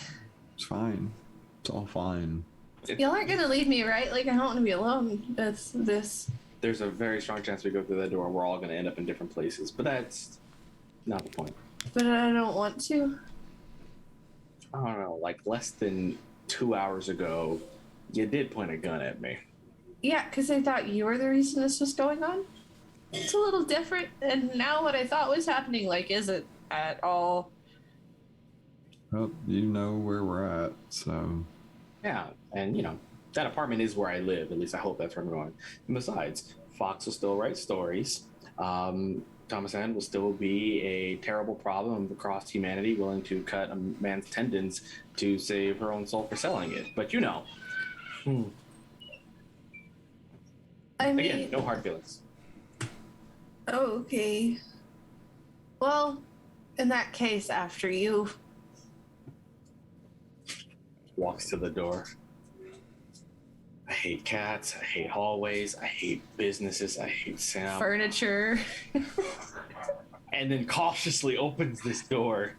It's fine. It's all fine. Y'all aren't gonna leave me, right? Like, I don't want to be alone. That's this. There's a very strong chance we go through that door and we're all going to end up in different places, but that's not the point. But I don't want to. I don't know, like less than 2 hours ago, you did point a gun at me. Yeah, because I thought you were the reason this was going on. It's a little different, and now what I thought was happening, like, isn't at all. Well, you know where we're at, so. Yeah, and you know, that apartment is where I live. At least I hope that's where I'm going. And besides, Fox will still write stories. Thomas Ann will still be a terrible problem across humanity, willing to cut a man's tendons to save her own soul for selling it. But you know. I mean, Again, no hard feelings. oh, okay. Well, in that case, after you. Walks to the door. I hate cats. I hate hallways. I hate businesses. I hate sound. Furniture. And then cautiously opens this door.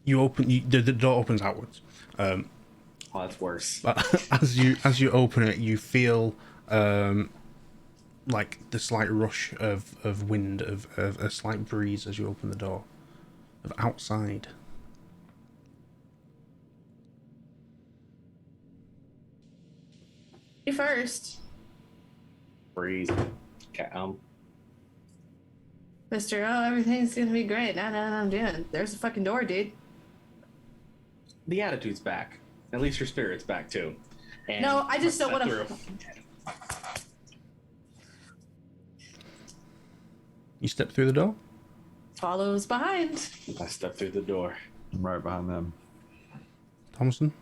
You open the door opens outwards. Oh, that's worse. But as you open it, you feel like the slight rush of wind, of a slight breeze as you open the door, of outside. You first, Breeze. Okay, Mr. Oh, everything's gonna be great. No, I'm doing. There's the fucking door, dude. the attitude's back. At least your spirit's back too. And No, I just don't want to. You step through the door. Follows behind. I step through the door. I'm right behind them. Thomason.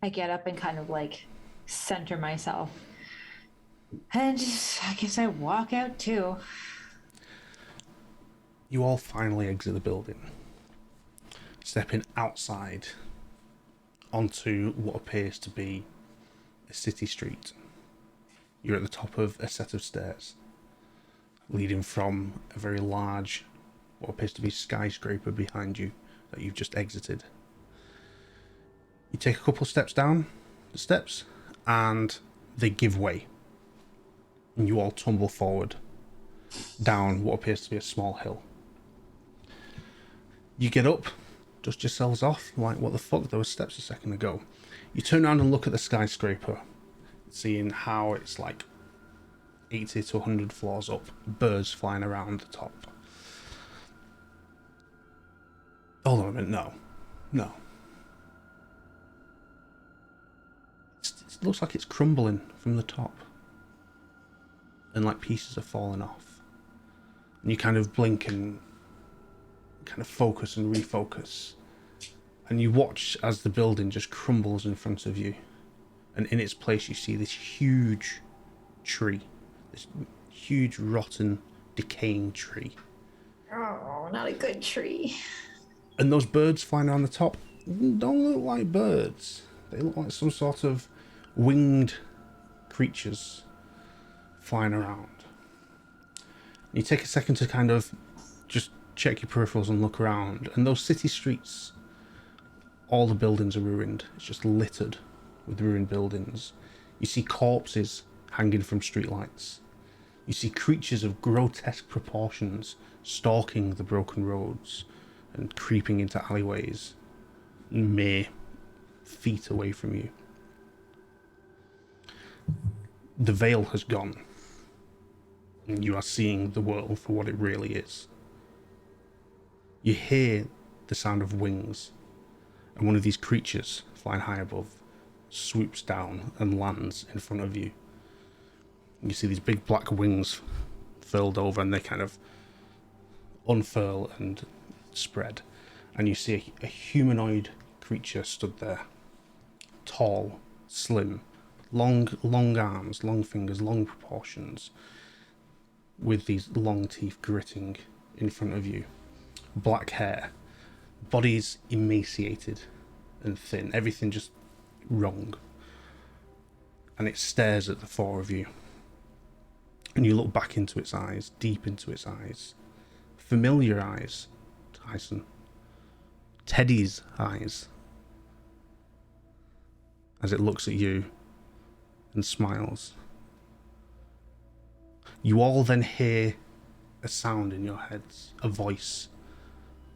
I get up and kind of like center myself And just, I guess I walk out too. You all finally exit the building, stepping outside onto what appears to be a city street. You're at the top of a set of stairs leading from a very large, what appears to be skyscraper behind you that you've just exited. You take a couple of steps down the steps and they give way. And you all tumble forward down what appears to be a small hill. You get up, dust yourselves off, like, what the fuck, there were steps a second ago. You turn around and look at the skyscraper, seeing how it's like 80 to 100 floors up, birds flying around the top. Hold on a minute, no. It looks like it's crumbling from the top. And like pieces are falling off. And you kind of blink and kind of focus and refocus. And you watch as the building just crumbles in front of you. And in its place you see this huge tree. This huge, rotten, decaying tree. Oh, not a good tree. And those birds flying around the top don't look like birds. They look like some sort of winged creatures flying around. You take a second to kind of just check your peripherals and look around. And those city streets, all the buildings are ruined. It's just littered with ruined buildings. You see corpses hanging from streetlights. You see creatures of grotesque proportions stalking the broken roads and creeping into alleyways mere feet away from you. The veil has gone, and you are seeing the world for what it really is. You hear the sound of wings, and one of these creatures flying high above swoops down and lands in front of you. You see these big black wings furled over, and they kind of unfurl and spread. And you see a humanoid creature stood there. Tall, slim, long arms, long fingers, long proportions, with these long teeth gritting in front of you. Black hair, body's emaciated and thin, everything just wrong. And it stares at the four of you. And you look back into its eyes, deep into its eyes. Familiar eyes, Tyson. Teddy's eyes. As it looks at you and smiles. You all then hear a sound in your heads, a voice.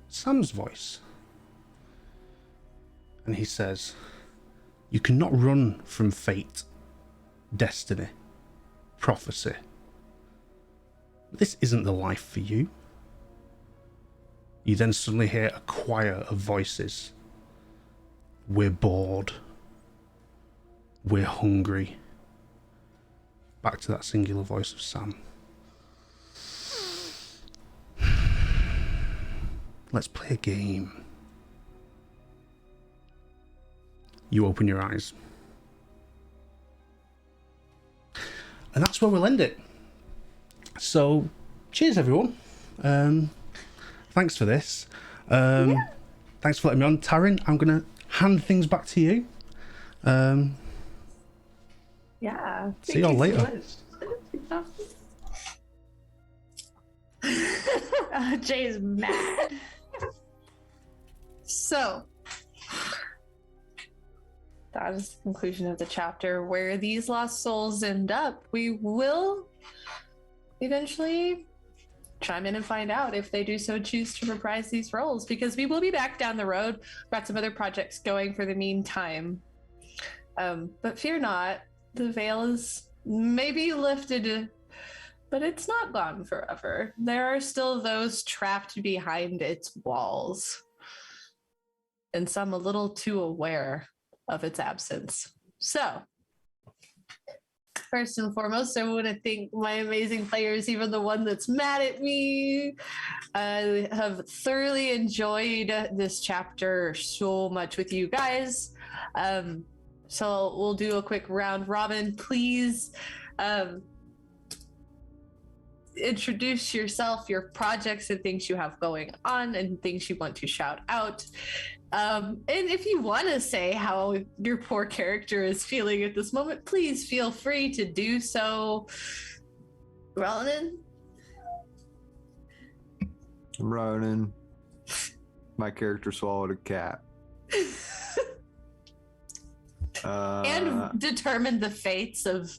Sam's voice. And he says, "You cannot run from fate, destiny, prophecy. This isn't the life for you." You then suddenly hear a choir of voices. "We're bored. We're hungry." Back to that singular voice of Sam. "Let's play a game." You open your eyes. And that's where we'll end it. So, cheers everyone. Thanks for this. Thanks for letting me on. Taryn, I'm going to hand things back to you. Yeah. See y'all later. Jay's mad. So, that is the conclusion of the chapter. Where these lost souls end up, we will eventually chime in and find out if they do so choose to reprise these roles, because we will be back down the road. We've got some other projects going for the meantime. But fear not, the veil is maybe lifted, but it's not gone forever. There are still those trapped behind its walls, and some a little too aware of its absence. So, first and foremost, I want to thank my amazing players, even the one that's mad at me. I have thoroughly enjoyed this chapter so much with you guys. So we'll do a quick round robin. Please Introduce yourself, your projects, and things you have going on, and things you want to shout out. And if you want to say how your poor character is feeling at this moment, please feel free to do so. Ronan? Ronan. My character swallowed a cat. And determine the fates of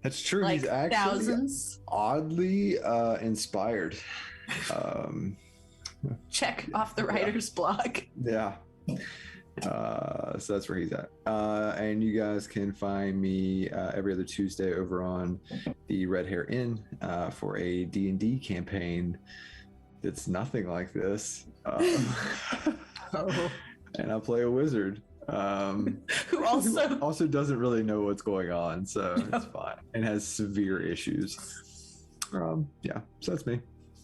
That's true. like He's actually thousands. oddly inspired. Check off the writer's block. Yeah. So that's where he's at. And you guys can find me every other Tuesday over on the Red Hair Inn for a D&D campaign that's nothing like this. And I play a wizard. Who also doesn't really know what's going on, so it's fine, and has severe issues. Yeah, so that's me.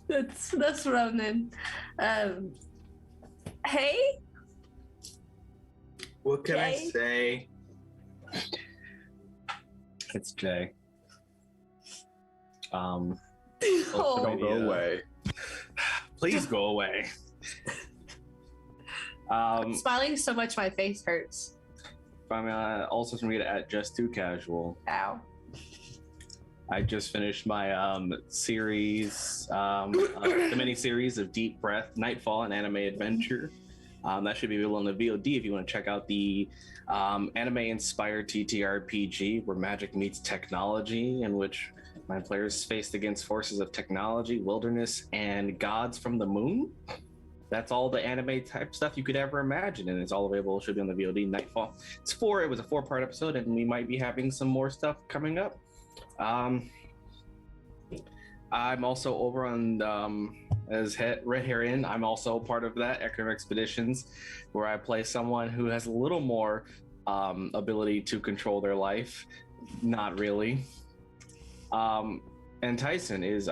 That's Ronan. Hey, What can I Jay? say? It's Jay. Oh. Don't go away. Please go away. I'm smiling so much my face hurts. I'm also from me at Just Too Casual. Ow. I just finished my series, the mini series of Deep Breath, Nightfall, and Anime Adventure. That should be available on the VOD if you want to check out the anime-inspired TTRPG where magic meets technology, in which my players faced against forces of technology, wilderness, and gods from the moon. That's all the anime type stuff you could ever imagine, and it's all available. It should be on the VOD. Nightfall. It was a 4-part episode, and we might be having some more stuff coming up. I'm also over on as Red Hair Inn. I'm also part of that Echo Expeditions, where I play someone who has a little more ability to control their life. Not really. And Tyson is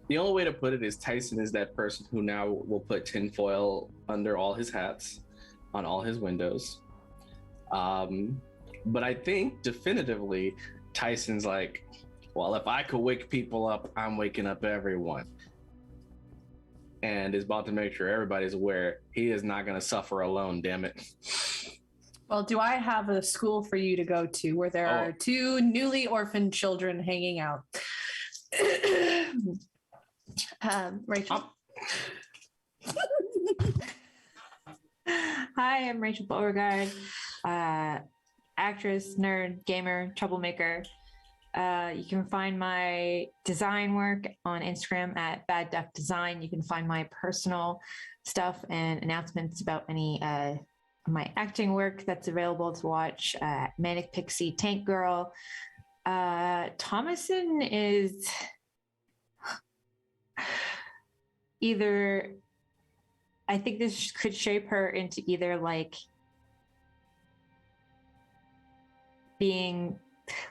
the only way to put it is Tyson is that person who now will put tinfoil under all his hats, on all his windows. But I think definitively Tyson's like, well, if I could wake people up, I'm waking up everyone. And is about to make sure everybody's aware he is not going to suffer alone, damn it. Well, do I have a school for you to go to where there are 2 newly orphaned children hanging out? Rachel. Hi, I'm Rachel Beauregard, actress, nerd, gamer, troublemaker. You can find my design work on Instagram at Bad Duck Design. You can find my personal stuff and announcements about any my acting work that's available to watch at Manic Pixie Tank Girl. Thomason is either, I think this could shape her into either like being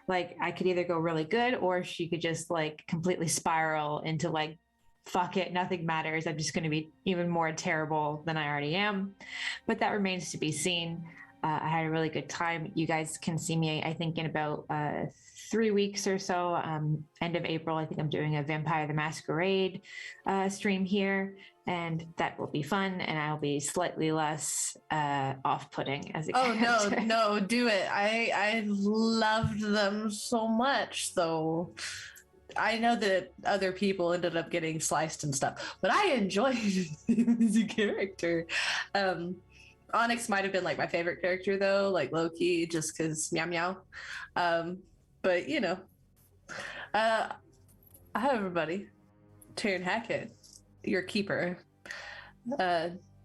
like, I could either go really good, or she could just like completely spiral into like, fuck it, nothing matters. I'm just going to be even more terrible than I already am. But that remains to be seen. I had a really good time. You guys can see me, I think, in about 3 weeks or so. End of April, I think I'm doing a Vampire the Masquerade stream here, and that will be fun, and I'll be slightly less off-putting as a character. No, do it. I loved them so much, though. I know that other people ended up getting sliced and stuff, but I enjoyed him as a character. Onyx might have been like my favorite character though, like low-key, just because meow meow. But you know, hi everybody, Taryn Hackett, your keeper.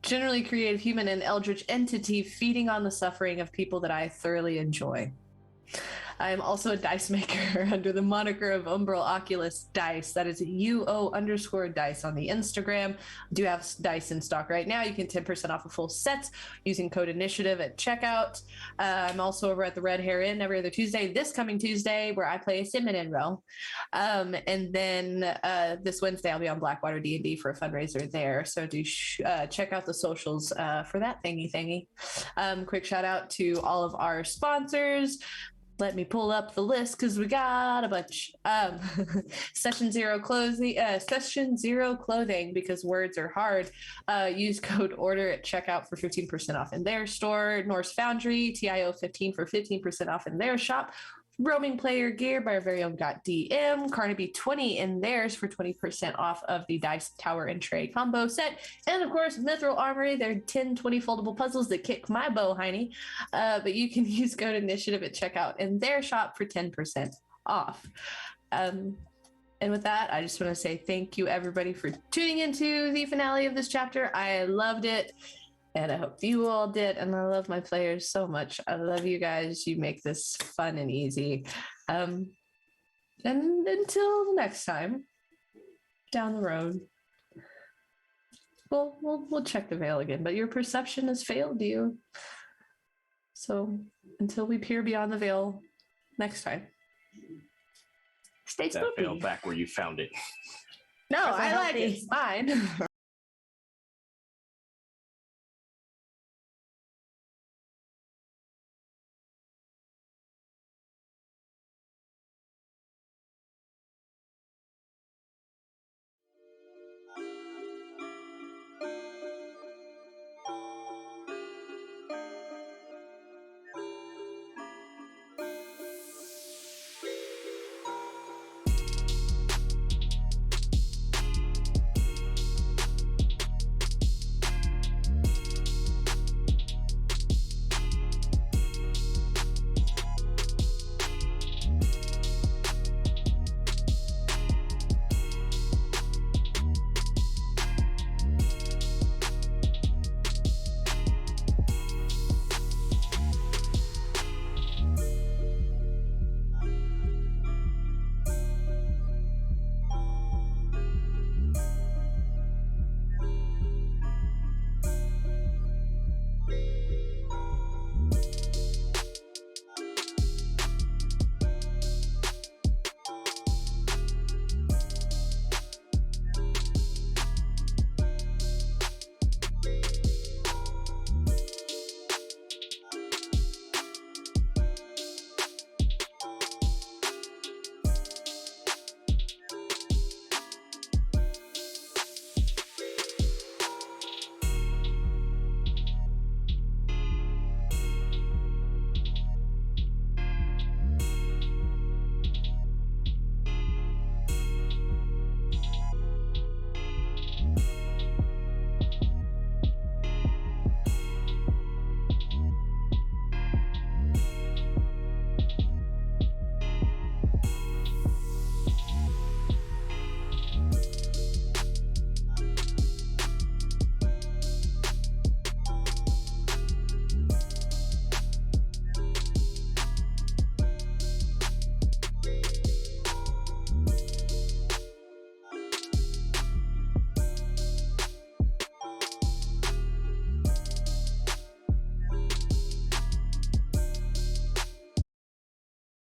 Generally creative human and eldritch entity feeding on the suffering of people that I thoroughly enjoy. I am also a dice maker under the moniker of Umbral Oculus Dice. That is UO_dice on the Instagram. I do have dice in stock right now. You can 10% off a full set using code initiative at checkout. I'm also over at the Red Hair Inn every other Tuesday, this coming Tuesday, where I play a Simmon row. And then this Wednesday, I'll be on Blackwater D&D for a fundraiser there. So do check out the socials for that thingy. Quick shout out to all of our sponsors. let me pull up the list because we got a bunch. Session zero clothing because words are hard. Use code order at checkout for 15% off in their store. Norse Foundry, TIO 15 for 15% off in their shop. Roaming player gear by our very own .dm. Carnaby 20 in theirs for 20% off of the Dice Tower and Tray combo set. And of course, Mithril Armory, their 10-20 foldable puzzles that kick my bow, Heine. But you can use code initiative at checkout in their shop for 10% off. And with that, I just want to say thank you, everybody, for tuning into the finale of this chapter. I loved it. And I hope you all did. And I love my players so much. I love you guys. You make this fun and easy. And until next time, down the road, we'll check the veil again. But your perception has failed you. So until we peer beyond the veil next time, stay That spooky. veil back where you found it. No, I like it. It's fine.